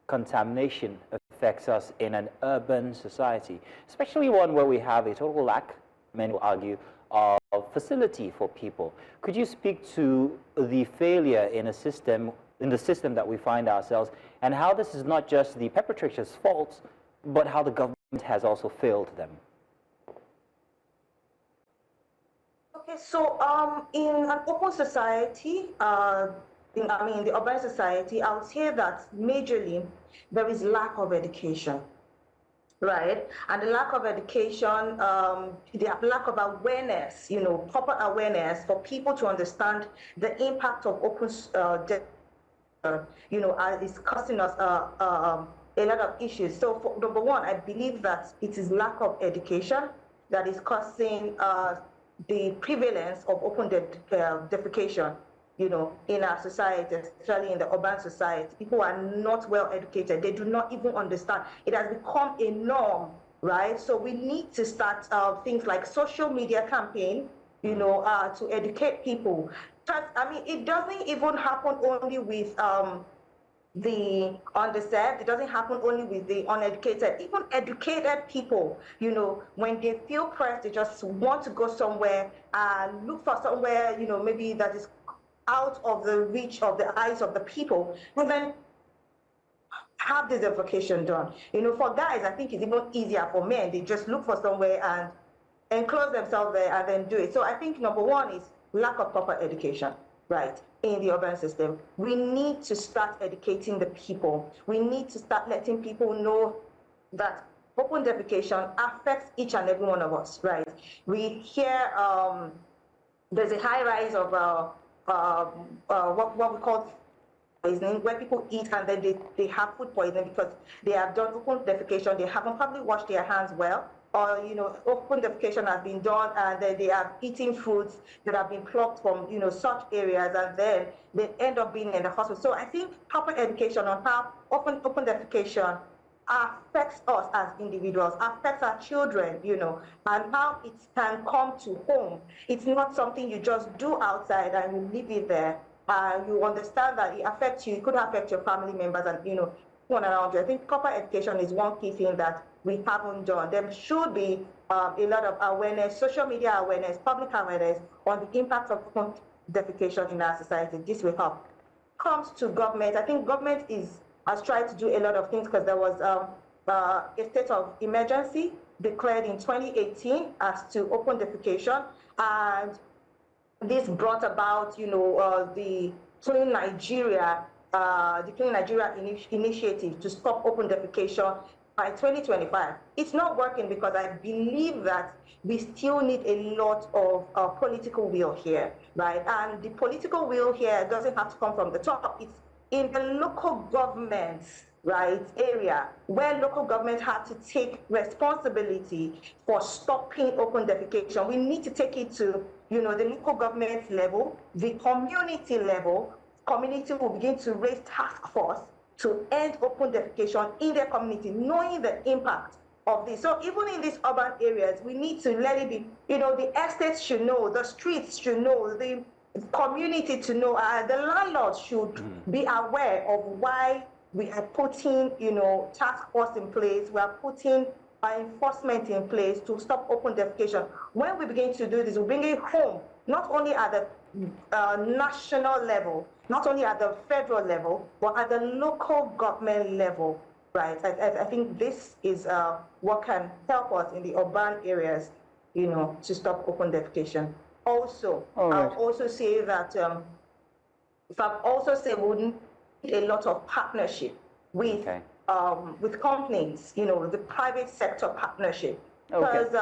contamination affects us in an urban society, especially one where we have a total lack, many will argue, of facility for people? Could you speak to the failure in the system that we find ourselves, and how this is not just the perpetrator's fault, but how the government has also failed them? Okay, so in an open society, in the urban society, I would say that majorly there is lack of education, right? And the lack of education, the lack of awareness, proper awareness for people to understand the impact of open is costing us a lot of issues. So for, number one, I believe that it is lack of education that is causing the prevalence of open defecation, in our society, especially in the urban society. People are not well educated. They do not even understand. It has become a norm, right? So we need to start things like social media campaign, to educate people. It doesn't even happen only with the underserved. It doesn't happen only with the uneducated. Even educated people, when they feel pressed, they just want to go somewhere and look for somewhere, maybe that is out of the reach of the eyes of the people, and then have this defecation done. For guys, I think it's even easier. For men, they just look for somewhere and enclose themselves there and then do it. So I think number one is lack of proper education, right, in the urban system. We need to start educating the people. We need to start letting people know that open defecation affects each and every one of us, right? We hear there's a high rise of what we call poisoning, where people eat and then they have food poisoning because they have done open defecation, they haven't probably washed their hands well, or open defecation has been done and then they are eating foods that have been plucked from such areas, and then they end up being in the hospital. So I think proper education on how open defecation affects us as individuals, affects our children, and how it can come to home. It's not something you just do outside and you leave it there. You understand that it affects you. It could affect your family members and one around you. I think proper education is one key thing that we haven't done. There should be a lot of awareness, social media awareness, public awareness on the impact of open defecation in our society. This will help. Comes to government, I think government has tried to do a lot of things because there was a state of emergency declared in 2018 as to open defecation, and this brought about, the Clean Nigeria, initiative to stop open defecation by 2025. It's not working because I believe that we still need a lot of political will here, right? And the political will here doesn't have to come from the top. It's in the local governments, right, area where local governments have to take responsibility for stopping open defecation. We need to take it to, the local government level, the community level. Community will begin to raise task force to end open defecation in their community, knowing the impact of this. So even in these urban areas, we need to let it be, the estates should know, the streets should know, the community to know, the landlords should be aware of why we are putting, task force in place, we are putting enforcement in place to stop open defecation. When we begin to do this, we bring it home, not only at the national level, not only at the federal level, but at the local government level, right? I think this is what can help us in the urban areas, to stop open defecation. Also, I'll also say that, we need a lot of partnership with companies, the private sector partnership. Because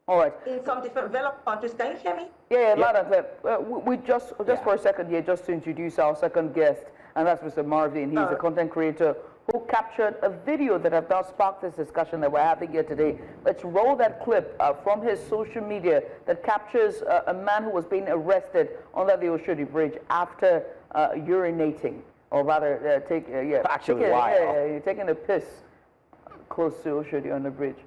all right. In some developed countries, can you hear me? Yeah, loud and clear. We just for a second here, just to introduce our second guest, and that's Mr. Marvin. He's a content creator who captured a video that have now sparked this discussion that we're having here today. Let's roll that clip from his social media that captures a man who was being arrested under the Oshodi Bridge after urinating, or rather, taking a piss close to Oshodi on the bridge.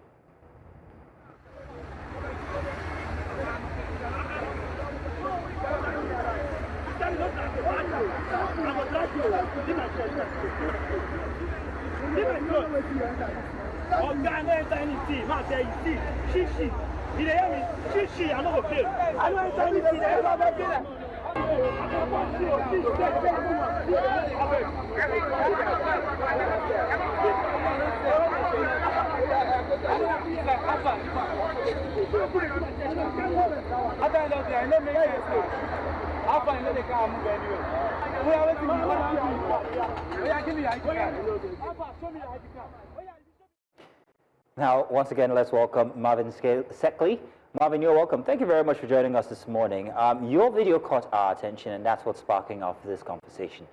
Now, once again, let's welcome Marvin Seckley. Marvin, you're welcome. Thank you very much for joining us this morning. Your video caught our attention, and that's what's sparking off this conversation.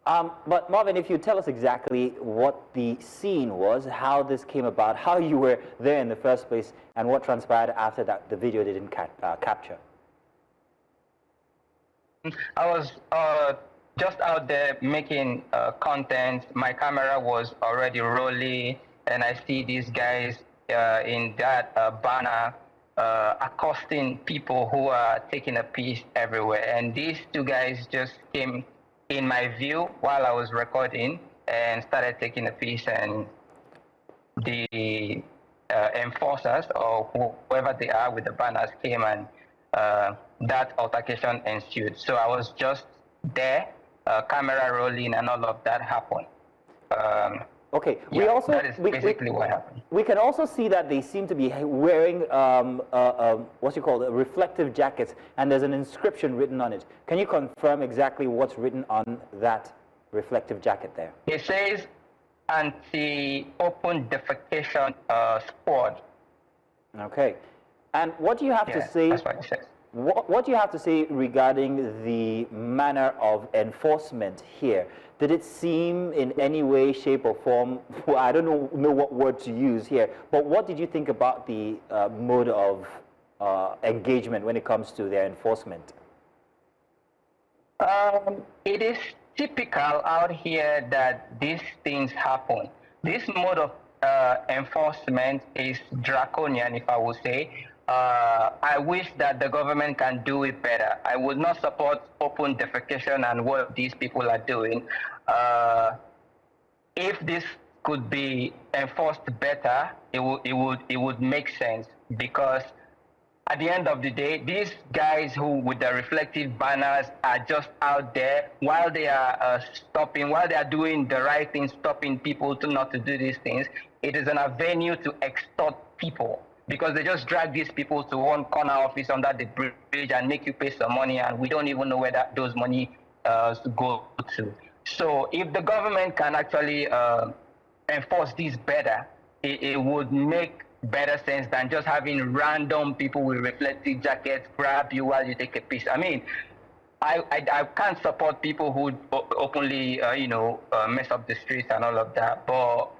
But Marvin, if you tell us exactly what the scene was, how this came about, how you were there in the first place, and what transpired after that the video didn't capture. I was just out there making content. My camera was already rolling, and I see these guys in that banner accosting people who are taking a piece everywhere. And these two guys just came in my view while I was recording and started taking a piece, and the enforcers or whoever they are with the banners came, and that altercation ensued. So I was just there, camera rolling, and all of that happened. Okay. Yeah, that is basically what happened. We can also see that they seem to be wearing what's you call reflective jackets, and there's an inscription written on it. Can you confirm exactly what's written on that reflective jacket there? It says anti-open defecation squad. Okay. And what do you have to say? That's what it says. What do you have to say regarding the manner of enforcement here? Did it seem in any way, shape, or form, well, I don't know what word to use here, but what did you think about the mode of engagement when it comes to their enforcement? It is typical out here that these things happen. This mode of enforcement is draconian, if I would say. I wish that the government can do it better. I would not support open defecation and what these people are doing. If this could be enforced better, it would make sense, because at the end of the day, these guys who with the reflective banners are just out there while they are while they are doing the right thing, stopping people not to do these things. It is an avenue to extort people, because they just drag these people to one corner office under the bridge and make you pay some money, and we don't even know where those money go to. So if the government can actually enforce this better, it would make better sense than just having random people with reflective jackets grab you while you take a piss. I mean, I can't support people who openly, mess up the streets and all of that, but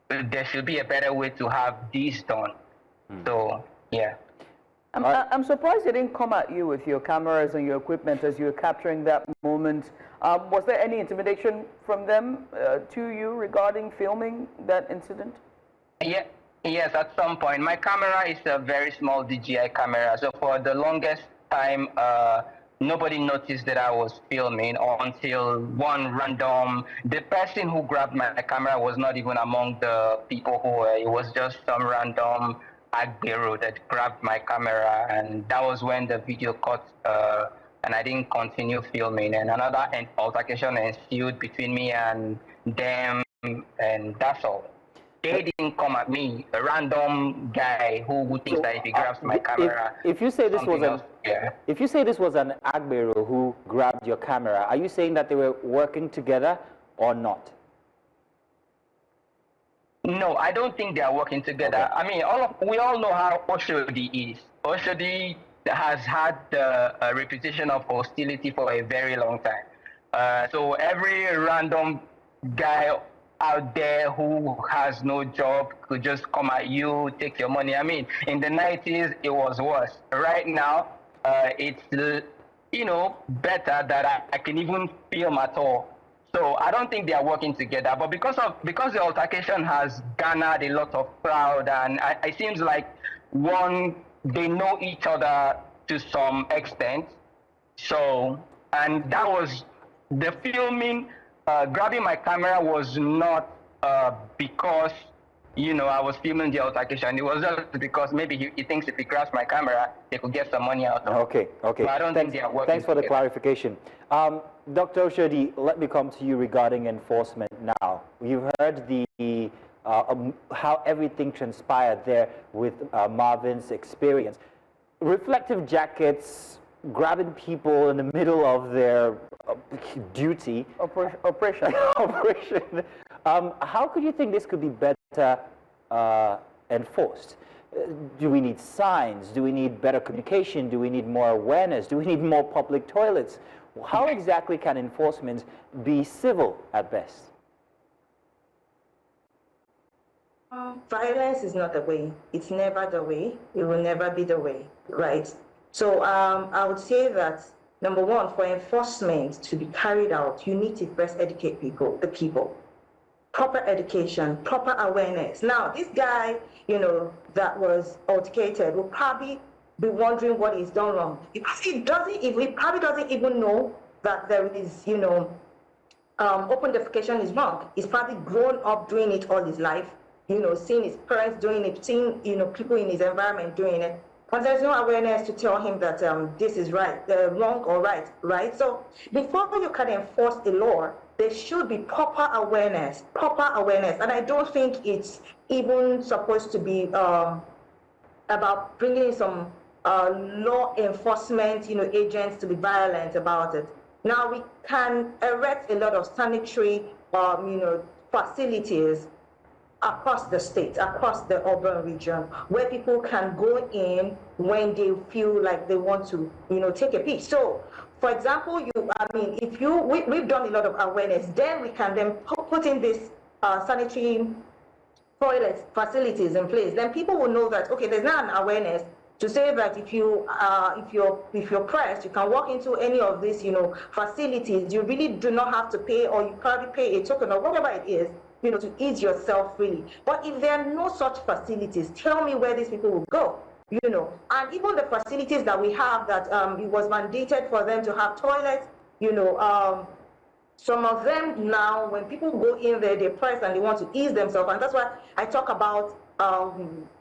there should be a better way to have this done. So, yeah. I'm surprised they didn't come at you with your cameras and your equipment as you were capturing that moment. Was there any intimidation from them to you regarding filming that incident? Yeah. Yes, at some point. My camera is a very small DJI camera, so for the longest time, nobody noticed that I was filming until the person who grabbed my camera was not even among the people who were, it was just some random agbero that grabbed my camera, and that was when the video cut, and I didn't continue filming, and another altercation ensued between me and them, and that's all. They didn't come at me, a random guy who thinks that if he grabs my camera. If you say this was an agbero who grabbed your camera, are you saying that they were working together or not? No, I don't think they are working together. Okay. I mean, we all know how Oshodi is. Oshodi has had the reputation of hostility for a very long time. So every random guy out there who has no job could just come at you, take your money. I mean, in the 90s, it was worse. Right now, it's, better that I can even film at all. So I don't think they are working together. But because the altercation has garnered a lot of crowd, and it seems like they know each other to some extent. So, and that was the filming. Grabbing my camera was not because, I was filming the altercation. It was just because maybe he thinks if he grabs my camera, they could get some money out of it. Okay. But I don't think they are working Thanks for the together. clarification. Dr. Oshodi, let me come to you regarding enforcement now. You've heard how everything transpired there with Marvin's experience. Reflective jackets, grabbing people in the middle of their duty. Operation. Operation. How could you think this could be better enforced? Do we need signs? Do we need better communication? Do we need more awareness? Do we need more public toilets? How exactly can enforcement be civil at best? Violence is not the way. It's never the way. It will never be the way, right? So I would say that, number one, for enforcement to be carried out, you need to first educate the people. Proper education, proper awareness. Now, this guy, that was altercated will probably be wondering what he's done wrong. Because he probably doesn't even know that there is, open defecation is wrong. He's probably grown up doing it all his life, seeing his parents doing it, seeing, people in his environment doing it. But there's no awareness to tell him that this is right, wrong or right? So before you can enforce a law, there should be proper awareness. And I don't think it's even supposed to be about bringing some law enforcement, agents to be violent about it. Now we can erect a lot of sanitary, facilities across the state, across the urban region, where people can go in when they feel like they want to, take a piece. So, for example, we've done a lot of awareness. Then we can then put in this sanitary toilet facilities in place. Then people will know that, okay, there's now an awareness to say that if you're pressed, you can walk into any of these, facilities. You really do not have to pay, or you probably pay a token or whatever it is, to ease yourself freely. But if there are no such facilities, tell me where these people will go, And even the facilities that we have that it was mandated for them to have toilets, some of them now, when people go in there, they're pressed and they want to ease themselves. And that's why I talk about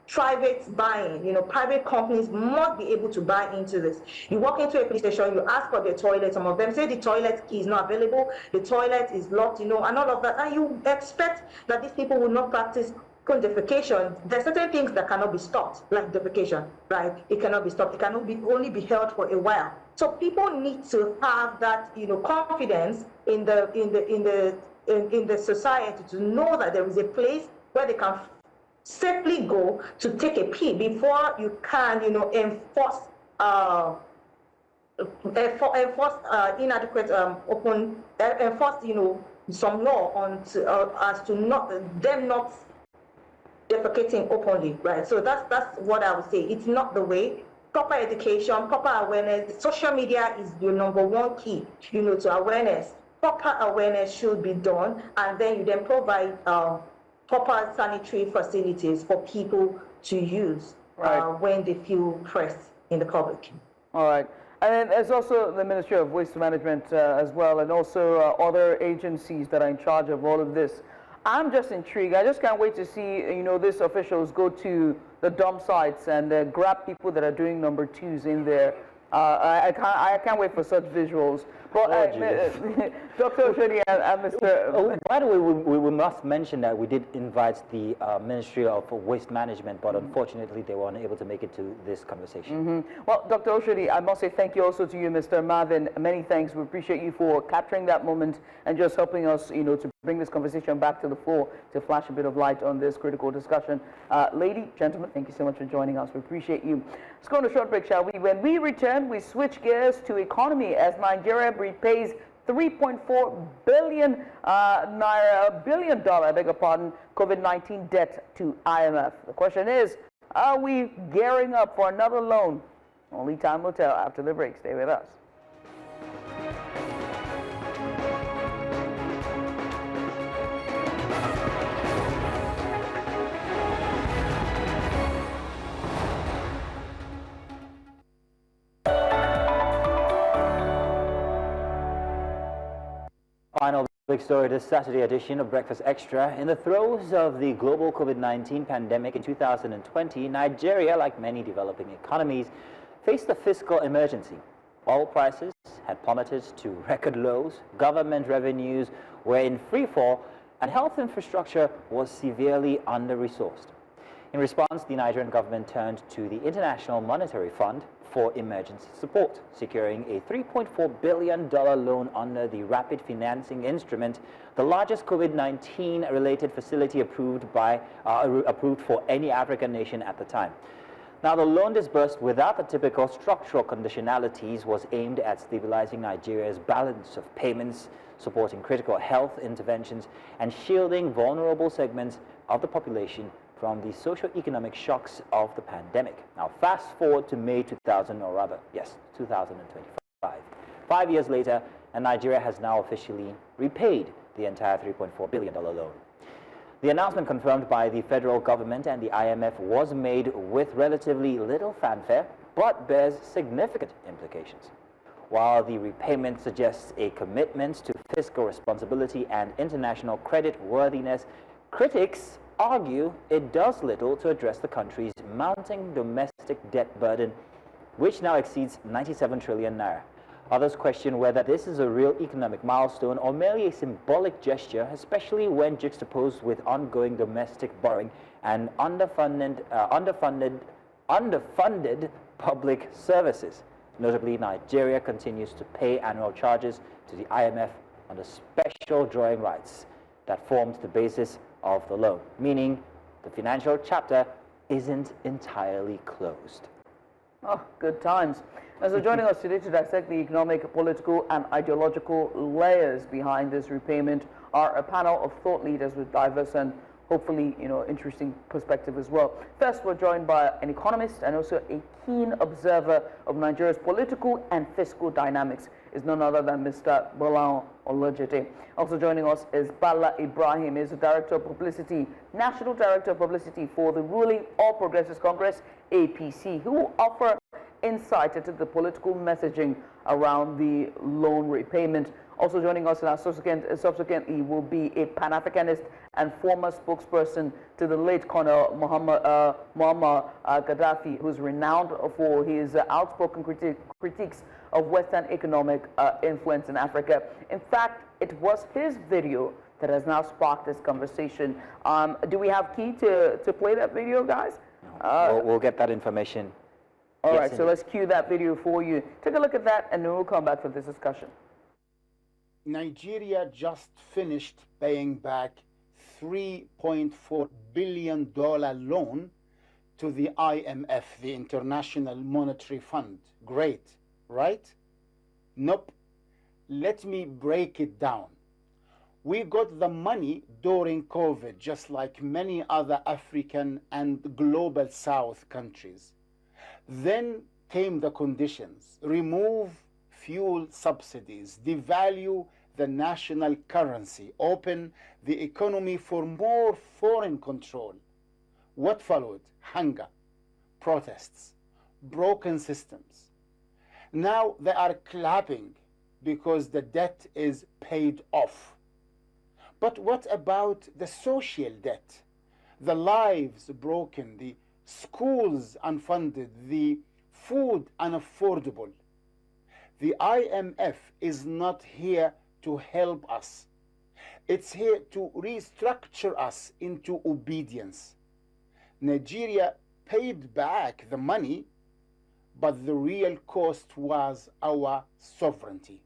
private buying. Private companies must be able to buy into this. You walk into a police station, you ask for the toilet. Some of them say the toilet key is not available, the toilet is locked, and all of that. And you expect that these people will not practice defecation. There are certain things that cannot be stopped, like defecation, right? It cannot be stopped. It can only be held for a while. So people need to have that, confidence in the in the society to know that there is a place where they can safely go to take a pee before you can, enforce inadequate enforce some law on as to them not defecating openly, right? So that's what I would say. It's not the way. Proper education, proper awareness. Social media is the #1 key, to awareness. Proper awareness should be done, and then you then provide proper sanitary facilities for people to use when they feel pressed in the public. All right. And then there's also the Ministry of Waste Management as well, and also other agencies that are in charge of all of this. I'm just intrigued. I just can't wait to see, these officials go to the dump sites and grab people that are doing #2s in there. I can't wait for such visuals. But Dr. Oshodi and Mr. By the way, we must mention that we did invite the Ministry of Waste Management, but unfortunately they were unable to make it to this conversation. Well, Dr. Oshodi, I must say thank you also to you, Mr. Marvin. Many thanks. We appreciate you for capturing that moment and just helping us, to bring this conversation back to the fore, to flash a bit of light on this critical discussion. Lady, gentlemen, thank you so much for joining us. We appreciate you. Let's go on a short break, shall we? When we return, we switch gears to economy as Nigeria repays $3.4 billion COVID-19 debt to IMF. The question is, are we gearing up for another loan? Only time will tell after the break. Stay with us. Final big story this Saturday edition of Breakfast Extra. In the throes of the global COVID-19 pandemic in 2020, Nigeria, like many developing economies, faced a fiscal emergency. Oil prices had plummeted to record lows, government revenues were in free fall, and health infrastructure was severely under-resourced. In response, the Nigerian government turned to the International Monetary Fund for emergency support, securing a $3.4 billion loan under the Rapid Financing Instrument, the largest COVID-19 related facility approved for any African nation at the time. Now, the loan disbursed without the typical structural conditionalities was aimed at stabilizing Nigeria's balance of payments, supporting critical health interventions, and shielding vulnerable segments of the population from the socio-economic shocks of the pandemic. Now, fast forward to May 2025. 5 years later, and Nigeria has now officially repaid the entire $3.4 billion loan. The announcement confirmed by the federal government and the IMF was made with relatively little fanfare, but bears significant implications. While the repayment suggests a commitment to fiscal responsibility and international credit worthiness, critics argue it does little to address the country's mounting domestic debt burden, which now exceeds 97 trillion naira. Others question whether this is a real economic milestone or merely a symbolic gesture, especially when juxtaposed with ongoing domestic borrowing and underfunded public services. Notably, Nigeria continues to pay annual charges to the IMF on the special drawing rights that formed the basis of the loan, meaning the financial chapter isn't entirely closed. Oh, good times. So joining us today to dissect the economic, political, and ideological layers behind this repayment are a panel of thought leaders with diverse and hopefully, interesting perspective as well. First, we're joined by an economist and also a keen observer of Nigeria's political and fiscal dynamics. Is none other than Mr. Bola Olojede. Also joining us is Bala Ibrahim, is the Director of Publicity, National Director of Publicity for the ruling All Progressives Congress, APC, who will offer insight into the political messaging around the loan repayment. Also joining us subsequently will be a Pan-Africanist and former spokesperson to the late Colonel Muammar Gaddafi, who's renowned for his outspoken critiques of Western economic influence in Africa. In fact, it was his video that has now sparked this conversation. Do we have key to play that video, guys? We'll get that information. All right, so let's cue that video for you. Take a look at that, and then we'll come back for this discussion. Nigeria just finished paying back $3.4 billion loan to the IMF, the International Monetary Fund. Great, right? Nope. Let me break it down. We got the money during COVID, just like many other African and global South countries. Then came the conditions: remove fuel subsidies, devalue the national currency, open the economy for more foreign control. What followed? Hunger, protests, broken systems. Now they are clapping because the debt is paid off. But what about the social debt? The lives broken, the schools unfunded, the food unaffordable. The IMF is not here to help us. It's here to restructure us into obedience. Nigeria paid back the money, but the real cost was our sovereignty.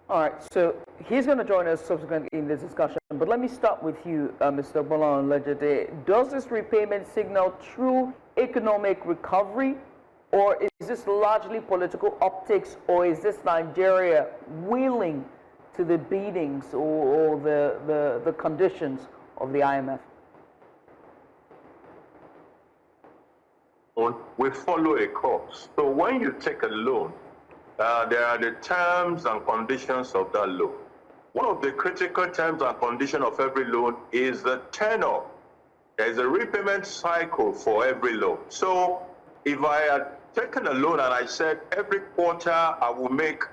All right, so he's going to join us subsequently in this discussion, but let me start with you, Mr. Bolan Olajide. Does this repayment signal true economic recovery, or is this largely political optics, or is this Nigeria willing to the beatings or the conditions of the IMF? We follow a course. So when you take a loan, there are the terms and conditions of that loan. One of the critical terms and conditions of every loan is the tenor. There's a repayment cycle for every loan. So if I had taken a loan and I said every quarter I will make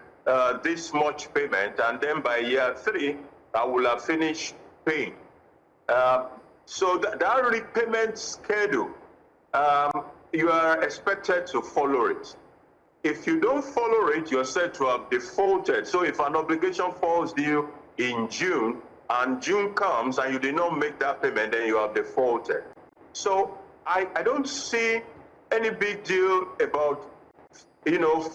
this much payment, and then by year 3 I will have finished paying. So that repayment schedule, you are expected to follow it. If you don't follow it, you're said to have defaulted. So if an obligation falls due in June, and June comes and you did not make that payment, then you have defaulted. So I don't see any big deal about,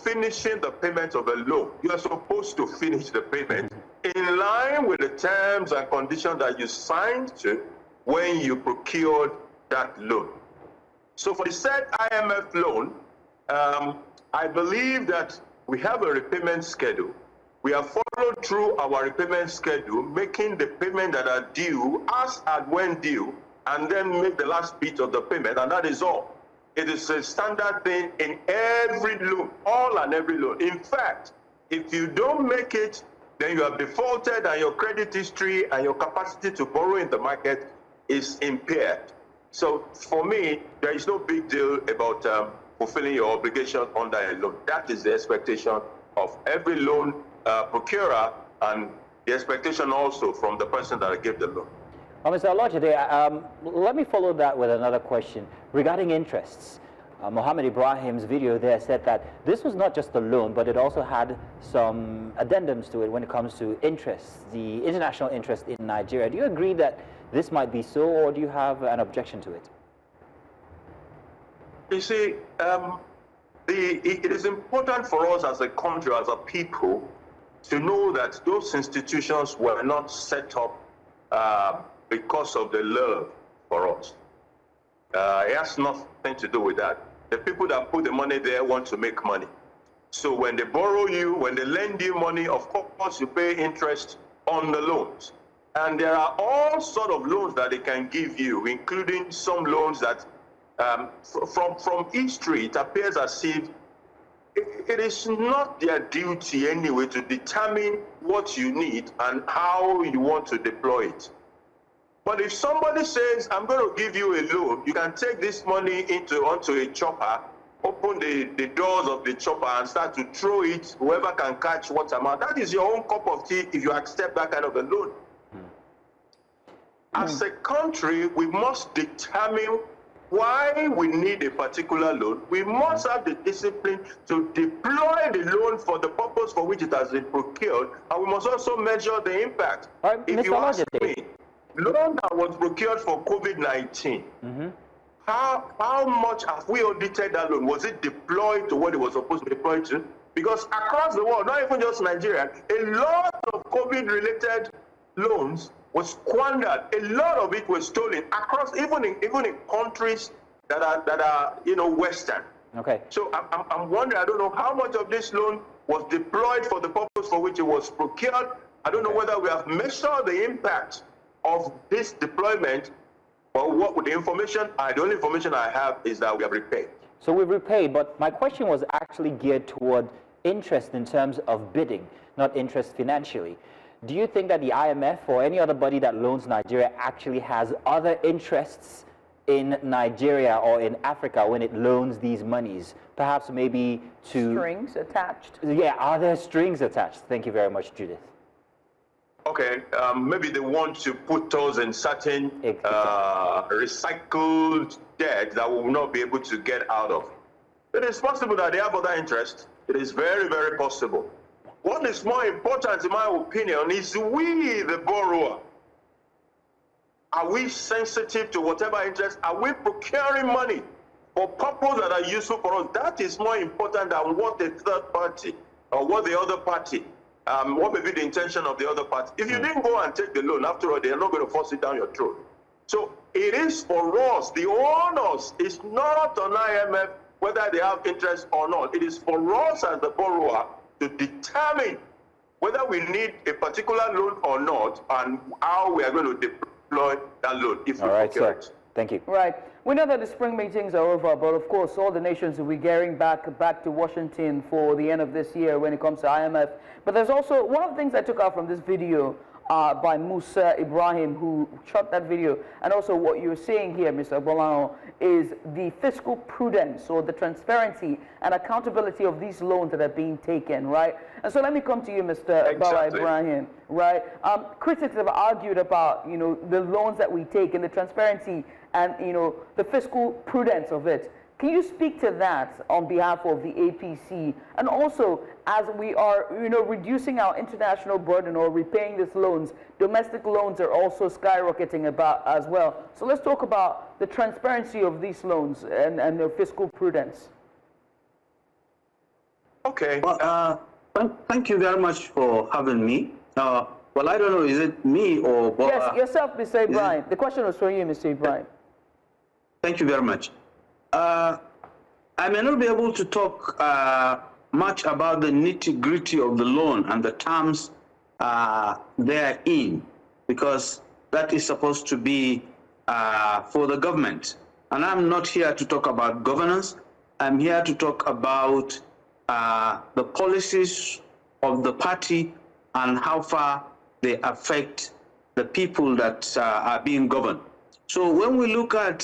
finishing the payment of a loan. You are supposed to finish the payment in line with the terms and conditions that you signed to when you procured that loan. So for the said IMF loan, I believe that we have a repayment schedule. We have followed through our repayment schedule, making the payment that are due as and when due, and then make the last bit of the payment, and that is all. It is a standard thing in every loan, all and every loan. In fact, if you don't make it, then you have defaulted, and your credit history and your capacity to borrow in the market is impaired. So for me, there is no big deal about fulfilling your obligation under a loan. That is the expectation of every loan procurer, and the expectation also from the person that gave the loan. Well, Mr. Olajide, let me follow that with another question regarding interests. Mohammed Ibrahim's video there said that this was not just a loan, but it also had some addendums to it when it comes to interests, the international interest in Nigeria. Do you agree that this might be so, or do you have an objection to it? You see, it is important for us as a country, as a people, to know that those institutions were not set up because of the love for us. It has nothing to do with that. The people that put the money there want to make money. So when they borrow you, when they lend you money, of course you pay interest on the loans. And there are all sorts of loans that they can give you, including some loans that from history, it appears as if it is not their duty anyway to determine what you need and how you want to deploy it. But if somebody says, I'm going to give you a loan, you can take this money onto a chopper, open the doors of the chopper and start to throw it, whoever can catch what amount. That is your own cup of tea if you accept that kind of a loan. As a country, we must determine why we need a particular loan. We must have the discipline to deploy the loan for the purpose for which it has been procured, and we must also measure the impact. If you ask me, loan that was procured for COVID-19, how much have we audited that loan? Was it deployed to what it was supposed to be deployed to? Because across the world, not even just Nigeria, a lot of COVID-related loans was squandered. A lot of it was stolen across, even in countries that are Western. Okay. So I'm wondering, I don't know how much of this loan was deployed for the purpose for which it was procured. I don't know whether we have measured the impact of this deployment, or what with the information. The only information I have is that we have repaid. So we've repaid, but my question was actually geared toward interest in terms of bidding, not interest financially. Do you think that the IMF or any other body that loans Nigeria actually has other interests in Nigeria or in Africa when it loans these monies? Perhaps maybe to... Strings attached. Yeah, are there strings attached? Thank you very much, Judith. Okay, maybe they want to put us in certain recycled debt that we will not be able to get out of. It is possible that they have other interests. It is very, very possible. What is more important, in my opinion, is we, the borrower. Are we sensitive to whatever interest? Are we procuring money for purposes that are useful for us? That is more important than what the third party or what the other party, what may be the intention of the other party. If you didn't go and take the loan, after all, they are not going to force it down your throat. So it is for us, the onus is not on IMF whether they have interest or not. It is for us as the borrower to determine whether we need a particular loan or not, and how we are going to deploy that loan if we procure it. Thank you. Right. We know that the spring meetings are over, but of course all the nations will be gearing back to Washington for the end of this year when it comes to IMF. But there's also one of the things I took out from this video by Musa Ibrahim, who shot that video, and also what you're seeing here, Mr. Bolano, is the fiscal prudence or the transparency and accountability of these loans that are being taken, right? And so let me come to you, Mr. Bala Ibrahim, right? Critics have argued about, the loans that we take and the transparency and, the fiscal prudence of it. Can you speak to that on behalf of the APC? And also, as we are, reducing our international burden or repaying these loans, domestic loans are also skyrocketing as well. So let's talk about the transparency of these loans and the fiscal prudence. Okay. Well, thank you very much for having me. Well, I don't know, is it me or... Yes, yourself, Mr. Ibrahim. The question was for you, Mr. Ibrahim. Thank you very much. I may not be able to talk much about the nitty-gritty of the loan and the terms therein, because that is supposed to be for the government. And I'm not here to talk about governance. I'm here to talk about the policies of the party and how far they affect the people that are being governed. So when we look at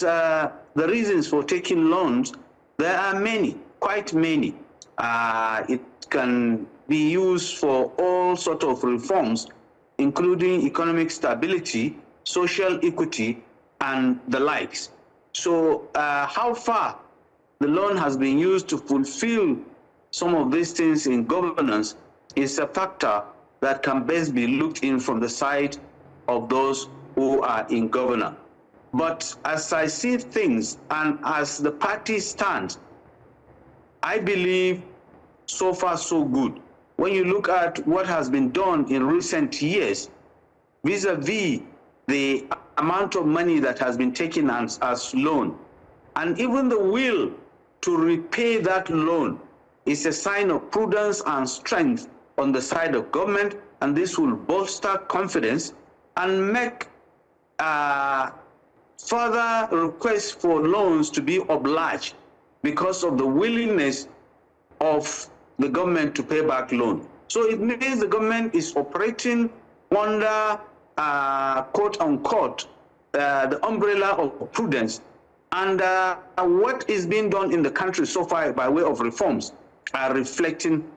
the reasons for taking loans, there are many, quite many. It can be used for all sorts of reforms, including economic stability, social equity, and the likes. So how far the loan has been used to fulfill some of these things in governance is a factor that can best be looked in from the side of those who are in governance. But as I see things and as the party stands, I believe so far so good. When you look at what has been done in recent years, vis-a-vis the amount of money that has been taken as loan, and even the will to repay that loan is a sign of prudence and strength on the side of government, and this will bolster confidence and make further requests for loans to be obliged because of the willingness of the government to pay back loan. So it means the government is operating under, quote unquote, the umbrella of prudence. And what is being done in the country so far by way of reforms are reflecting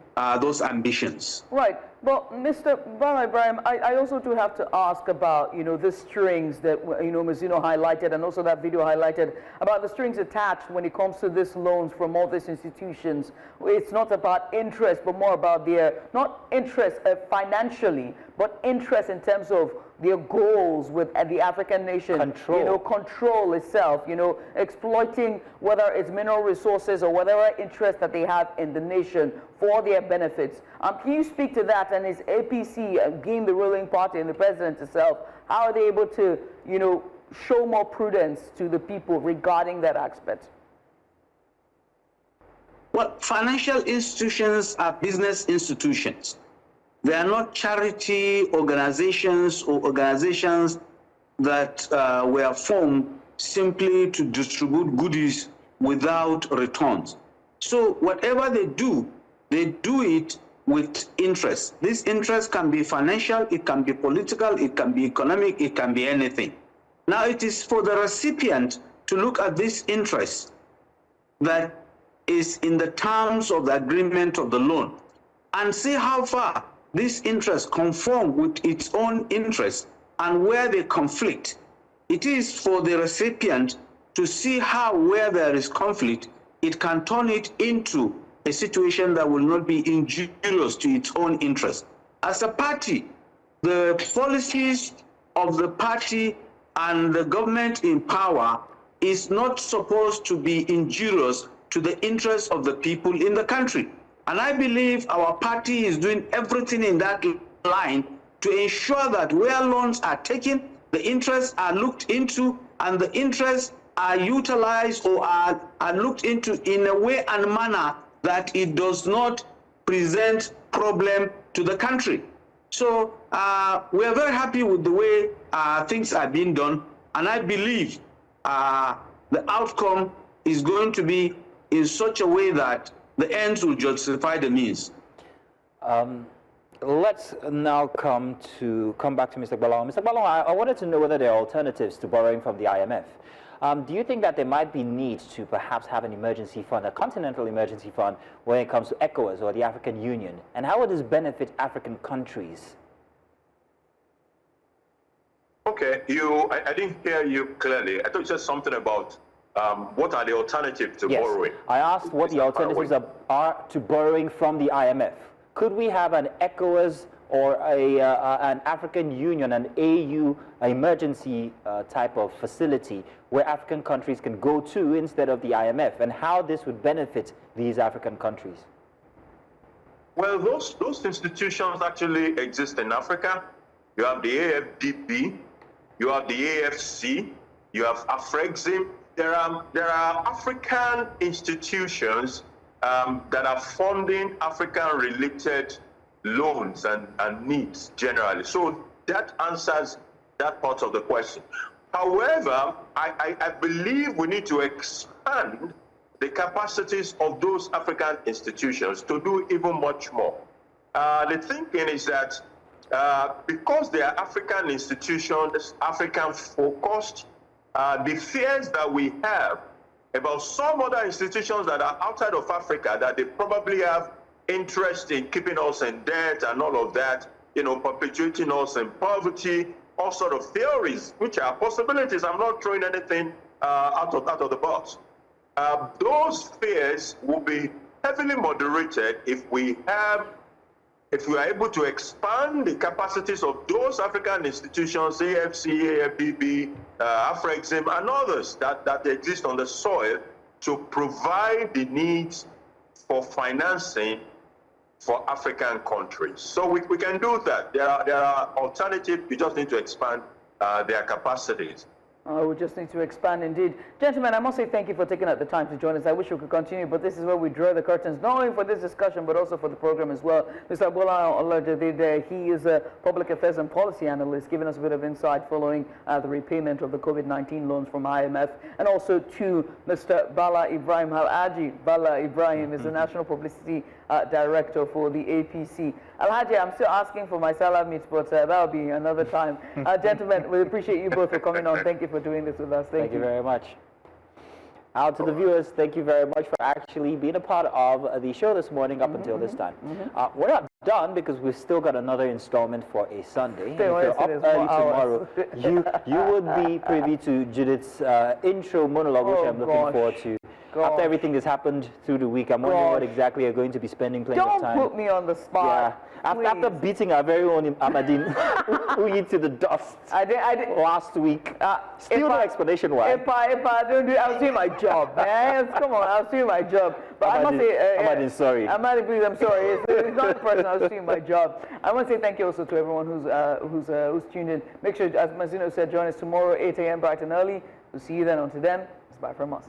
those ambitions. Right. Well, Mr. Bala Ibrahim, I also do have to ask about, the strings that, Mazino highlighted, and also that video highlighted about the strings attached when it comes to these loans from all these institutions. It's not about interest, but more about their, not interest financially, but interest in terms of their goals with the African nation. Control. Control itself, exploiting whether it's mineral resources or whatever interest that they have in the nation for their benefits. Can you speak to that? And is APC, being the ruling party and the president itself, how are they able to, show more prudence to the people regarding that aspect? Well, financial institutions are business institutions. They are not charity organizations or organizations that were formed simply to distribute goodies without returns. So whatever they do it with interest. This interest can be financial, it can be political, it can be economic, it can be anything. Now it is for the recipient to look at this interest that is in the terms of the agreement of the loan and see how far this interest conform with its own interest and where they conflict. It is for the recipient to see how, where there is conflict, it can turn it into a situation that will not be injurious to its own interest. As a party, the policies of the party and the government in power is not supposed to be injurious to the interests of the people in the country. And I believe our party is doing everything in that line to ensure that where loans are taken, the interests are looked into and the interests are utilized or are looked into in a way and manner that it does not present problem to the country. So we are very happy with the way things are being done, and I believe the outcome is going to be in such a way that the ends will justify the means. Let's now come back to Mr. Balong. Mr. Balong, I wanted to know whether there are alternatives to borrowing from the IMF. Do you think that there might be need to perhaps have an emergency fund, a continental emergency fund, when it comes to ECOWAS or the African Union? And how would this benefit African countries? Okay, I didn't hear you clearly. I thought you said something about what are the alternatives to borrowing? I asked what the alternatives are to borrowing from the IMF. Could we have an ECOWAS or an African Union, an AU emergency type of facility where African countries can go to instead of the IMF, and how this would benefit these African countries? Well, those institutions actually exist in Africa. You have the AFDB, you have the AFC, you have Afrexim. There are African institutions that are funding African-related loans and needs generally. So that answers that part of the question. However, I believe we need to expand the capacities of those African institutions to do even much more. The thinking is that because they are African institutions, African-focused, the fears that we have about some other institutions that are outside of Africa, that they probably have interest in keeping us in debt and all of that, perpetuating us in poverty, all sort of theories, which are possibilities. I'm not throwing anything out of the box. Those fears will be heavily moderated if we are able to expand the capacities of those African institutions, AFC, AFDB, Afrexim, and others that exist on the soil to provide the needs for financing for African countries. So we can do that. There are alternatives. We just need to expand their capacities. We just need to expand indeed. Gentlemen, I must say thank you for taking out the time to join us. I wish we could continue, but this is where we draw the curtains, not only for this discussion, but also for the program as well. Mr. Bola Olajide, he is a public affairs and policy analyst, giving us a bit of insight following the repayment of the COVID-19 loans from IMF, and also to Mr. Bala Ibrahim Alhaji. Bala Ibrahim is the National Publicity Director for the APC. Alhaji, I'm still asking for my salad meat, but that'll be another time. Gentlemen, we appreciate you both for coming on. Thank you for doing this with us. Thank you very much. Out to the viewers, thank you very much for actually being a part of the show this morning up until this time. We're not done because we've still got another installment for a Sunday. And if Stay you're up early tomorrow, you would be privy to Judith's intro monologue, which I'm looking forward to. After everything that's happened through the week, I'm wondering what exactly you're going to be spending plenty of time. Don't put me on the spot. Yeah. After beating our very own Ahmadine Uyi to the dust last week. Still no explanation why. If I don't do it, I'll do my job, man. Come on, I'll do my job. But I must say, Ahmadine, sorry. Ahmadine, please, I'm sorry. It's not personal. I was doing my job. I want to say thank you also to everyone who's tuned in. Make sure, as Mazino said, join us tomorrow, 8 a.m. bright and early. We'll see you then. Until then, it's bye from us.